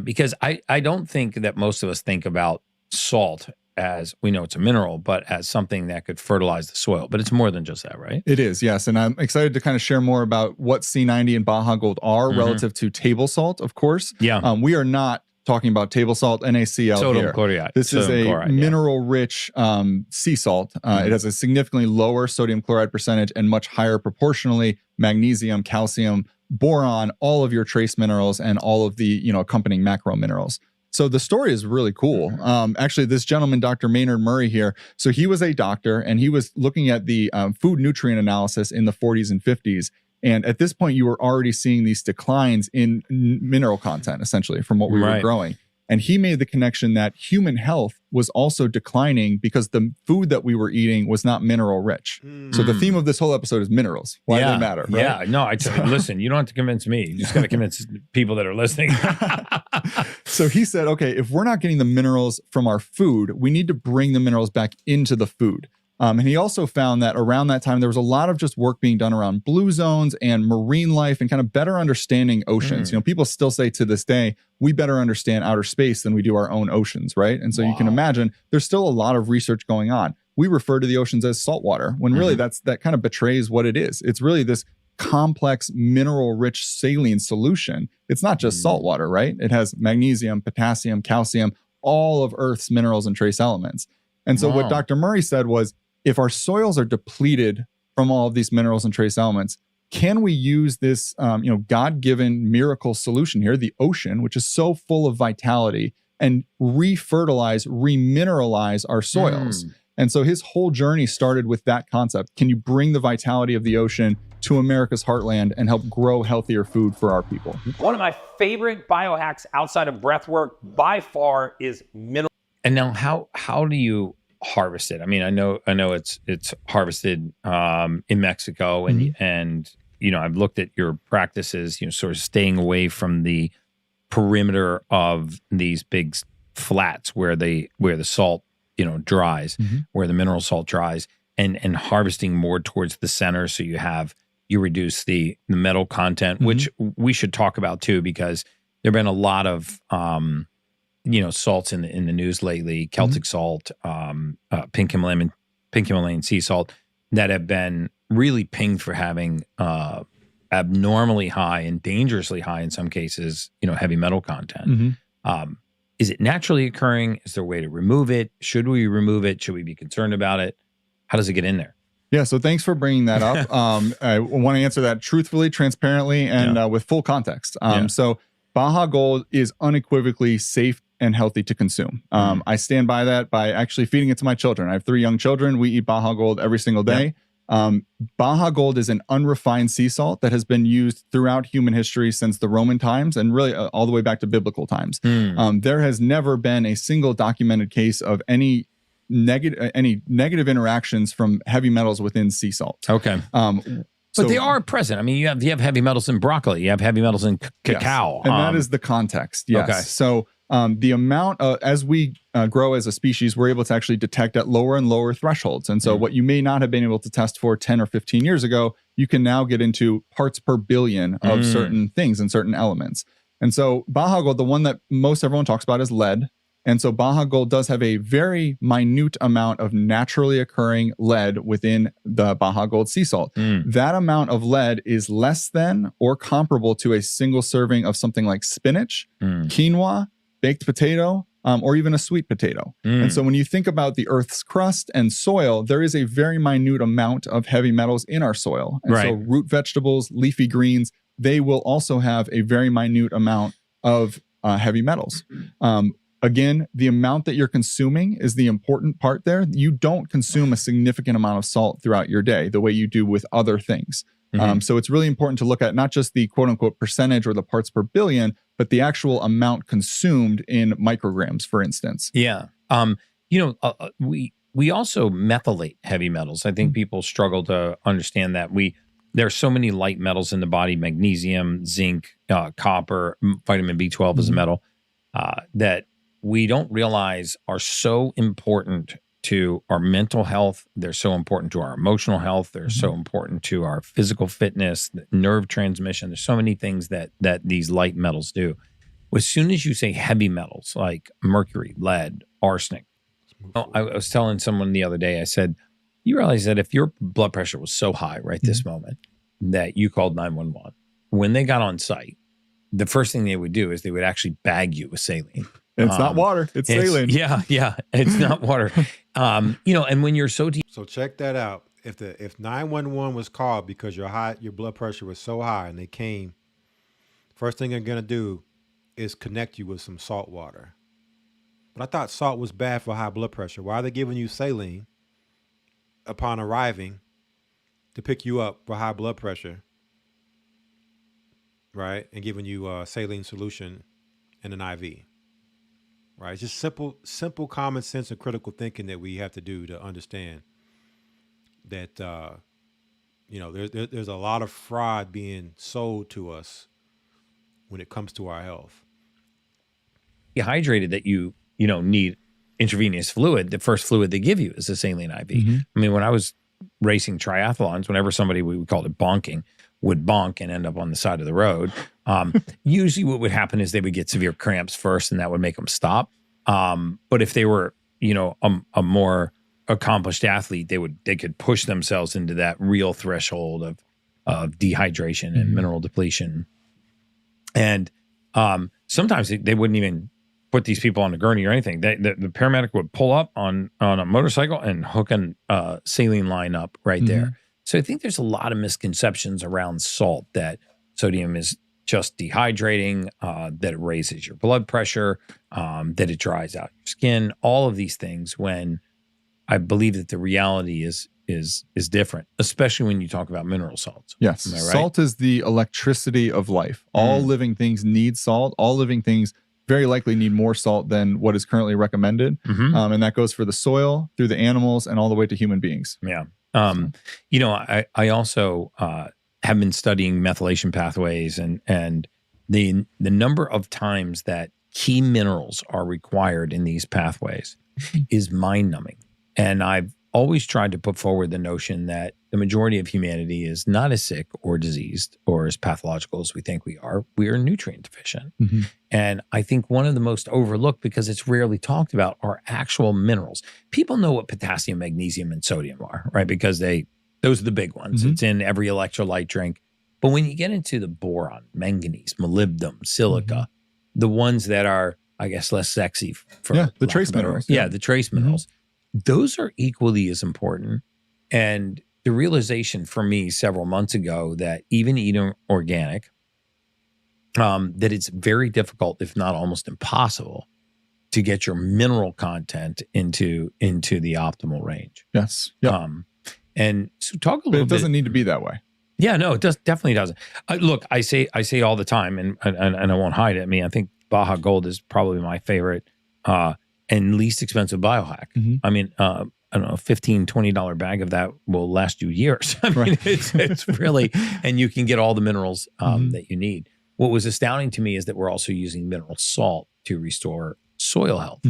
because I don't think that most of us think about salt as, we know it's a mineral, but as something that could fertilize the soil. But it's more than just that, right? It is, yes. And I'm excited to kind of share more about what C90 and Baja Gold are relative to table salt, of course. Yeah. We are not talking about table salt, NaCl Sodium here. chloride. This is a mineral-rich sea salt. It has a significantly lower sodium chloride percentage and much higher proportionally magnesium, calcium, boron, all of your trace minerals, and all of the accompanying macro minerals. So the story is really cool. Actually, this gentleman, Dr. Maynard Murray here, so he was a doctor, and he was looking at the food nutrient analysis in the 40s and 50s. And at this point, you were already seeing these declines in mineral content, essentially, from what we were growing. And he made the connection that human health was also declining because the food that we were eating was not mineral rich. So the theme of this whole episode is minerals. Why they matter, right? Yeah, no, listen, you don't have to convince me. You just got to convince people that are listening. So he said, okay, if we're not getting the minerals from our food, we need to bring the minerals back into the food. And he also found that around that time, there was a lot of just work being done around blue zones and marine life and kind of better understanding oceans. People still say to this day, we better understand outer space than we do our own oceans, right? And so you can imagine there's still a lot of research going on. We refer to the oceans as saltwater, when really that kind of betrays what it is. It's really this complex mineral-rich saline solution. It's not just saltwater, right? It has magnesium, potassium, calcium, all of Earth's minerals and trace elements. And so what Dr. Murray said was, if our soils are depleted from all of these minerals and trace elements, can we use this, God-given miracle solution here, the ocean, which is so full of vitality, and refertilize, remineralize our soils? And so his whole journey started with that concept. Can you bring the vitality of the ocean to America's heartland and help grow healthier food for our people? One of my favorite biohacks outside of breath work by far is mineral. And now how do you harvest it? I mean, I know it's harvested in Mexico, and I've looked at your practices, sort of staying away from the perimeter of these big flats where the salt dries, where the mineral salt dries, and harvesting more towards the center, so you reduce the metal content, which we should talk about too, because there've been a lot of salts in the news lately, Celtic salt, pink Himalayan sea salt, that have been really pinged for having abnormally high and dangerously high, in some cases, heavy metal content. Is it naturally occurring? Is there a way to remove it? Should we remove it? Should we be concerned about it? How does it get in there? Yeah, so thanks for bringing that up. I want to answer that truthfully, transparently, and with full context. So Baja Gold is unequivocally safe and healthy to consume. I stand by that by actually feeding it to my children. I have 3 young children. We eat Baja Gold every single day. Baja Gold is an unrefined sea salt that has been used throughout human history since the Roman times, and really all the way back to biblical times. There has never been a single documented case of any negative interactions from heavy metals within sea salt. Okay. But they are present. I mean, you have heavy metals in broccoli. You have heavy metals in cacao. Yes. And that is the context. Yes. Okay. So the amount as we grow as a species, we're able to actually detect at lower and lower thresholds. And so what you may not have been able to test for 10 or 15 years ago, you can now get into parts per billion of certain things and certain elements. And so Baja Gold, the one that most everyone talks about is lead. And so Baja Gold does have a very minute amount of naturally occurring lead within the Baja Gold sea salt. That amount of lead is less than or comparable to a single serving of something like spinach, quinoa, baked potato, or even a sweet potato. And so when you think about the Earth's crust and soil, there is a very minute amount of heavy metals in our soil. And so root vegetables, leafy greens, they will also have a very minute amount of heavy metals. Again, the amount that you're consuming is the important part there. You don't consume a significant amount of salt throughout your day the way you do with other things. So it's really important to look at not just the quote unquote percentage or the parts per billion, but the actual amount consumed in micrograms, for instance. Yeah. We also methylate heavy metals. I think people struggle to understand that. There are so many light metals in the body: magnesium, zinc, copper, vitamin B12 is a metal that we don't realize are so important to our mental health. They're so important to our emotional health. They're so important to our physical fitness, nerve transmission. There's so many things that these light metals do. As soon as you say heavy metals like mercury, lead, arsenic, I was telling someone the other day, I said, you realize that if your blood pressure was so high right this moment that you called 911, when they got on site, the first thing they would do is they would actually bag you with saline. It's not water, it's saline. Yeah, it's not water. And when you're so deep. So check that out. If 911 was called because your blood pressure was so high and they came, first thing they're gonna do is connect you with some salt water. But I thought salt was bad for high blood pressure. Why are they giving you saline upon arriving to pick you up for high blood pressure, right? And giving you a saline solution and an IV. Right, it's just simple common sense and critical thinking that we have to do to understand that there's a lot of fraud being sold to us when it comes to our health. Dehydrated that you need intravenous fluid. The first fluid they give you is a saline IV. I mean, when I was racing triathlons, whenever somebody, we called it bonking, would bonk and end up on the side of the road. Usually what would happen is they would get severe cramps first and that would make them stop. But if they were, a more accomplished athlete, they could push themselves into that real threshold of dehydration and mineral depletion. And sometimes they wouldn't even put these people on a gurney or anything. The paramedic would pull up on a motorcycle and hook a saline line up right there. So I think there's a lot of misconceptions around salt, that sodium is just dehydrating, that it raises your blood pressure, that it dries out your skin, all of these things, when I believe that the reality is different, especially when you talk about mineral salts. Yes. Am I right? Salt is the electricity of life. All living things need salt. All living things very likely need more salt than what is currently recommended. And that goes for the soil, through the animals, and all the way to human beings. Yeah. I also have been studying methylation pathways, and the number of times that key minerals are required in these pathways is mind-numbing. And I've always tried to put forward the notion that the majority of humanity is not as sick or diseased or as pathological as we think we are. We are nutrient deficient. And I think one of the most overlooked, because it's rarely talked about, are actual minerals. People know what potassium, magnesium, and sodium are, right? Because those are the big ones. It's in every electrolyte drink. But when you get into the boron, manganese, molybdenum, silica, the ones that are, I guess, less sexy for the trace minerals. Yeah, the trace minerals. Those are equally as important. And the realization for me several months ago that even eating organic, that it's very difficult, if not almost impossible, to get your mineral content into the optimal range. Yes. Yep. And so talk a little bit. But it doesn't need to be that way. Yeah, no, it definitely doesn't. Look, I say all the time, and I won't hide it. I mean, I think Baja Gold is probably my favorite and least expensive biohack. I mean, I don't know, $15, $20 bag of that will last you years. I mean, it's really, and you can get all the minerals that you need. What was astounding to me is that we're also using mineral salt to restore soil health.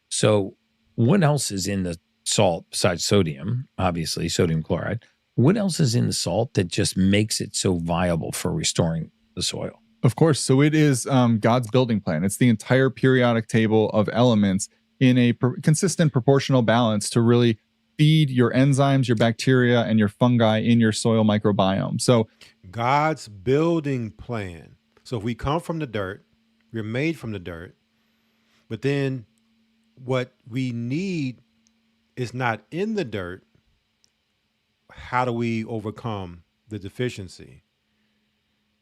So what else is in the salt besides sodium, obviously sodium chloride? What else is in the salt that just makes it so viable for restoring the soil? Of course. So it is God's building plan. It's the entire periodic table of elements in a consistent proportional balance to really feed your enzymes, your bacteria, and your fungi in your soil microbiome. So God's building plan. So if we come from the dirt, we're made from the dirt, but then what we need is not in the dirt. How do we overcome the deficiency?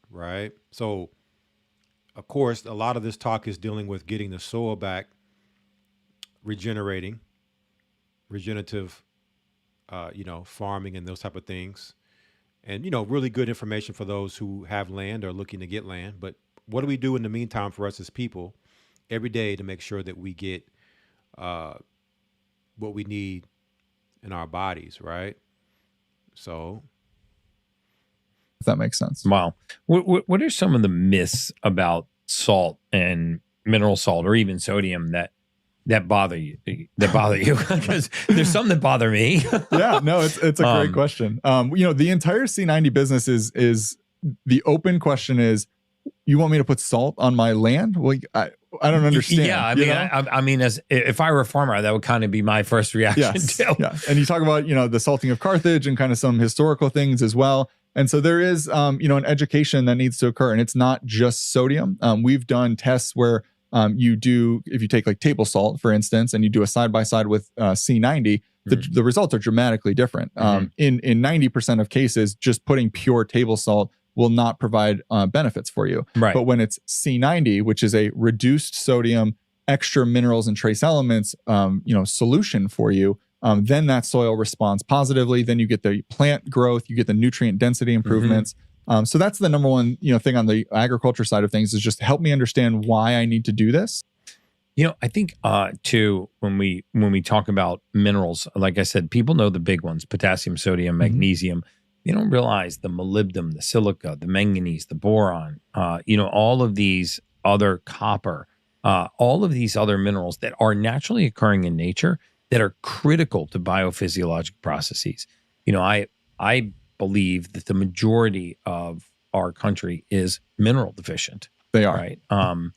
Right? So, of course, a lot of this talk is dealing with getting the soil back, regenerative, farming and those type of things. And, really good information for those who have land or looking to get land. But what do we do in the meantime for us as people every day to make sure that we get what we need in our bodies, right? So, if that makes sense. Wow. What are some of the myths about salt and mineral salt or even sodium that bother you? Because there's some that bother me. Yeah, no, it's a great question. The entire C90 business is the open question is, you want me to put salt on my land? Well, I don't understand. Yeah, I mean, as if I were a farmer, that would kind of be my first reaction too. Yeah, and you talk about the salting of Carthage and kind of some historical things as well. And so there is an education that needs to occur, and it's not just sodium. We've done tests where if you take like table salt, for instance, and you do a side by side with C90, the results are dramatically different. In 90% of cases, just putting pure table salt will not provide benefits for you. Right. But when it's C90, which is a reduced sodium, extra minerals and trace elements, solution for you, then that soil responds positively. Then you get the plant growth, you get the nutrient density improvements. So that's the number one, thing on the agriculture side of things, is just help me understand why I need to do this. I think too, when we talk about minerals, like I said, people know the big ones: potassium, sodium, magnesium. They don't realize the molybdenum, the silica, the manganese, the boron, all of these other copper, all of these other minerals that are naturally occurring in nature that are critical to biophysiologic processes. I believe that the majority of our country is mineral deficient. They are. Right.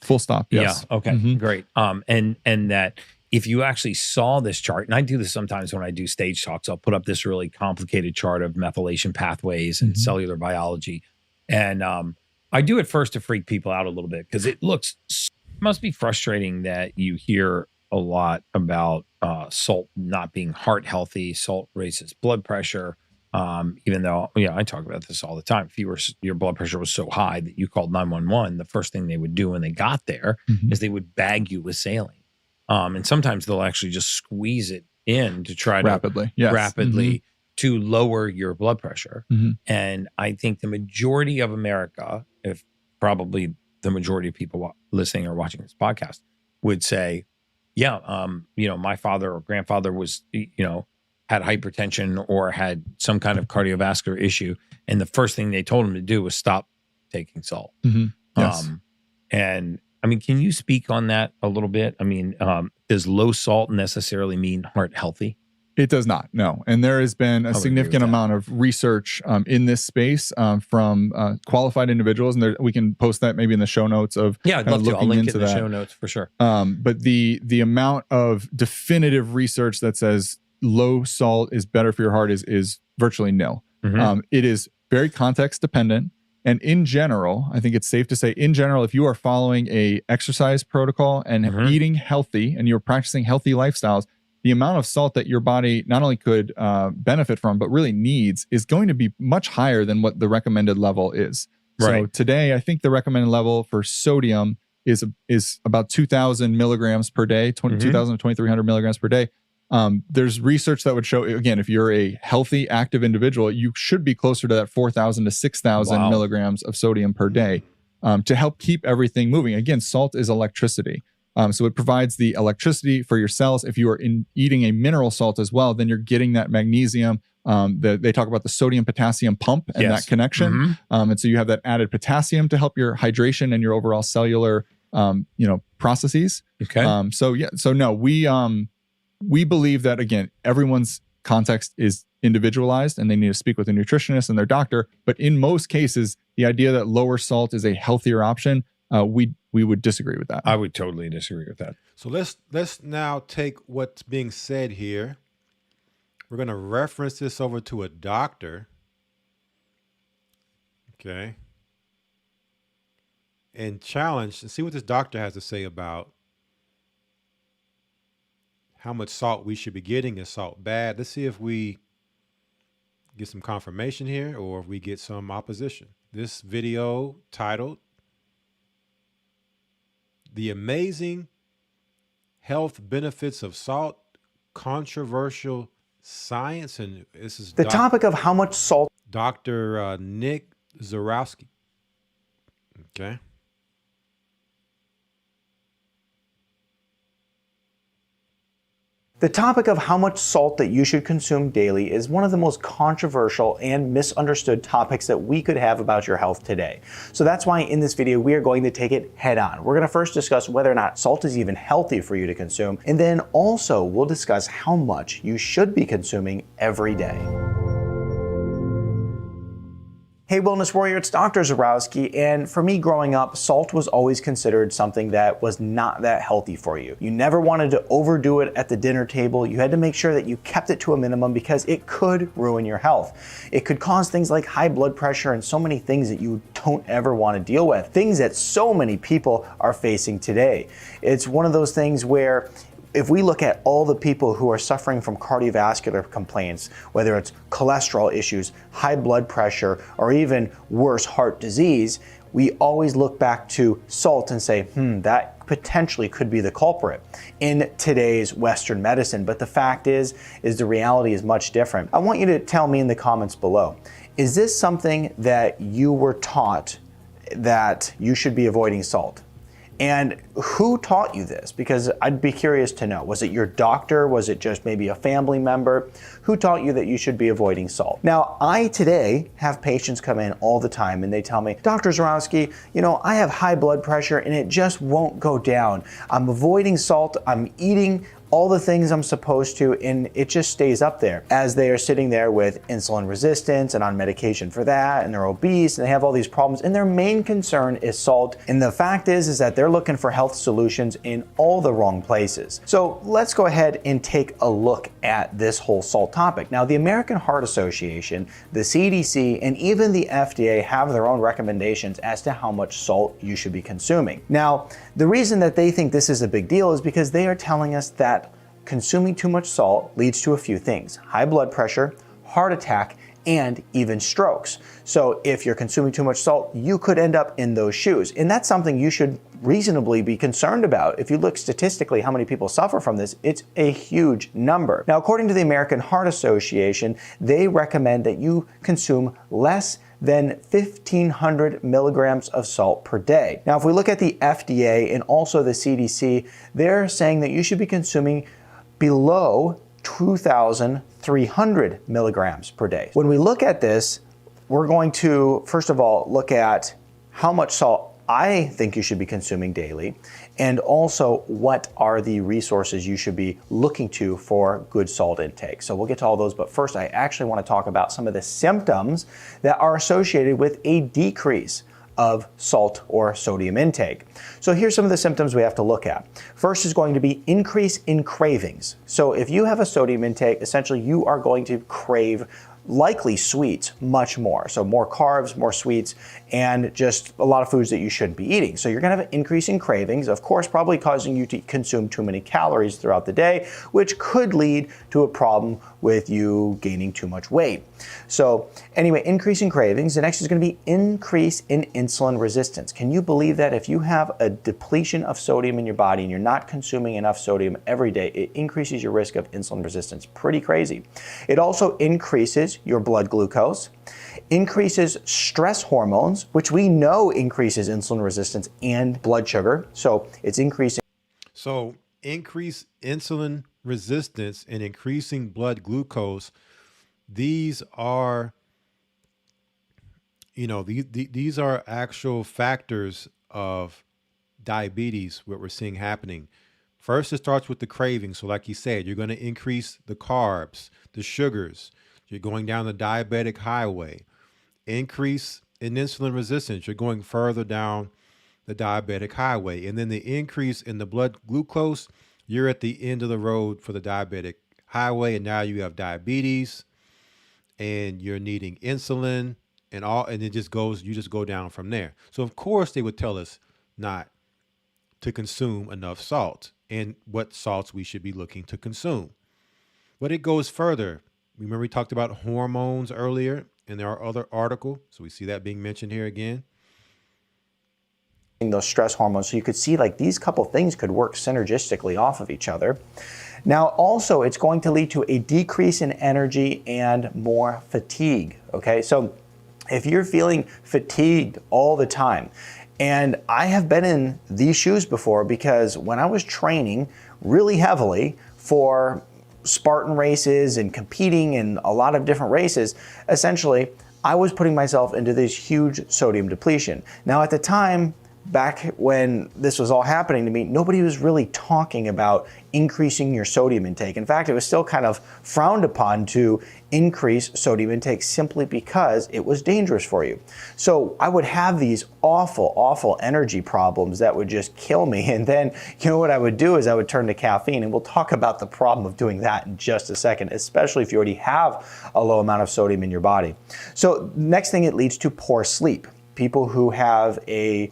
Full stop. Yes. Yeah. Okay. Great. And that if you actually saw this chart, and I do this sometimes when I do stage talks, I'll put up this really complicated chart of methylation pathways and cellular biology. And I do it first to freak people out a little bit, because it must be frustrating that you hear a lot about salt not being heart healthy. Salt raises blood pressure. Even though, I talk about this all the time. If your blood pressure was so high that you called 911, the first thing they would do when they got there is they would bag you with saline. And sometimes they'll actually just squeeze it in to try to rapidly to lower your blood pressure. And I think the majority of America, if probably the majority of people listening or watching this podcast, would say, my father or grandfather was, had hypertension or had some kind of cardiovascular issue, and the first thing they told him to do was stop taking salt. Yes. And I mean, can you speak on that a little bit? I mean, does low salt necessarily mean heart healthy? It does not, no. And there has been a significant amount of research in this space from qualified individuals, and we can post that maybe in the show notes of I'd love to. I'll link it in the show notes for sure. But the amount of definitive research that says low salt is better for your heart is virtually nil. It is very context dependent. And in general, I think it's safe to say, if you are following a exercise protocol and eating healthy and you're practicing healthy lifestyles, the amount of salt that your body not only could benefit from, but really needs, is going to be much higher than what the recommended level is. Right. So today, I think the recommended level for sodium is about 2,000 milligrams per day, 2,000 to 2,300 milligrams per day. There's research that would show, again, if you're a healthy, active individual, you should be closer to that 4,000 to 6,000 milligrams of sodium per day to help keep everything moving. Again, salt is electricity. So it provides the electricity for your cells. If you are eating a mineral salt as well, then you're getting that magnesium. They talk about the sodium potassium pump and that connection. And so you have that added potassium to help your hydration and your overall cellular, processes. Okay. We believe that, again, everyone's context is individualized and they need to speak with a nutritionist and their doctor. But in most cases, the idea that lower salt is a healthier option, we would disagree with that. I would totally disagree with that. So let's now take what's being said here. We're going to reference this over to a doctor. Okay. And challenge and see what this doctor has to say about how much salt we should be getting. Is salt bad? Let's see if we get some confirmation here or if we get some opposition. This video titled "The Amazing Health Benefits of Salt, Controversial Science," and this is the topic of how much salt. Dr. Nick Zarowski. Okay. The topic of how much salt that you should consume daily is one of the most controversial and misunderstood topics that we could have about your health today. So that's why in this video, we are going to take it head on. We're going to first discuss whether or not salt is even healthy for you to consume. And then also we'll discuss how much you should be consuming every day. Hey Wellness Warrior, it's Dr. Zarowski, and for me growing up, salt was always considered something that was not that healthy for you. You never wanted to overdo it at the dinner table. You had to make sure that you kept it to a minimum because it could ruin your health. It could cause things like high blood pressure and so many things that you don't ever want to deal with. Things that so many people are facing today. It's one of those things where if we look at all the people who are suffering from cardiovascular complaints, whether it's cholesterol issues, high blood pressure, or even worse, heart disease, we always look back to salt and say, that potentially could be the culprit in today's Western medicine. But the fact is the reality is much different. I want you to tell me in the comments below, is this something that you were taught that you should be avoiding salt? And who taught you this? Because I'd be curious to know. Was it your doctor? Was it just maybe a family member? Who taught you that you should be avoiding salt? Now, I today have patients come in all the time and they tell me, Dr. Zarowski, I have high blood pressure and it just won't go down. I'm avoiding salt. I'm eating all the things I'm supposed to, and it just stays up there as they are sitting there with insulin resistance and on medication for that, and they're obese and they have all these problems, and their main concern is salt. And the fact is that they're looking for health solutions in all the wrong places. So let's go ahead and take a look at this whole salt topic. Now, the American Heart Association, the CDC, and even the FDA have their own recommendations as to how much salt you should be consuming. Now, the reason that they think this is a big deal is because they are telling us that consuming too much salt leads to a few things: high blood pressure, heart attack, and even strokes. So if you're consuming too much salt, you could end up in those shoes. And that's something you should reasonably be concerned about. If you look statistically how many people suffer from this, it's a huge number. Now, according to the American Heart Association, they recommend that you consume less than 1,500 milligrams of salt per day. Now, if we look at the FDA and also the CDC, they're saying that you should be consuming below 2,300 milligrams per day. When we look at this, we're going to, first of all, look at how much salt I think you should be consuming daily, and also what are the resources you should be looking to for good salt intake. So we'll get to all those, but first I actually want to talk about some of the symptoms that are associated with a decrease of salt or sodium intake. So here's some of the symptoms we have to look at. First is going to be increase in cravings. So if you have a sodium intake, essentially you are going to crave likely sweets much more. So more carbs, more sweets, and just a lot of foods that you shouldn't be eating. So you're gonna have an increase in cravings, of course, probably causing you to consume too many calories throughout the day, which could lead to a problem with you gaining too much weight. So anyway, increase in cravings. The next is gonna be increase in insulin resistance. Can you believe that if you have a depletion of sodium in your body and you're not consuming enough sodium every day, it increases your risk of insulin resistance? Pretty crazy. It also increases your blood glucose, increases stress hormones, which we know increases insulin resistance and blood sugar. So it's increasing. So increased insulin resistance and increasing blood glucose, these are, these are actual factors of diabetes, what we're seeing happening. First, it starts with the craving. So like you said, you're going to increase the carbs, the sugars. You're going down the diabetic highway. Increase in insulin resistance. You're going further down the diabetic highway. And then the increase in the blood glucose, you're at the end of the road for the diabetic highway. And now you have diabetes and you're needing insulin and it just goes, you just go down from there. So of course they would tell us not to consume enough salt and what salts we should be looking to consume. But it goes further. Remember we talked about hormones earlier in our other article. So we see that being mentioned here again. Those stress hormones. So you could see like these couple things could work synergistically off of each other. Now, also, it's going to lead to a decrease in energy and more fatigue. Okay, so if you're feeling fatigued all the time, and I have been in these shoes before because when I was training really heavily for Spartan races and competing in a lot of different races, essentially, I was putting myself into this huge sodium depletion. Now, at the time, back when this was all happening to me, nobody was really talking about increasing your sodium intake. In fact, it was still kind of frowned upon to increase sodium intake simply because it was dangerous for you. So I would have these awful energy problems that would just kill me. And then, you know what I would do is I would turn to caffeine, and we'll talk about the problem of doing that in just a second, especially if you already have a low amount of sodium in your body. So next thing, it leads to poor sleep. People who have a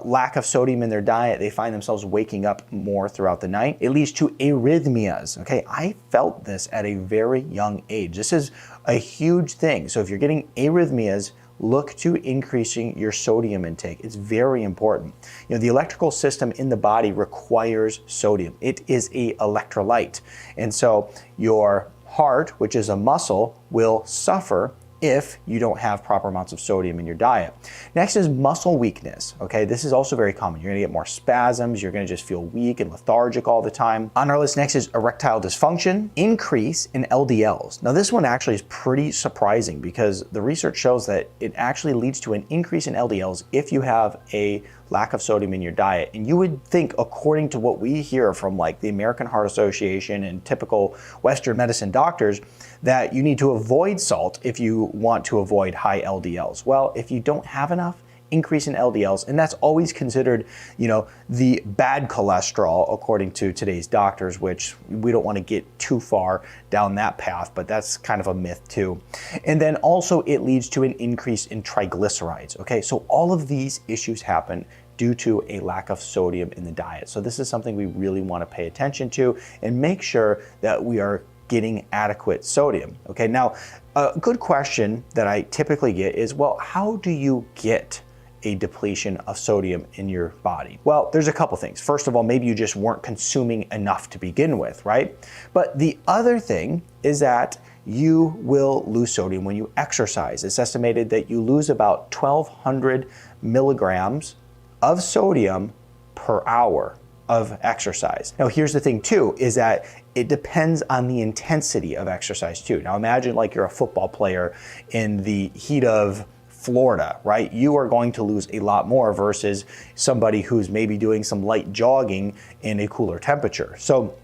lack of sodium in their diet, they find themselves waking up more throughout the night. It leads to arrhythmias. Okay, I felt this at a very young age. This is a huge thing. So if you're getting arrhythmias, look to increasing your sodium intake. It's very important. You know, the electrical system in the body requires sodium. It is an electrolyte. And so your heart, which is a muscle, will suffer if you don't have proper amounts of sodium in your diet. Next is muscle weakness. Okay, this is also very common. You're gonna get more spasms, you're gonna just feel weak and lethargic all the time. On our list next is erectile dysfunction, increase in LDLs. Now this one actually is pretty surprising because the research shows that it actually leads to an increase in LDLs if you have a lack of sodium in your diet. And you would think, according to what we hear from like the American Heart Association and typical Western medicine doctors, that you need to avoid salt if you want to avoid high LDLs. Well, if you don't have enough, increase in LDLs, and that's always considered, you know, the bad cholesterol according to today's doctors, which we don't want to get too far down that path, but that's kind of a myth too. And then also it leads to an increase in triglycerides. Okay, so all of these issues happen due to a lack of sodium in the diet. So this is something we really want to pay attention to and make sure that we are getting adequate sodium. Okay, now a good question that I typically get is, well, how do you get a depletion of sodium in your body? Well, there's a couple things. First of all, maybe you just weren't consuming enough to begin with, right? But the other thing is that you will lose sodium when you exercise. It's estimated that you lose about 1,200 milligrams of sodium per hour of exercise. Now, here's the thing too, is that it depends on the intensity of exercise too. Now, imagine like you're a football player in the heat of Florida, right? You are going to lose a lot more versus somebody who's maybe doing some light jogging in a cooler temperature. So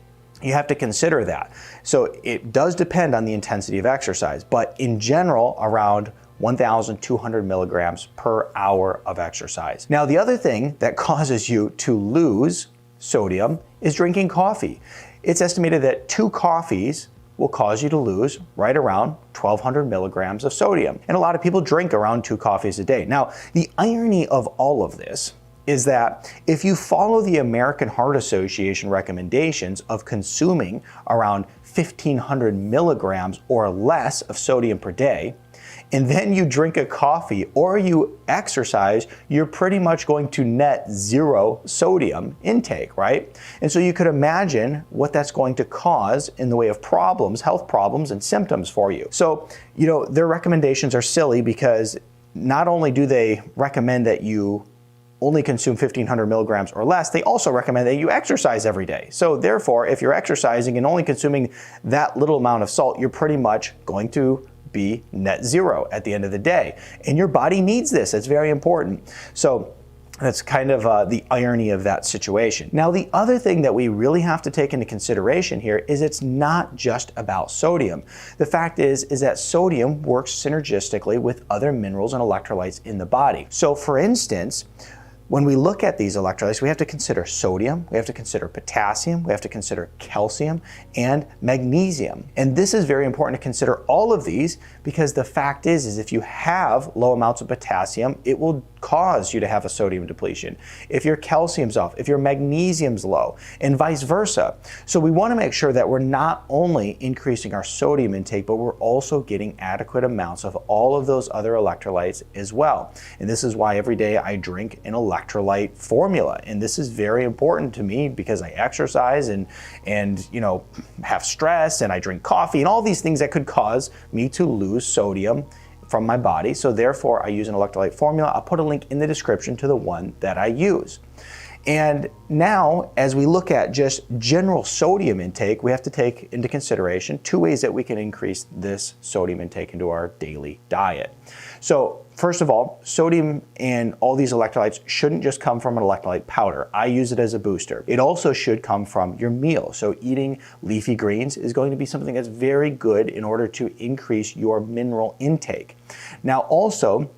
you have to consider that. So it does depend on the intensity of exercise, but in general, around 1,200 milligrams per hour of exercise. Now, the other thing that causes you to lose sodium is drinking coffee. It's estimated that 2 coffees will cause you to lose right around 1,200 milligrams of sodium. And a lot of people drink around 2 coffees a day. Now, the irony of all of this is that if you follow the American Heart Association recommendations of consuming around 1,500 milligrams or less of sodium per day, and then you drink a coffee or you exercise, you're pretty much going to net 0 sodium intake, right? And so you could imagine what that's going to cause in the way of problems, health problems and symptoms for you. So, you know, their recommendations are silly because not only do they recommend that you only consume 1,500 milligrams or less, they also recommend that you exercise every day. So therefore, if you're exercising and only consuming that little amount of salt, you're pretty much going to be net zero at the end of the day. And your body needs this. It's very important. So that's kind of the irony of that situation. Now, the other thing that we really have to take into consideration here is it's not just about sodium. The fact is that sodium works synergistically with other minerals and electrolytes in the body. So for instance, when we look at these electrolytes, we have to consider sodium, we have to consider potassium, we have to consider calcium and magnesium. And this is very important to consider all of these because the fact is if you have low amounts of potassium, it will cause you to have a sodium depletion. If your calcium's off, if your magnesium's low, and vice versa. So we want to make sure that we're not only increasing our sodium intake, but we're also getting adequate amounts of all of those other electrolytes as well. And this is why every day I drink an electrolyte formula. And this is very important to me because I exercise and have stress, and I drink coffee and all these things that could cause me to lose sodium from my body. So therefore I use an electrolyte formula. I'll put a link in the description to the one that I use. And now, as we look at just general sodium intake, we have to take into consideration 2 ways that we can increase this sodium intake into our daily diet. So first of all, sodium and all these electrolytes shouldn't just come from an electrolyte powder. I use it as a booster. It also should come from your meal. So eating leafy greens is going to be something that's very good in order to increase your mineral intake. Now also,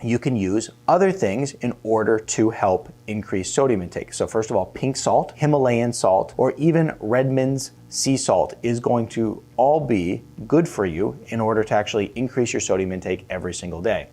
you can use other things in order to help increase sodium intake. So first of all, pink salt, Himalayan salt, or even Redmond's sea salt is going to all be good for you in order to actually increase your sodium intake every single day.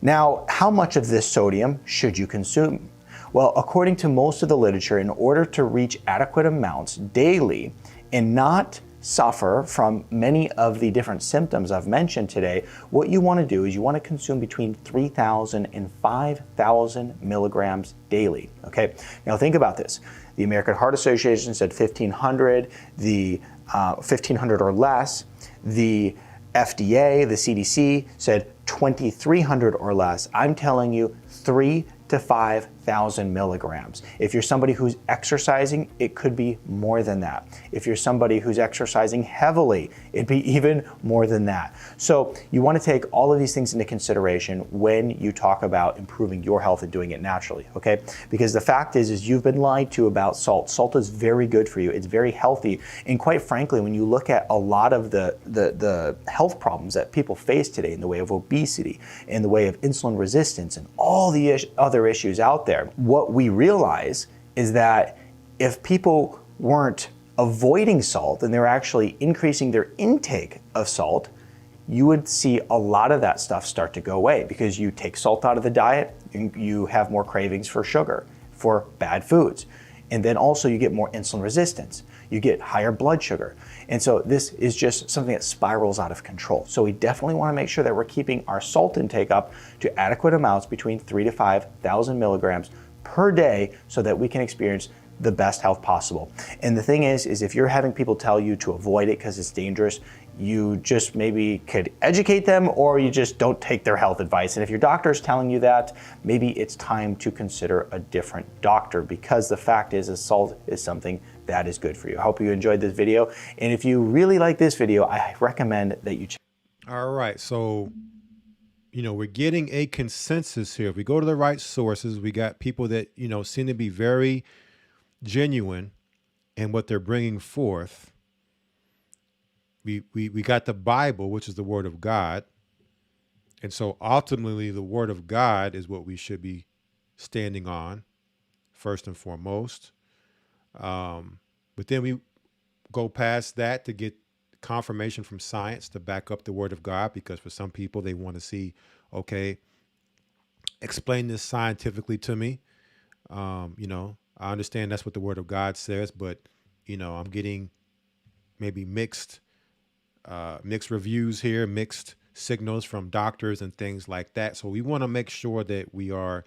Now, how much of this sodium should you consume? Well, according to most of the literature, in order to reach adequate amounts daily and not suffer from many of the different symptoms I've mentioned today, what you want to do is you want to consume between 3,000 and 5,000 milligrams daily. Okay, now think about this. The American Heart Association said 1,500, the 1,500 or less. The FDA, the CDC said 2,300 or less. I'm telling you 3,000 to 5,000 milligrams. If you're somebody who's exercising, it could be more than that. If you're somebody who's exercising heavily, it'd be even more than that. So you want to take all of these things into consideration when you talk about improving your health and doing it naturally, okay? Because the fact is you've been lied to about salt. Salt is very good for you. It's very healthy. And quite frankly, when you look at a lot of the health problems that people face today in the way of obesity, in the way of insulin resistance, and all the other issues out there, what we realize is that if people weren't avoiding salt and they're actually increasing their intake of salt, you would see a lot of that stuff start to go away because you take salt out of the diet and you have more cravings for sugar, for bad foods. And then also you get more insulin resistance. You get higher blood sugar. And so this is just something that spirals out of control. So we definitely want to make sure that we're keeping our salt intake up to adequate amounts between 3,000 to 5,000 milligrams per day so that we can experience the best health possible. And the thing is if you're having people tell you to avoid it because it's dangerous, you just maybe could educate them or you just don't take their health advice. And if your doctor is telling you that, maybe it's time to consider a different doctor because the fact is salt is something that is good for you. I hope you enjoyed this video. And if you really like this video, I recommend that you check. All right. So, we're getting a consensus here. If we go to the right sources, we got people that, seem to be very genuine in what they're bringing forth. We got the Bible, which is the Word of God. And so ultimately the Word of God is what we should be standing on first and foremost. But then we go past that to get confirmation from science to back up the Word of God, because for some people, they want to see, okay, explain this scientifically to me. I understand that's what the Word of God says, but, I'm getting maybe mixed reviews here, mixed signals from doctors and things like that. So we want to make sure that we are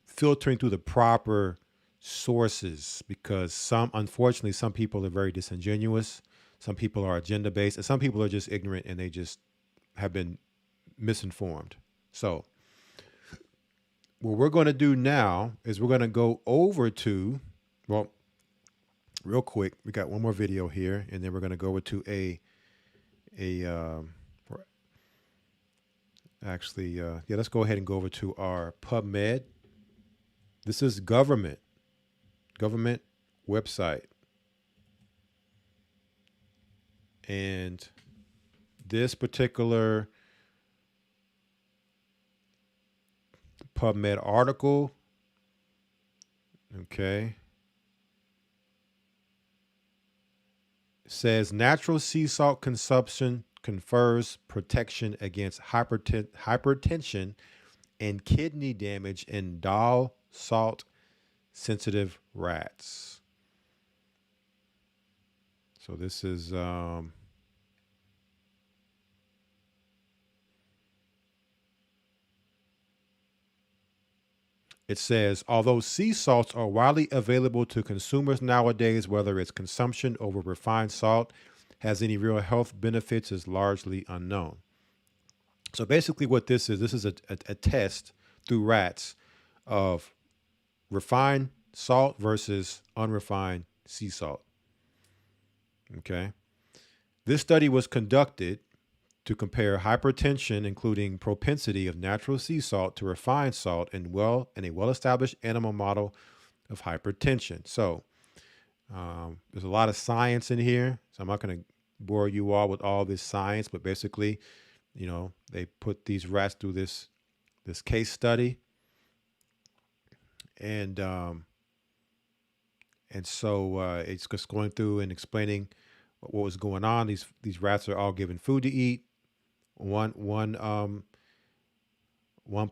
filtering through the proper sources, because unfortunately, some people are very disingenuous. Some people are agenda-based, and some people are just ignorant and they just have been misinformed. So what we're going to do now is we're going to go over to, well, real quick, we got one more video here, and then we're going to go over to let's go ahead and go over to our PubMed. This is government website. And this particular PubMed article, okay, says natural sea salt consumption confers protection against hypertension and kidney damage in dull salt sensitive rats. So this is it says, although sea salts are widely available to consumers nowadays, whether its consumption over refined salt has any real health benefits is largely unknown. So basically what this is a test through rats of refined salt versus unrefined sea salt. Okay. This study was conducted to compare hypertension, including propensity of natural sea salt to refined salt in a well-established animal model of hypertension. So there's a lot of science in here, so I'm not going to bore you all with all this science, but basically, you know, they put these rats through this case study, and so it's just going through and explaining what was going on. These rats are all given food to eat. One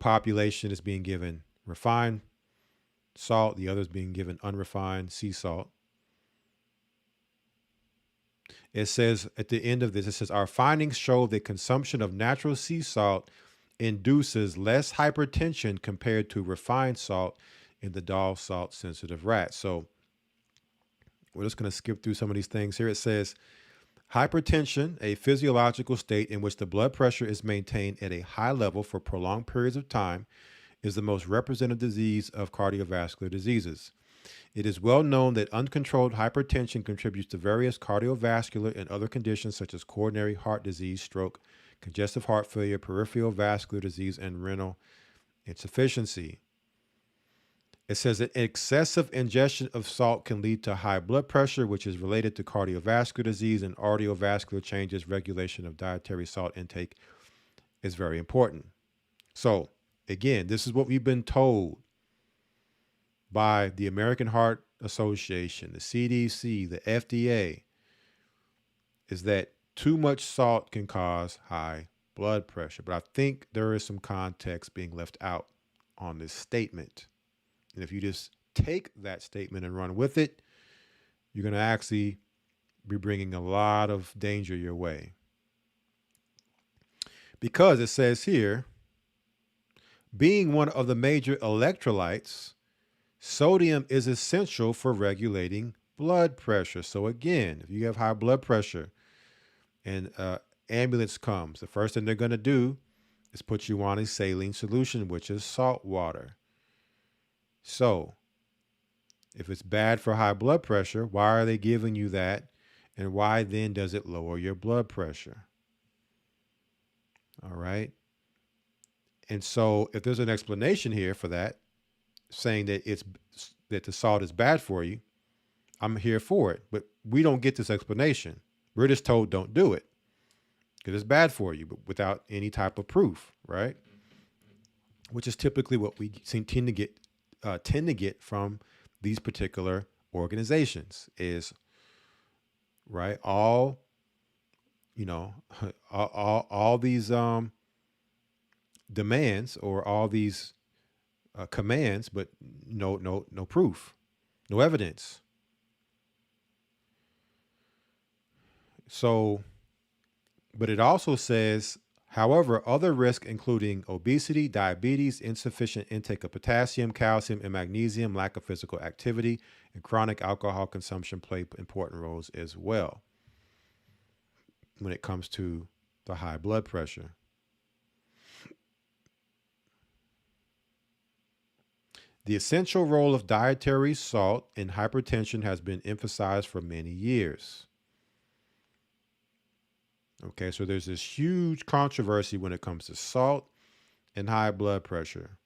population is being given refined salt, the other is being given unrefined sea salt. It says at the end of this, it says, our findings show that consumption of natural sea salt induces less hypertension compared to refined salt in the dull salt sensitive rats. So we're just going to skip through some of these things here. It says, hypertension, a physiological state in which the blood pressure is maintained at a high level for prolonged periods of time, is the most representative disease of cardiovascular diseases. It is well known that uncontrolled hypertension contributes to various cardiovascular and other conditions such as coronary heart disease, stroke, congestive heart failure, peripheral vascular disease, and renal insufficiency. It says that excessive ingestion of salt can lead to high blood pressure, which is related to cardiovascular disease, and arteriovascular changes. Regulation of dietary salt intake is very important. So, again, this is what we've been told by the American Heart Association, the CDC, the FDA, is that too much salt can cause high blood pressure. But I think there is some context being left out on this statement. And if you just take that statement and run with it, you're going to actually be bringing a lot of danger your way. Because it says here, being one of the major electrolytes, sodium is essential for regulating blood pressure. So again, if you have high blood pressure and ambulance comes, the first thing they're going to do is put you on a saline solution, which is salt water. So if it's bad for high blood pressure, why are they giving you that? And why then does it lower your blood pressure? All right. And so if there's an explanation here for that, saying that that the salt is bad for you, I'm here for it. But we don't get this explanation. We're just told don't do it because it's bad for you, but without any type of proof, right? Which is typically what we tend to get from these particular organizations is, right, all these demands or all these commands, but no proof, no evidence. So, but it also says, however, other risks, including obesity, diabetes, insufficient intake of potassium, calcium, and magnesium, lack of physical activity, and chronic alcohol consumption play important roles as well when it comes to the high blood pressure. The essential role of dietary salt in hypertension has been emphasized for many years. Okay, so there's this huge controversy when it comes to salt and high blood pressure.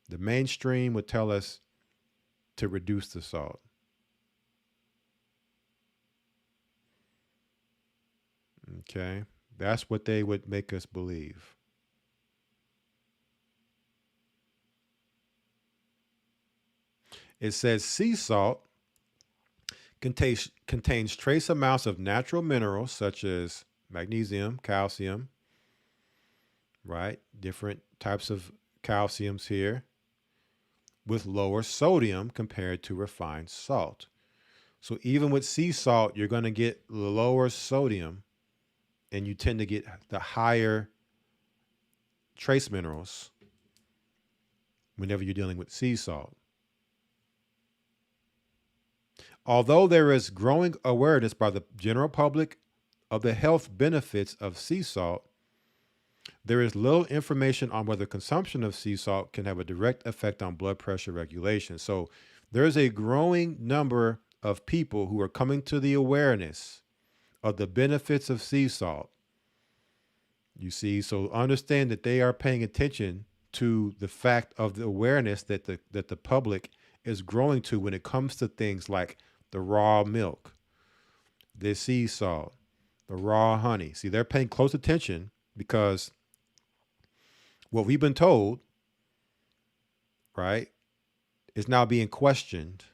The mainstream would tell us to reduce the salt. Okay, that's what they would make us believe. It says sea salt contains trace amounts of natural minerals such as magnesium, calcium, right? Different types of calciums here, with lower sodium compared to refined salt. So even with sea salt, you're going to get lower sodium, and you tend to get the higher trace minerals whenever you're dealing with sea salt. Although there is growing awareness by the general public of the health benefits of sea salt, there is little information on whether consumption of sea salt can have a direct effect on blood pressure regulation. So there's a growing number of people who are coming to the awareness of the benefits of sea salt. You see, so understand that they are paying attention to the fact of the awareness that the public is growing to when it comes to things like the raw milk, the sea salt, the raw honey. See, they're paying close attention because what we've been told, right, is now being questioned.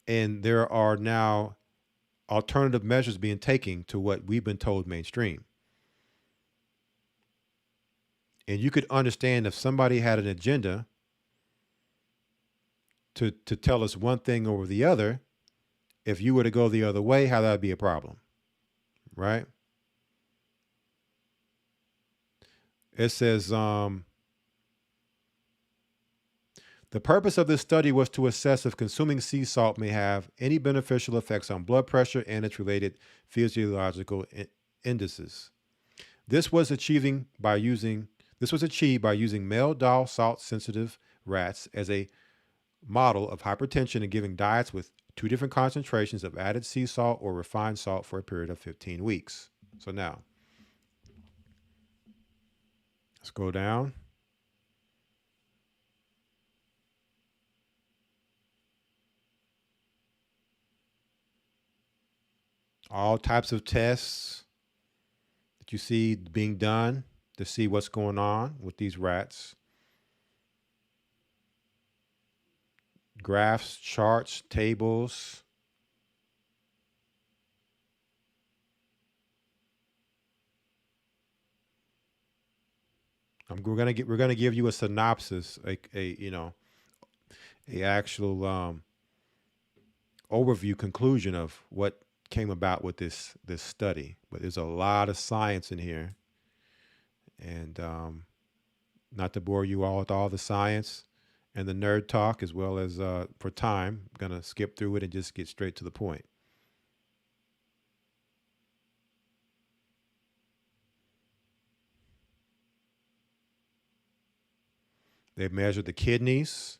And there are now alternative measures being taken to what we've been told mainstream. And you could understand if somebody had an agenda to tell us one thing over the other, if you were to go the other way, how that would be a problem, right? It says, the purpose of this study was to assess if consuming sea salt may have any beneficial effects on blood pressure and its related physiological indices. This was achieved by using male Dahl salt-sensitive rats as a model of hypertension and giving diets with 2 different concentrations of added sea salt or refined salt for a period of 15 weeks. So now, let's go down. All types of tests that you see being done to see what's going on with these rats. Graphs, charts, tables. We're gonna give you a synopsis, a actual overview conclusion of what came about with this study. But there's a lot of science in here, and not to bore you all with all the science and the nerd talk, as well as for time, I'm gonna skip through it and just get straight to the point. They've measured the kidneys.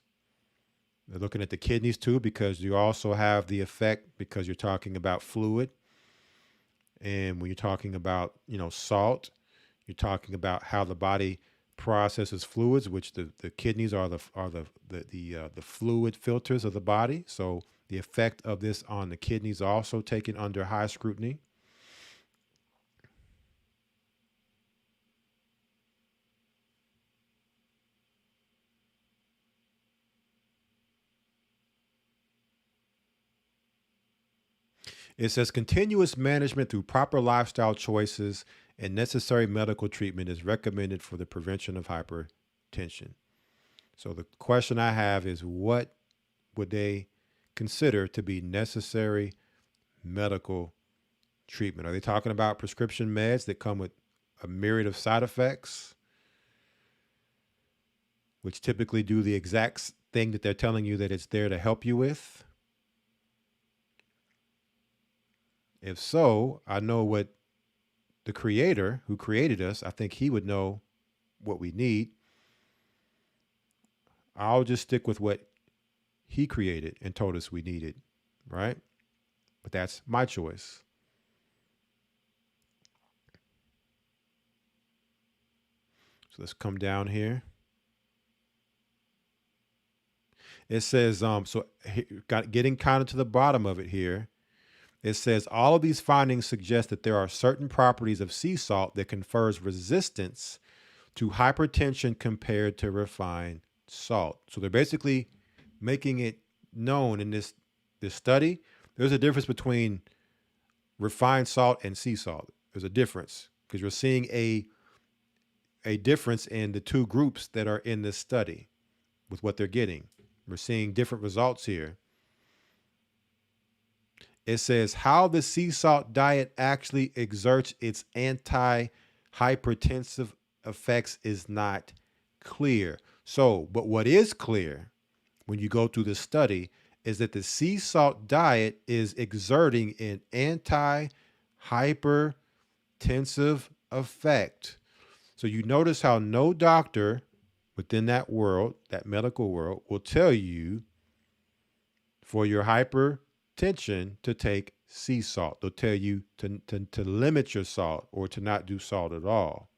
They're looking at the kidneys too, because you also have the effect, because you're talking about fluid. And when you're talking about, salt, you're talking about how the body processes fluids, which the kidneys are the fluid filters of the body. So the effect of this on the kidneys also taken under high scrutiny. It says continuous management through proper lifestyle choices and necessary medical treatment is recommended for the prevention of hypertension. So the question I have is, what would they consider to be necessary medical treatment? Are they talking about prescription meds that come with a myriad of side effects, which typically do the exact thing that they're telling you that it's there to help you with? If so, I know what the creator who created us, I think he would know what we need. I'll just stick with what he created and told us we needed, right? But that's my choice. So let's come down here. It says, getting kind of to the bottom of it here, it says all of these findings suggest that there are certain properties of sea salt that confers resistance to hypertension compared to refined salt. So they're basically making it known in this study, there's a difference between refined salt and sea salt. There's a difference because you're seeing a difference in the two groups that are in this study with what they're getting. We're seeing different results here. It says how the sea salt diet actually exerts its anti-hypertensive effects is not clear. So, but what is clear when you go through the study is that the sea salt diet is exerting an anti-hypertensive effect. So you notice how no doctor within that world, that medical world, will tell you for your hypertension to take sea salt. They'll tell you to limit your salt or to not do salt at all.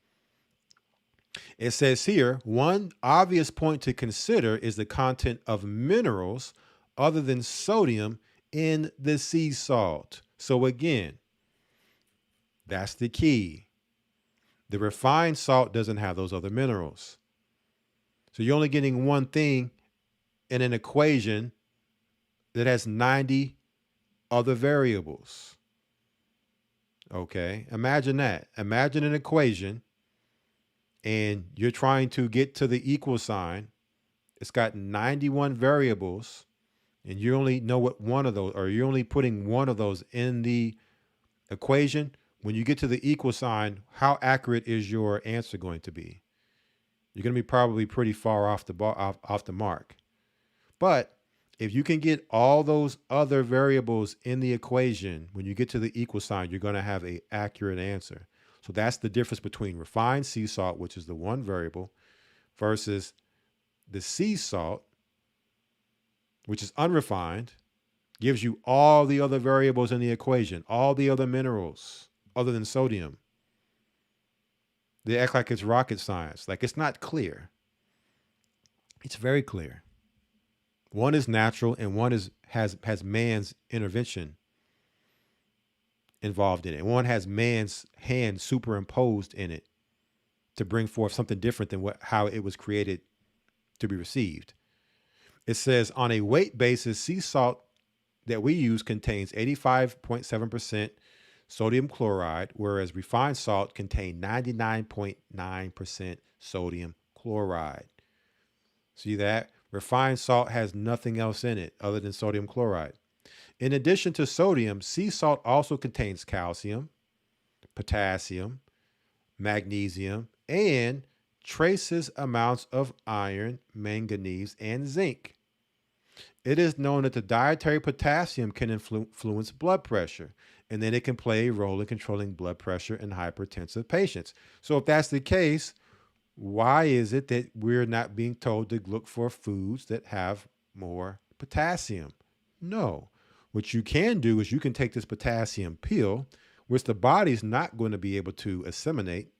It says here, one obvious point to consider is the content of minerals other than sodium in the sea salt. So again, that's the key. The refined salt doesn't have those other minerals. So you're only getting one thing in an equation that has 90 other variables. Okay, imagine that. Imagine an equation and you're trying to get to the equal sign. It's got 91 variables and you only know what one of those, or you're only putting one of those in the equation. When you get to the equal sign, how accurate is your answer going to be? You're going to be probably pretty far off the mark. But if you can get all those other variables in the equation, when you get to the equal sign, you're going to have an accurate answer. So that's the difference between refined sea salt, which is the one variable, versus the sea salt, which is unrefined, gives you all the other variables in the equation, all the other minerals other than sodium. They act like it's rocket science, like it's not clear. It's very clear. One is natural and one has man's intervention involved in it. One has man's hand superimposed in it to bring forth something different than how it was created to be received. It says on a weight basis, sea salt that we use contains 85.7% sodium chloride, whereas refined salt contains 99.9% sodium chloride. See that? Refined salt has nothing else in it other than sodium chloride. In addition to sodium, sea salt also contains calcium, potassium, magnesium, and traces amounts of iron, manganese, and zinc. It is known that the dietary potassium can influence blood pressure, and then it can play a role in controlling blood pressure in hypertensive patients. So if that's the case, why is it that we're not being told to look for foods that have more potassium? No. What you can do is you can take this potassium pill, which the body's not going to be able to assimilate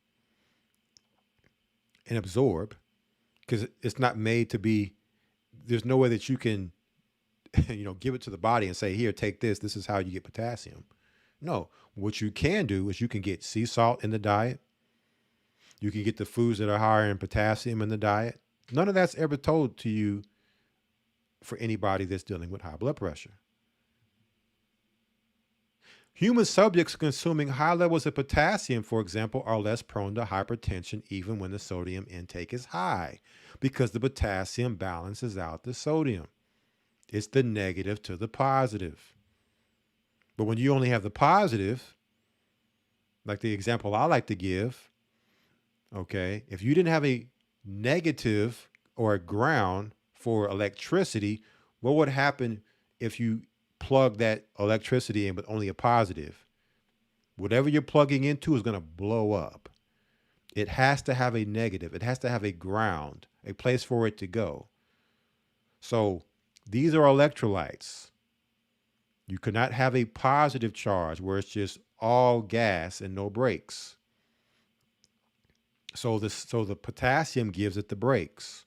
and absorb because it's not made to be, there's no way that you can, give it to the body and say, here, take this. This is how you get potassium. No, what you can do is you can get sea salt in the diet. You can get the foods that are higher in potassium in the diet. None of that's ever told to you for anybody that's dealing with high blood pressure. Human subjects consuming high levels of potassium, for example, are less prone to hypertension even when the sodium intake is high because the potassium balances out the sodium. It's the negative to the positive. But when you only have the positive, like the example I like to give, okay, if you didn't have a negative or a ground for electricity, what would happen if you plug that electricity in with only a positive? Whatever you're plugging into is going to blow up. It has to have a negative. It has to have a ground, a place for it to go. So these are electrolytes. You cannot have a positive charge where it's just all gas and no brakes. So the potassium gives it the brakes,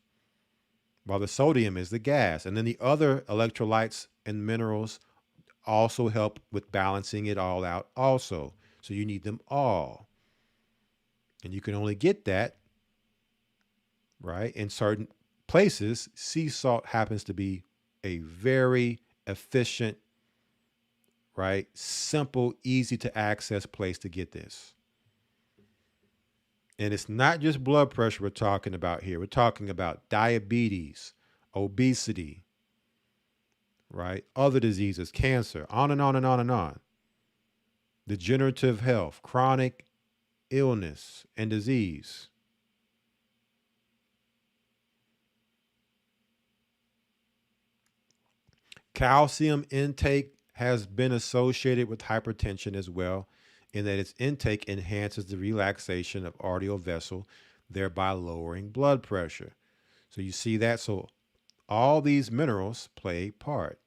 while the sodium is the gas. And then the other electrolytes and minerals also help with balancing it all out also. So you need them all. And you can only get that, right, in certain places. Sea salt happens to be a very efficient, right, simple, easy to access place to get this. And it's not just blood pressure we're talking about here. We're talking about diabetes, obesity, right, other diseases, cancer, on and on and on and on. Degenerative health, chronic illness and disease. Calcium intake has been associated with hypertension as well, in that its intake enhances the relaxation of arterial vessel, thereby lowering blood pressure. So you see that? So all these minerals play a part.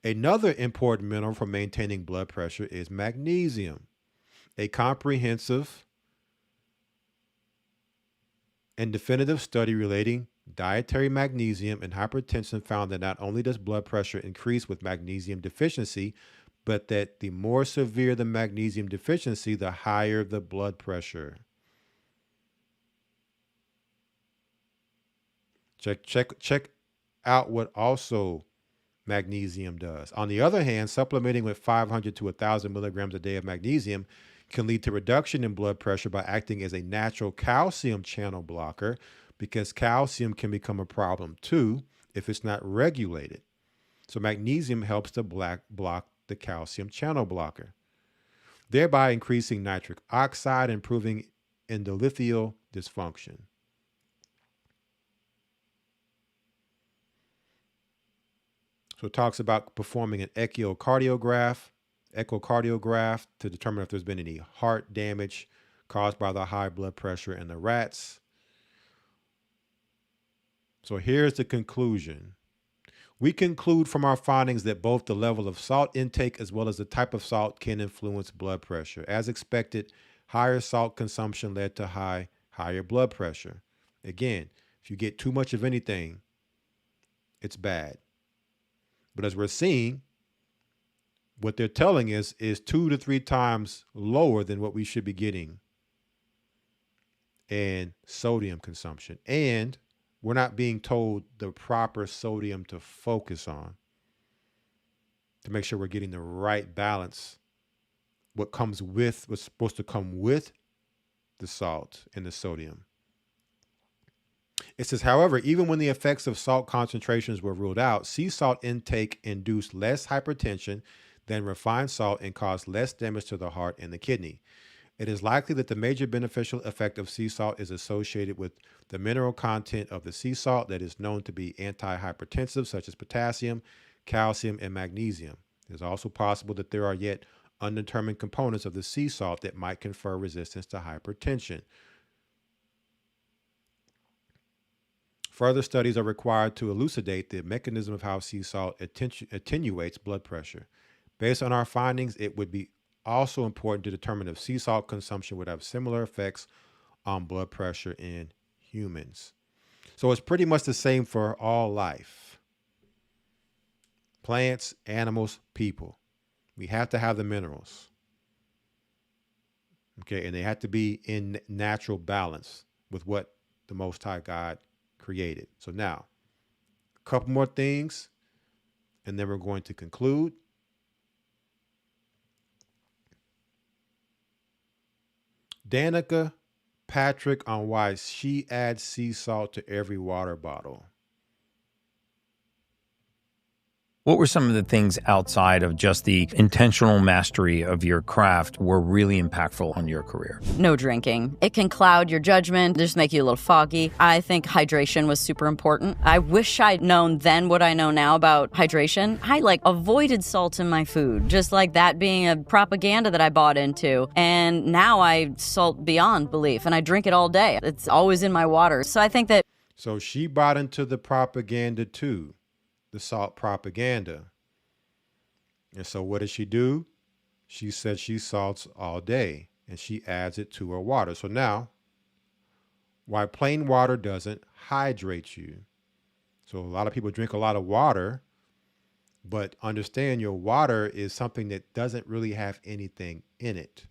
Another important mineral for maintaining blood pressure is magnesium. A comprehensive and definitive study relating dietary magnesium and hypertension found that not only does blood pressure increase with magnesium deficiency, but that the more severe the magnesium deficiency, the higher the blood pressure. Check out what also magnesium does. On the other hand, supplementing with 500 to 1,000 milligrams a day of magnesium can lead to reduction in blood pressure by acting as a natural calcium channel blocker, because calcium can become a problem too if it's not regulated. So magnesium helps to block the calcium channel blocker, thereby increasing nitric oxide, improving endothelial dysfunction. So it talks about performing an echocardiogram to determine if there's been any heart damage caused by the high blood pressure in the rats. So here's the conclusion. We conclude from our findings that both the level of salt intake as well as the type of salt can influence blood pressure. As expected, higher salt consumption led to higher blood pressure. Again, if you get too much of anything, it's bad. But as we're seeing, what they're telling us is 2 to 3 times lower than what we should be getting in sodium consumption. And we're not being told the proper sodium to focus on to make sure we're getting the right balance. What's supposed to come with the salt and the sodium. It says, however, even when the effects of salt concentrations were ruled out, sea salt intake induced less hypertension than refined salt and caused less damage to the heart and the kidney. It is likely that the major beneficial effect of sea salt is associated with the mineral content of the sea salt that is known to be antihypertensive, such as potassium, calcium, and magnesium. It is also possible that there are yet undetermined components of the sea salt that might confer resistance to hypertension. Further studies are required to elucidate the mechanism of how sea salt attenuates blood pressure. Based on our findings, it would be also important to determine if sea salt consumption would have similar effects on blood pressure in humans. So it's pretty much the same for all life. Plants, animals, people. We have to have the minerals. Okay, and they have to be in natural balance with what the Most High God created. So now, a couple more things, and then we're going to conclude. Danica Patrick on why she adds sea salt to every water bottle. What were some of the things outside of just the intentional mastery of your craft were really impactful on your career? No drinking. It can cloud your judgment, just make you a little foggy. I think hydration was super important. I wish I'd known then what I know now about hydration. I avoided salt in my food, just like that being a propaganda that I bought into. And now I salt beyond belief and I drink it all day. It's always in my water. So I think that So she bought into the propaganda too, the salt propaganda. And so what does she do? She says she salts all day and she adds it to her water. So now, why plain water doesn't hydrate you. So a lot of people drink a lot of water, but understand your water is something that doesn't really have anything in it.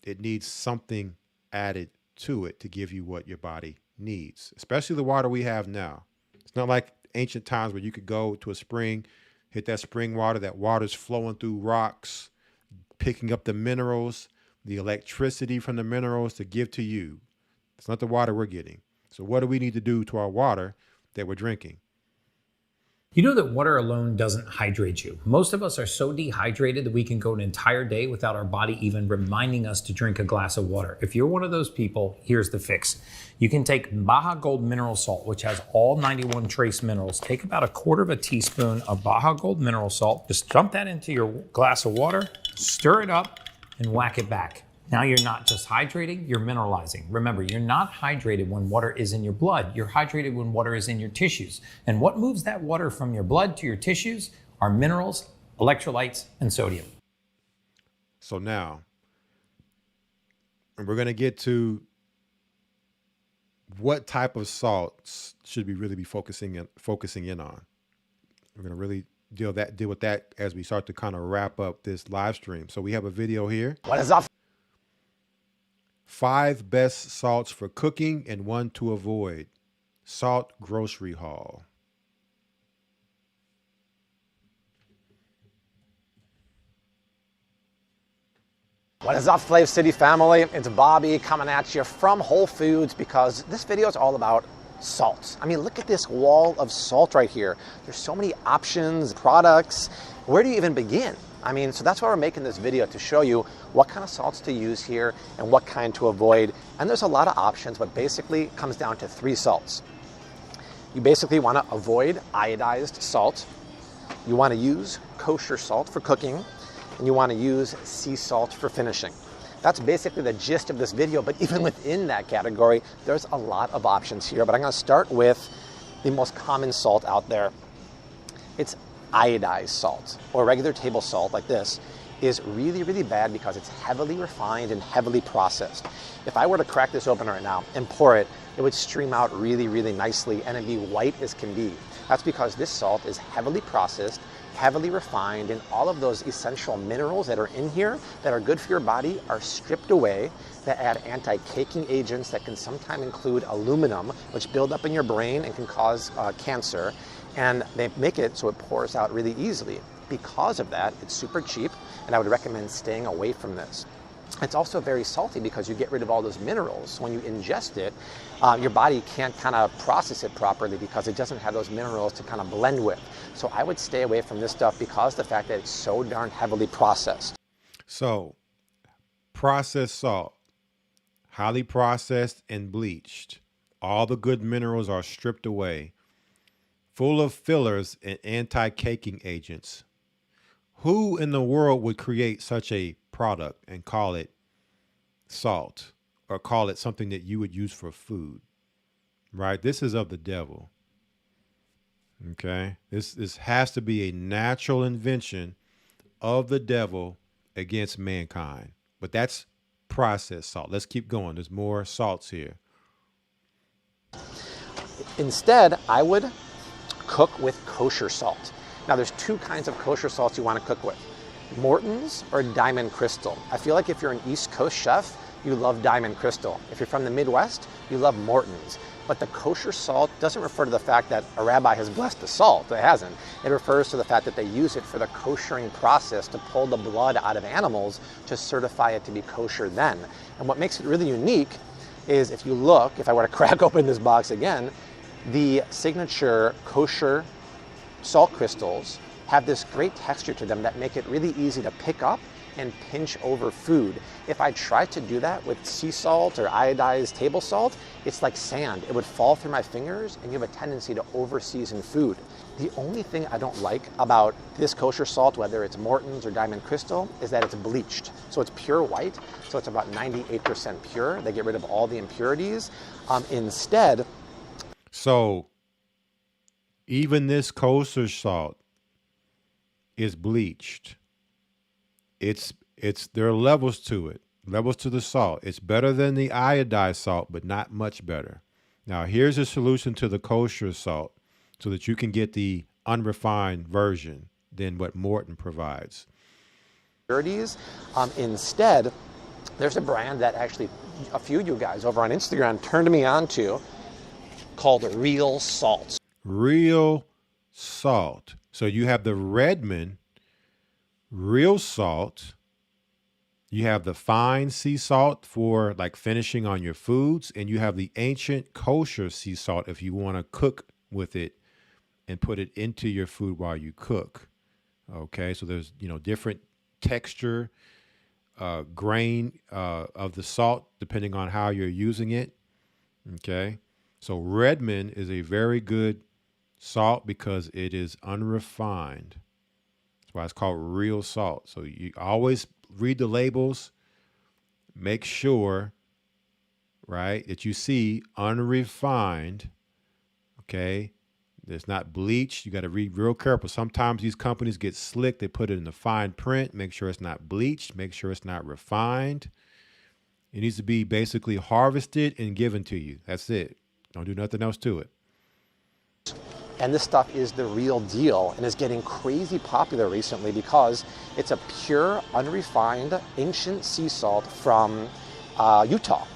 It needs something added to it to give you what your body needs, especially the water we have now. It's not like ancient times where you could go to a spring, hit that spring water, that water's flowing through rocks, picking up the minerals, the electricity from the minerals to give to you. It's not the water we're getting. So what do we need to do to our water that we're drinking? You know that water alone doesn't hydrate you. Most of us are so dehydrated that we can go an entire day without our body even reminding us to drink a glass of water. If you're one of those people, here's the fix. You can take Baja Gold mineral salt, which has all 91 trace minerals. Take about 1/4 teaspoon of Baja Gold mineral salt. Just dump that into your glass of water, stir it up, and whack it back. Now you're not just hydrating, you're mineralizing. Remember, you're not hydrated when water is in your blood. You're hydrated when water is in your tissues. And what moves that water from your blood to your tissues are minerals, electrolytes, and sodium. So now, and we're going to get to what type of salts should we really be focusing in on. We're going to really deal with that as we start to kind of wrap up this live stream. So we have a video here. What is up? 5 best salts for cooking and 1 to avoid. Salt grocery haul. What is up, Flav City family? It's Bobby coming at you from Whole Foods because this video is all about salt. I mean, look at this wall of salt right here. There's so many options, products. Where do you even begin? I mean, so that's why we're making this video, to show you what kind of salts to use here and what kind to avoid. And there's a lot of options, but basically it comes down to 3 salts. You basically want to avoid iodized salt. You want to use kosher salt for cooking, and you want to use sea salt for finishing. That's basically the gist of this video, but even within that category, there's a lot of options here. But I'm going to start with the most common salt out there. It's iodized salt, or regular table salt like this, is really, really bad because it's heavily refined and heavily processed. If I were to crack this open right now and pour it, it would stream out really, really nicely and it'd be white as can be. That's because this salt is heavily processed, heavily refined, and all of those essential minerals that are in here that are good for your body are stripped away, that add anti-caking agents that can sometimes include aluminum, which build up in your brain and can cause cancer. And they make it so it pours out really easily. Because of that, it's super cheap, and I would recommend staying away from this. It's also very salty because you get rid of all those minerals. When you ingest it, your body can't kind of process it properly because it doesn't have those minerals to kind of blend with. So I would stay away from this stuff because of the fact that it's so darn heavily processed. So, processed salt, highly processed and bleached. All the good minerals are stripped away. Full of fillers and anti-caking agents. Who in the world would create such a product and call it salt, or call it something that you would use for food? Right? This is of the devil. Okay? This has to be a natural invention of the devil against mankind. But that's processed salt. Let's keep going. There's more salts here. Instead, I would cook with kosher salt. Now there's 2 kinds of kosher salts you want to cook with. Morton's or Diamond Crystal. I feel like if you're an East Coast chef, you love Diamond Crystal. If you're from the Midwest, you love Morton's. But the kosher salt doesn't refer to the fact that a rabbi has blessed the salt. It hasn't. It refers to the fact that they use it for the koshering process to pull the blood out of animals to certify it to be kosher then. And what makes it really unique is, if you look, if I were to crack open this box again, the signature kosher salt crystals have this great texture to them that make it really easy to pick up and pinch over food. If I tried to do that with sea salt or iodized table salt, it's like sand. It would fall through my fingers and you have a tendency to over-season food. The only thing I don't like about this kosher salt, whether it's Morton's or Diamond Crystal, is that it's bleached. So it's pure white, so it's about 98% pure. They get rid of all the impurities. Instead, So even this kosher salt is bleached. It's there are levels to it, levels to the salt. It's better than the iodized salt, but not much better. Now, here's a solution to the kosher salt so that you can get the unrefined version than what Morton provides. Instead, there's a brand that actually a few of you guys over on Instagram turned me on to called Real Salt. Real salt. So you have the Redmond real salt. You have the fine sea salt for like finishing on your foods, and you have the ancient kosher sea salt if you want to cook with it and put it into your food while you cook. Okay, so there's different texture, grain of the salt depending on how you're using it. Okay, so Redmond is a very good salt because it is unrefined. That's why it's called real salt. So you always read the labels, make sure, right, that you see unrefined, okay? It's not bleached. You got to read real careful. Sometimes these companies get slick. They put it in the fine print. Make sure it's not bleached. Make sure it's not refined. It needs to be basically harvested and given to you. That's it. Don't do nothing else to it. And this stuff is the real deal and is getting crazy popular recently because it's a pure, unrefined, ancient sea salt from Utah.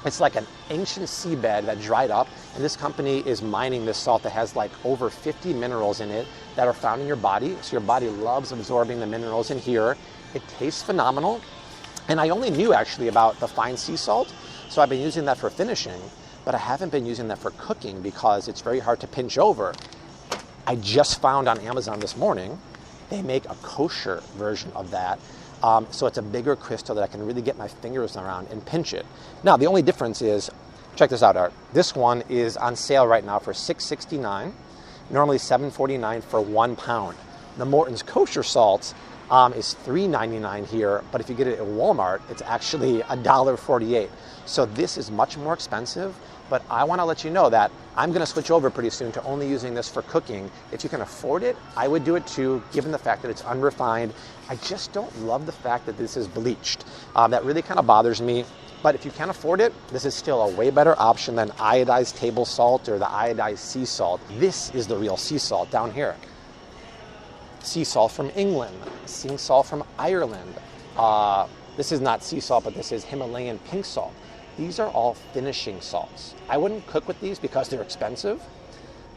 It's like an ancient seabed that dried up, and this company is mining this salt that has like over 50 minerals in it that are found in your body. So your body loves absorbing the minerals in here. It tastes phenomenal. And I only knew actually about the fine sea salt, so I've been using that for finishing, but I haven't been using that for cooking because it's very hard to pinch over. I just found on Amazon this morning, they make a kosher version of that. So it's a bigger crystal that I can really get my fingers around and pinch it. Now, the only difference is, check this out, Art. This one is on sale right now for $6.69, normally $7.49 for 1 pound. The Morton's kosher salt is $3.99 here, but if you get it at Walmart, it's actually $1.48. So this is much more expensive, but I want to let you know that I'm going to switch over pretty soon to only using this for cooking. If you can afford it, I would do it too, given the fact that it's unrefined. I just don't love the fact that this is bleached. That really kind of bothers me. But if you can afford it, this is still a way better option than iodized table salt or the iodized sea salt. This is the real sea salt down here. Sea salt from England, sea salt from Ireland. This is not sea salt, but this is Himalayan pink salt. These are all finishing salts. I wouldn't cook with these because they're expensive,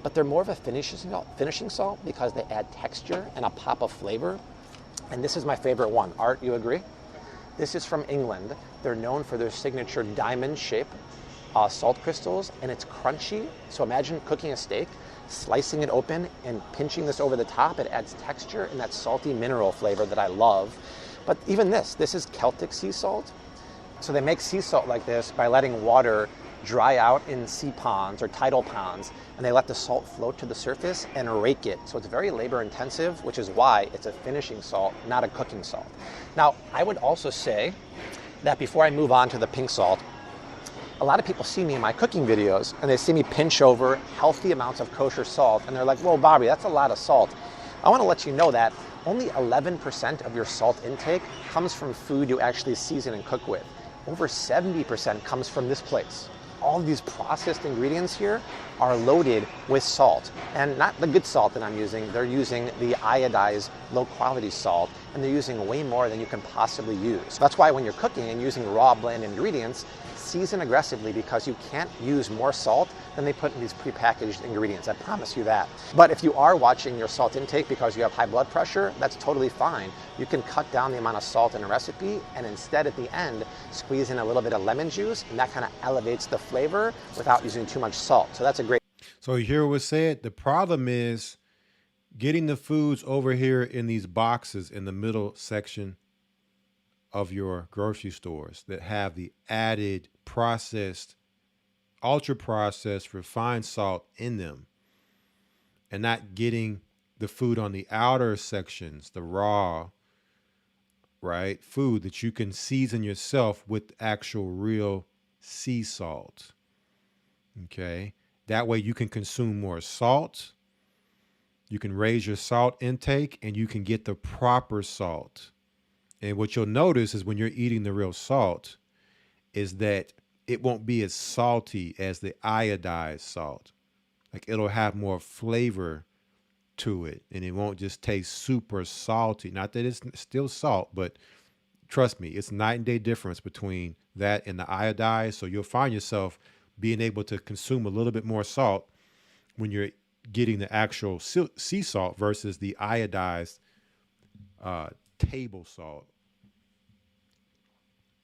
but they're more of a finishing salt because they add texture and a pop of flavor. And this is my favorite one. Art, you agree? This is from England. They're known for their signature diamond shape salt crystals, and it's crunchy. So imagine cooking a steak, slicing it open and pinching this over the top. It adds texture and that salty mineral flavor that I love. But even this is Celtic sea salt. So they make sea salt like this by letting water dry out in sea ponds or tidal ponds, and they let the salt float to the surface and rake it. So it's very labor intensive, which is why it's a finishing salt, not a cooking salt. Now, I would also say that before I move on to the pink salt, a lot of people see me in my cooking videos and they see me pinch over healthy amounts of kosher salt, and they're like, whoa, Bobby, that's a lot of salt. I want to let you know that only 11% of your salt intake comes from food you actually season and cook with. Over 70% comes from this place. All of these processed ingredients here are loaded with salt, and not the good salt that I'm using. They're using the iodized low quality salt, and they're using way more than you can possibly use. That's why when you're cooking and using raw blend ingredients, season aggressively because you can't use more salt than they put in these prepackaged ingredients. I promise you that. But if you are watching your salt intake because you have high blood pressure, that's totally fine. You can cut down the amount of salt in a recipe and instead at the end squeeze in a little bit of lemon juice, and that kind of elevates the flavor without using too much salt. So that's a great. So you hear what's said? The problem is getting the foods over here in these boxes in the middle section of your grocery stores that have the added processed, ultra processed, refined salt in them, and not getting the food on the outer sections, the raw, right, food that you can season yourself with actual real sea salt. Okay. That way you can consume more salt. You can raise your salt intake and you can get the proper salt. And what you'll notice is when you're eating the real salt is that it won't be as salty as the iodized salt. Like it'll have more flavor to it and it won't just taste super salty. Not that it's still salt, but trust me, it's night and day difference between that and the iodized. So you'll find yourself being able to consume a little bit more salt when you're getting the actual sea salt versus the iodized table salt.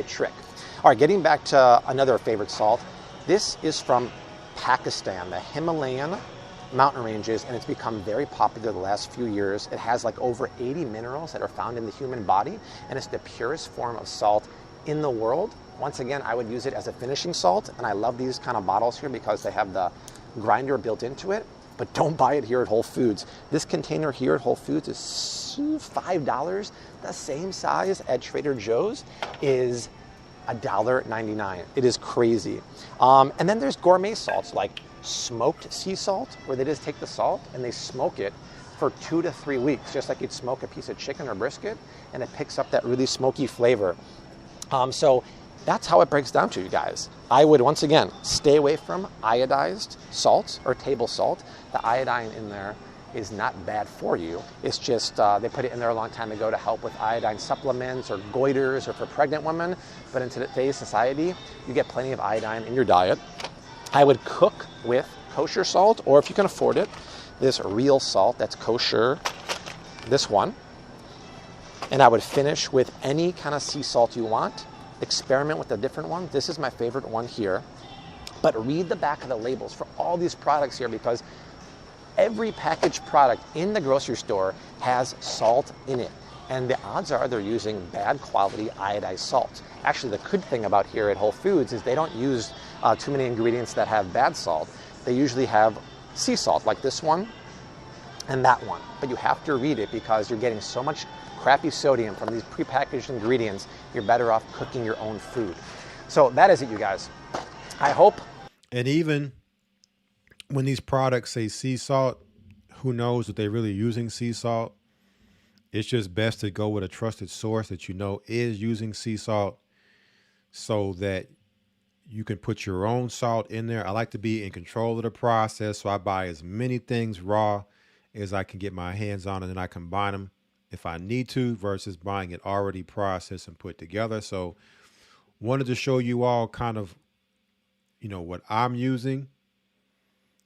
Trick. All right, getting back to another favorite salt. This is from Pakistan, the Himalayan mountain ranges, and it's become very popular the last few years. It has like over 80 minerals that are found in the human body, and it's the purest form of salt in the world. Once again, I would use it as a finishing salt, and I love these kind of bottles here because they have the grinder built into it, but don't buy it here at Whole Foods. This container here at Whole Foods is $5. The same size at Trader Joe's is $1.99. It is crazy. And then there's gourmet salts like smoked sea salt, where they just take the salt and they smoke it for 2 to 3 weeks, just like you'd smoke a piece of chicken or brisket, and it picks up that really smoky flavor. So that's how it breaks down to, you guys. I would, once again, stay away from iodized salt or table salt. The iodine in there is not bad for you. It's just they put it in there a long time ago to help with iodine supplements or goiters or for pregnant women. But in today's society, you get plenty of iodine in your diet. I would cook with kosher salt, or if you can afford it, this real salt that's kosher, this one. And I would finish with any kind of sea salt you want. Experiment with a different one. This is my favorite one here. But read the back of the labels for all these products here, because every packaged product in the grocery store has salt in it. And the odds are they're using bad quality iodized salt. Actually, the good thing about here at Whole Foods is they don't use too many ingredients that have bad salt. They usually have sea salt, like this one and that one. But you have to read it because you're getting so much crappy sodium from these prepackaged ingredients. You're better off cooking your own food. So that is it, you guys. I hope. And even when these products say sea salt, who knows if they're really using sea salt? It's just best to go with a trusted source that you know is using sea salt so that you can put your own salt in there. I like to be in control of the process, so I buy as many things raw as I can get my hands on, and then I combine them if I need to versus buying it already processed and put together. So wanted to show you all kind of, what I'm using.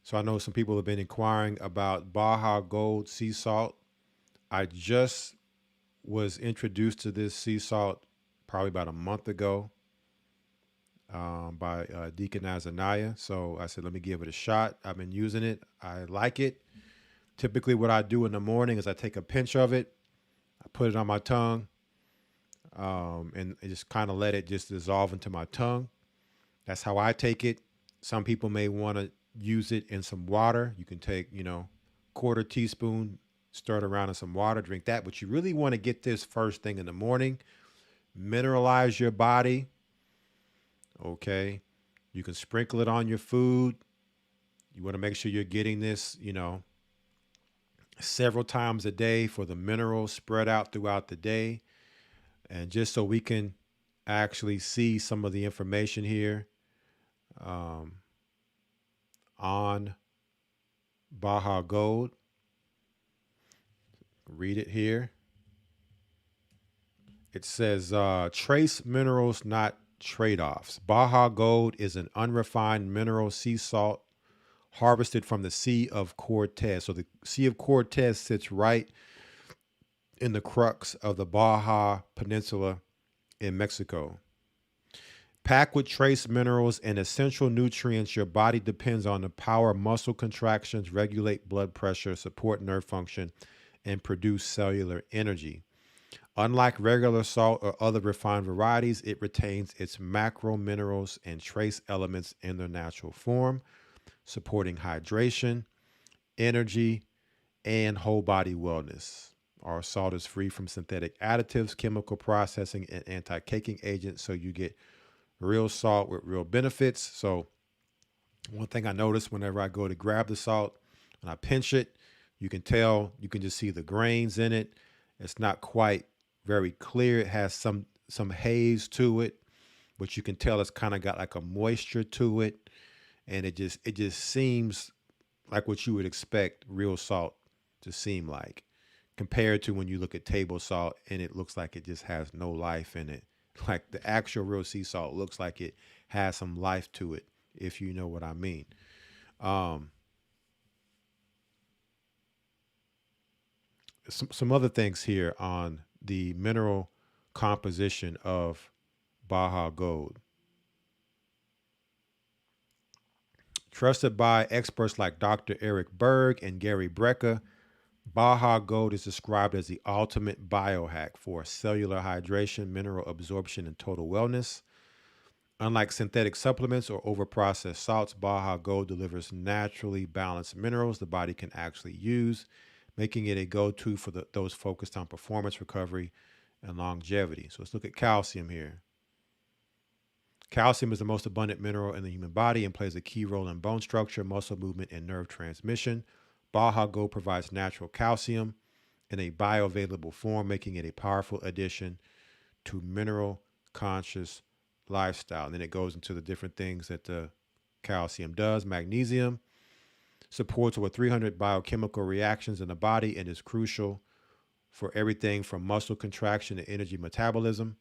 So I know some people have been inquiring about Baja Gold sea salt. I just was introduced to this sea salt probably about a month ago by Deacon Azaniah. So I said, let me give it a shot. I've been using it. I like it. Typically what I do in the morning is I take a pinch of it, I put it on my tongue, and I just kind of let it just dissolve into my tongue. That's how I take it. Some people may want to use it in some water. You can take, quarter teaspoon, stir it around in some water, drink that. But you really want to get this first thing in the morning, mineralize your body. Okay. You can sprinkle it on your food. You want to make sure you're getting this, several times a day for the minerals spread out throughout the day. And just so we can actually see some of the information here on Baja Gold. Read it here. It says trace minerals, not trade-offs. Baja Gold is an unrefined mineral sea salt harvested from the Sea of Cortez. So the Sea of Cortez sits right in the crux of the Baja Peninsula in Mexico. Packed with trace minerals and essential nutrients, your body depends on to power muscle contractions, regulate blood pressure, support nerve function, and produce cellular energy. Unlike regular salt or other refined varieties, it retains its macro minerals and trace elements in their natural form, supporting hydration, energy, and whole body wellness. Our salt is free from synthetic additives, chemical processing, and anti-caking agents, so you get real salt with real benefits. So One thing I notice whenever I go to grab the salt and I pinch it, you can tell, you can just see the grains in it. It's not quite very clear. It has some haze to it, but you can tell it's kind of got like a moisture to it. And it just seems like what you would expect real salt to seem like, compared to when you look at table salt and it looks like it just has no life in it. Like the actual real sea salt looks like it has some life to it, if you know what I mean. Some other things here on the mineral composition of Baja Gold. Trusted by experts like Dr. Eric Berg and Gary Brecka, Baja Gold is described as the ultimate biohack for cellular hydration, mineral absorption, and total wellness. Unlike synthetic supplements or overprocessed salts, Baja Gold delivers naturally balanced minerals the body can actually use, making it a go-to for those focused on performance, recovery, and longevity. So let's look at calcium here. Calcium is the most abundant mineral in the human body and plays a key role in bone structure, muscle movement, and nerve transmission. Baja Gold provides natural calcium in a bioavailable form, making it a powerful addition to mineral-conscious lifestyle. And then it goes into the different things that the calcium does. Magnesium supports over 300 biochemical reactions in the body and is crucial for everything from muscle contraction to energy metabolism.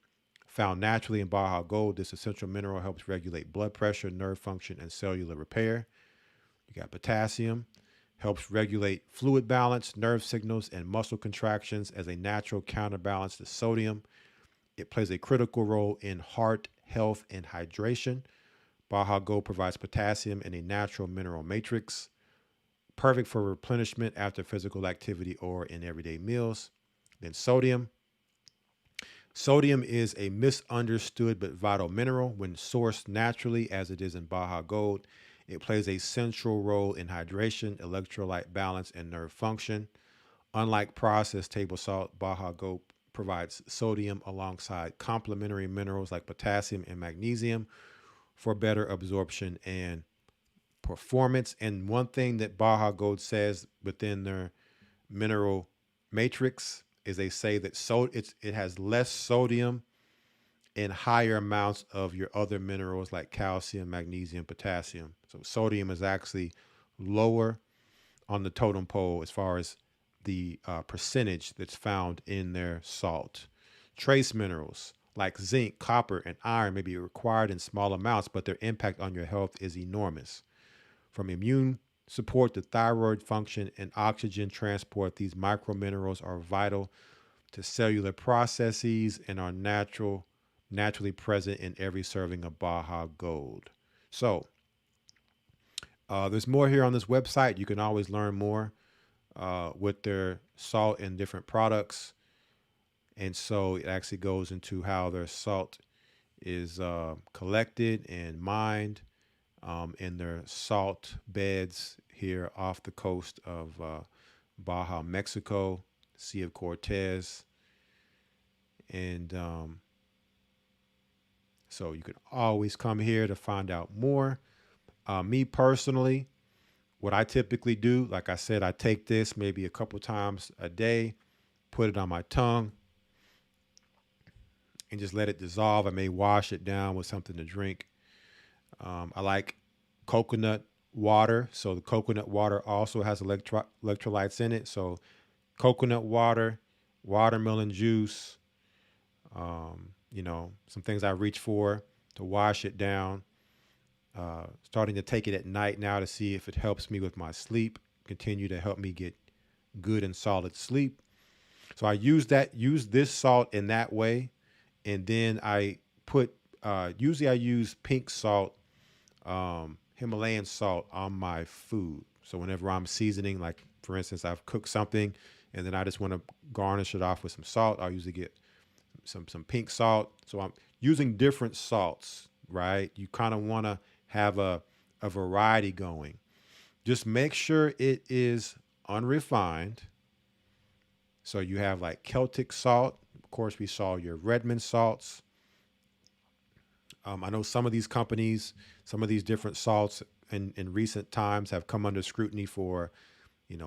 Found naturally in Baja Gold, this essential mineral helps regulate blood pressure, nerve function, and cellular repair. You got potassium, helps regulate fluid balance, nerve signals, and muscle contractions as a natural counterbalance to sodium. It plays a critical role in heart health and hydration. Baja Gold provides potassium in a natural mineral matrix, perfect for replenishment after physical activity or in everyday meals. Then sodium. Sodium is a misunderstood but vital mineral. When sourced naturally, as it is in Baja Gold, it plays a central role in hydration, electrolyte balance, and nerve function. Unlike processed table salt, Baja Gold provides sodium alongside complementary minerals like potassium and magnesium for better absorption and performance. And one thing that Baja Gold says within their mineral matrix is they say that it has less sodium and higher amounts of your other minerals like calcium, magnesium, potassium. So sodium is actually lower on the totem pole as far as the percentage that's found in their salt. Trace minerals like zinc, copper, and iron may be required in small amounts, but their impact on your health is enormous. From immune support to thyroid function and oxygen transport, these microminerals are vital to cellular processes and are naturally present in every serving of Baja Gold. So there's more here on this website. You can always learn more with their salt and different products. And so it actually goes into how their salt is collected and mined in their salt beds here off the coast of Baja, Mexico, Sea of Cortez. And so you can always come here to find out more. Me personally, what I typically do, like I said, I take this maybe a couple times a day, put it on my tongue, and just let it dissolve. I may wash it down with something to drink. I like coconut water. So the coconut water also has electrolytes in it. So coconut water, watermelon juice, some things I reach for to wash it down. Starting to take it at night now to see if it helps me with my sleep, continue to help me get good and solid sleep. So I use this salt in that way. And then I put, usually I use pink salt, Himalayan salt on my food. So whenever I'm seasoning, like for instance, I've cooked something and then I just want to garnish it off with some salt, I'll usually get some pink salt. So I'm using different salts, right? You kind of want to have a variety going. Just make sure it is unrefined. So you have like Celtic salt. Of course, we saw your Redmond salts. I know some of these companies, some of these different salts in recent times have come under scrutiny for,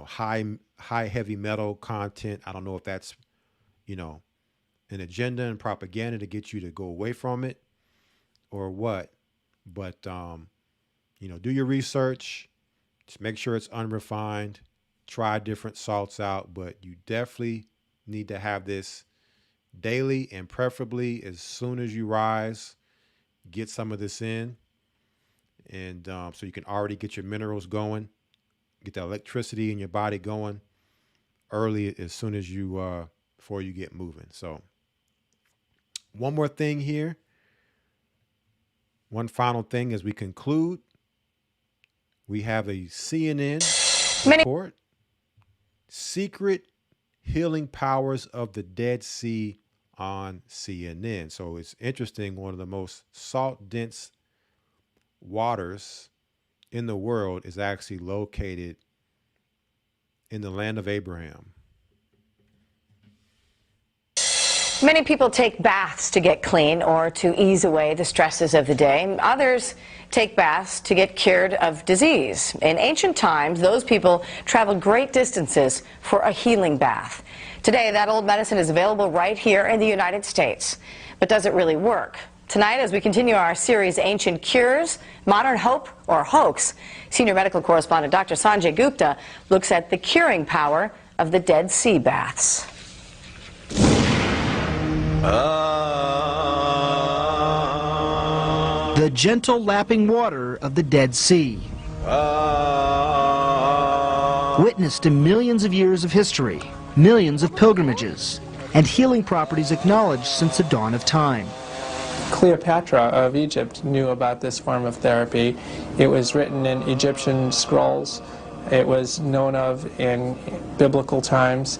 high heavy metal content. I don't know if that's, an agenda and propaganda to get you to go away from it or what. But, do your research. Just make sure it's unrefined. Try different salts out, but you definitely need to have this daily, and preferably as soon as you rise, get some of this in. And so you can already get your minerals going, get the electricity in your body going early as soon as you, before you get moving. So one more thing here. One final thing as we conclude. We have a CNN report. Secret healing powers of the Dead Sea on CNN. So it's interesting. One of the most salt-dense waters in the world is actually located in the land of Abraham. Many people take baths to get clean or to ease away the stresses of the day. Others take baths to get cured of disease. In ancient times, those people traveled great distances for a healing bath. Today, that old medicine is available right here in the United States. But does it really work? Tonight, as we continue our series, Ancient Cures, Modern Hope or Hoax, senior medical correspondent Dr. Sanjay Gupta looks at the curing power of the Dead Sea baths. The gentle lapping water of the Dead Sea. Witnessed in millions of years of history, millions of pilgrimages, and healing properties acknowledged since the dawn of time. Cleopatra of Egypt knew about this form of therapy. It was written in Egyptian scrolls. It was known of in biblical times.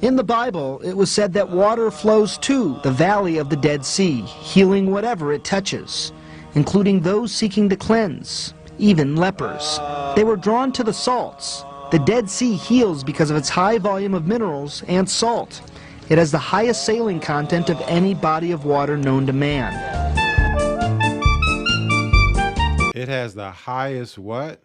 In the Bible, it was said that water flows to the valley of the Dead Sea, healing whatever it touches, including those seeking to cleanse, even lepers. They were drawn to the salts. The Dead Sea heals because of its high volume of minerals and salt. It has the highest saline content of any body of water known to man. It has the highest what?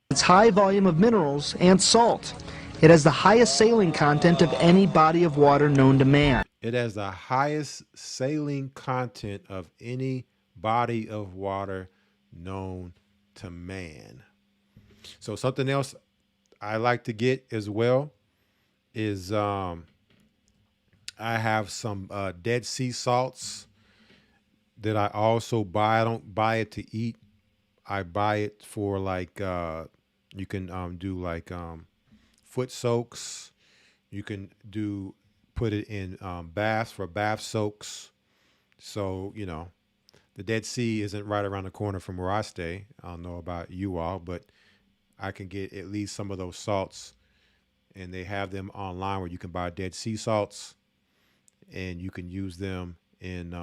Its high volume of minerals and salt. It has the highest saline content of any body of water known to man. It has the highest saline content of any body of water known to man. So something else I like to get as well is I have some Dead Sea salts that I also buy. I don't buy it to eat. I buy it for like you can do like foot soaks. You can put it in baths for bath soaks. So, the Dead Sea isn't right around the corner from where I stay. I don't know about you all, but I can get at least some of those salts, and they have them online where you can buy Dead Sea salts, and you can use them in,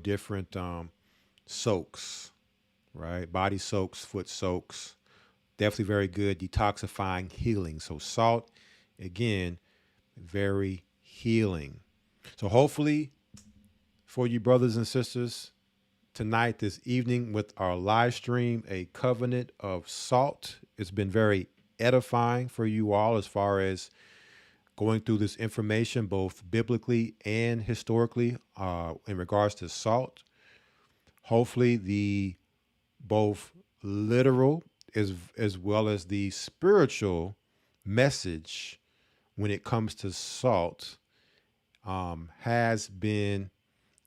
different soaks, right? Body soaks, foot soaks. Definitely very good detoxifying, healing. So salt, again, very healing. So hopefully for you brothers and sisters, tonight, this evening with our live stream, a covenant of salt. It's been very edifying for you all as far as going through this information, both biblically and historically, in regards to salt. Hopefully the both literal as well as the spiritual message when it comes to salt has been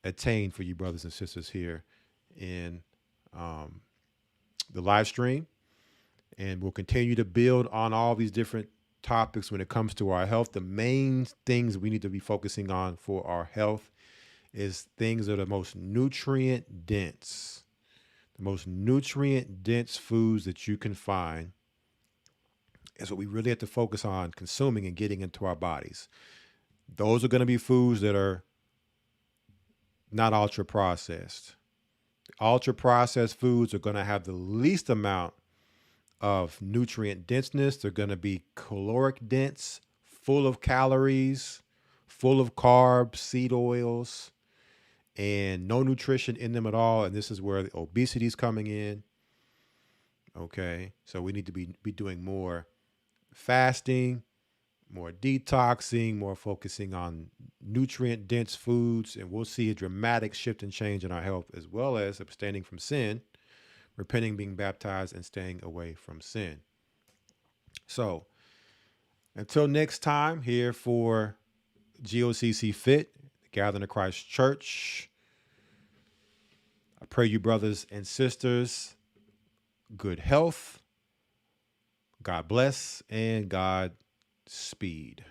attained for you brothers and sisters here in the live stream. And we'll continue to build on all these different topics when it comes to our health. The main things we need to be focusing on for our health is things that are most nutrient dense. The most nutrient dense foods that you can find is what we really have to focus on consuming and getting into our bodies. Those are going to be foods that are not ultra processed. Ultra processed foods are going to have the least amount of nutrient denseness. They're going to be caloric dense, full of calories, full of carbs, seed oils, and no nutrition in them at all. And this is where the obesity is coming in. Okay. So we need to be doing more fasting, more detoxing, more focusing on nutrient dense foods. And we'll see a dramatic shift and change in our health, as well as abstaining from sin, repenting, being baptized, and staying away from sin. So until next time, here for GOCC Fit, the Gathering of Christ Church, I pray you brothers and sisters good health, God bless, and God speed.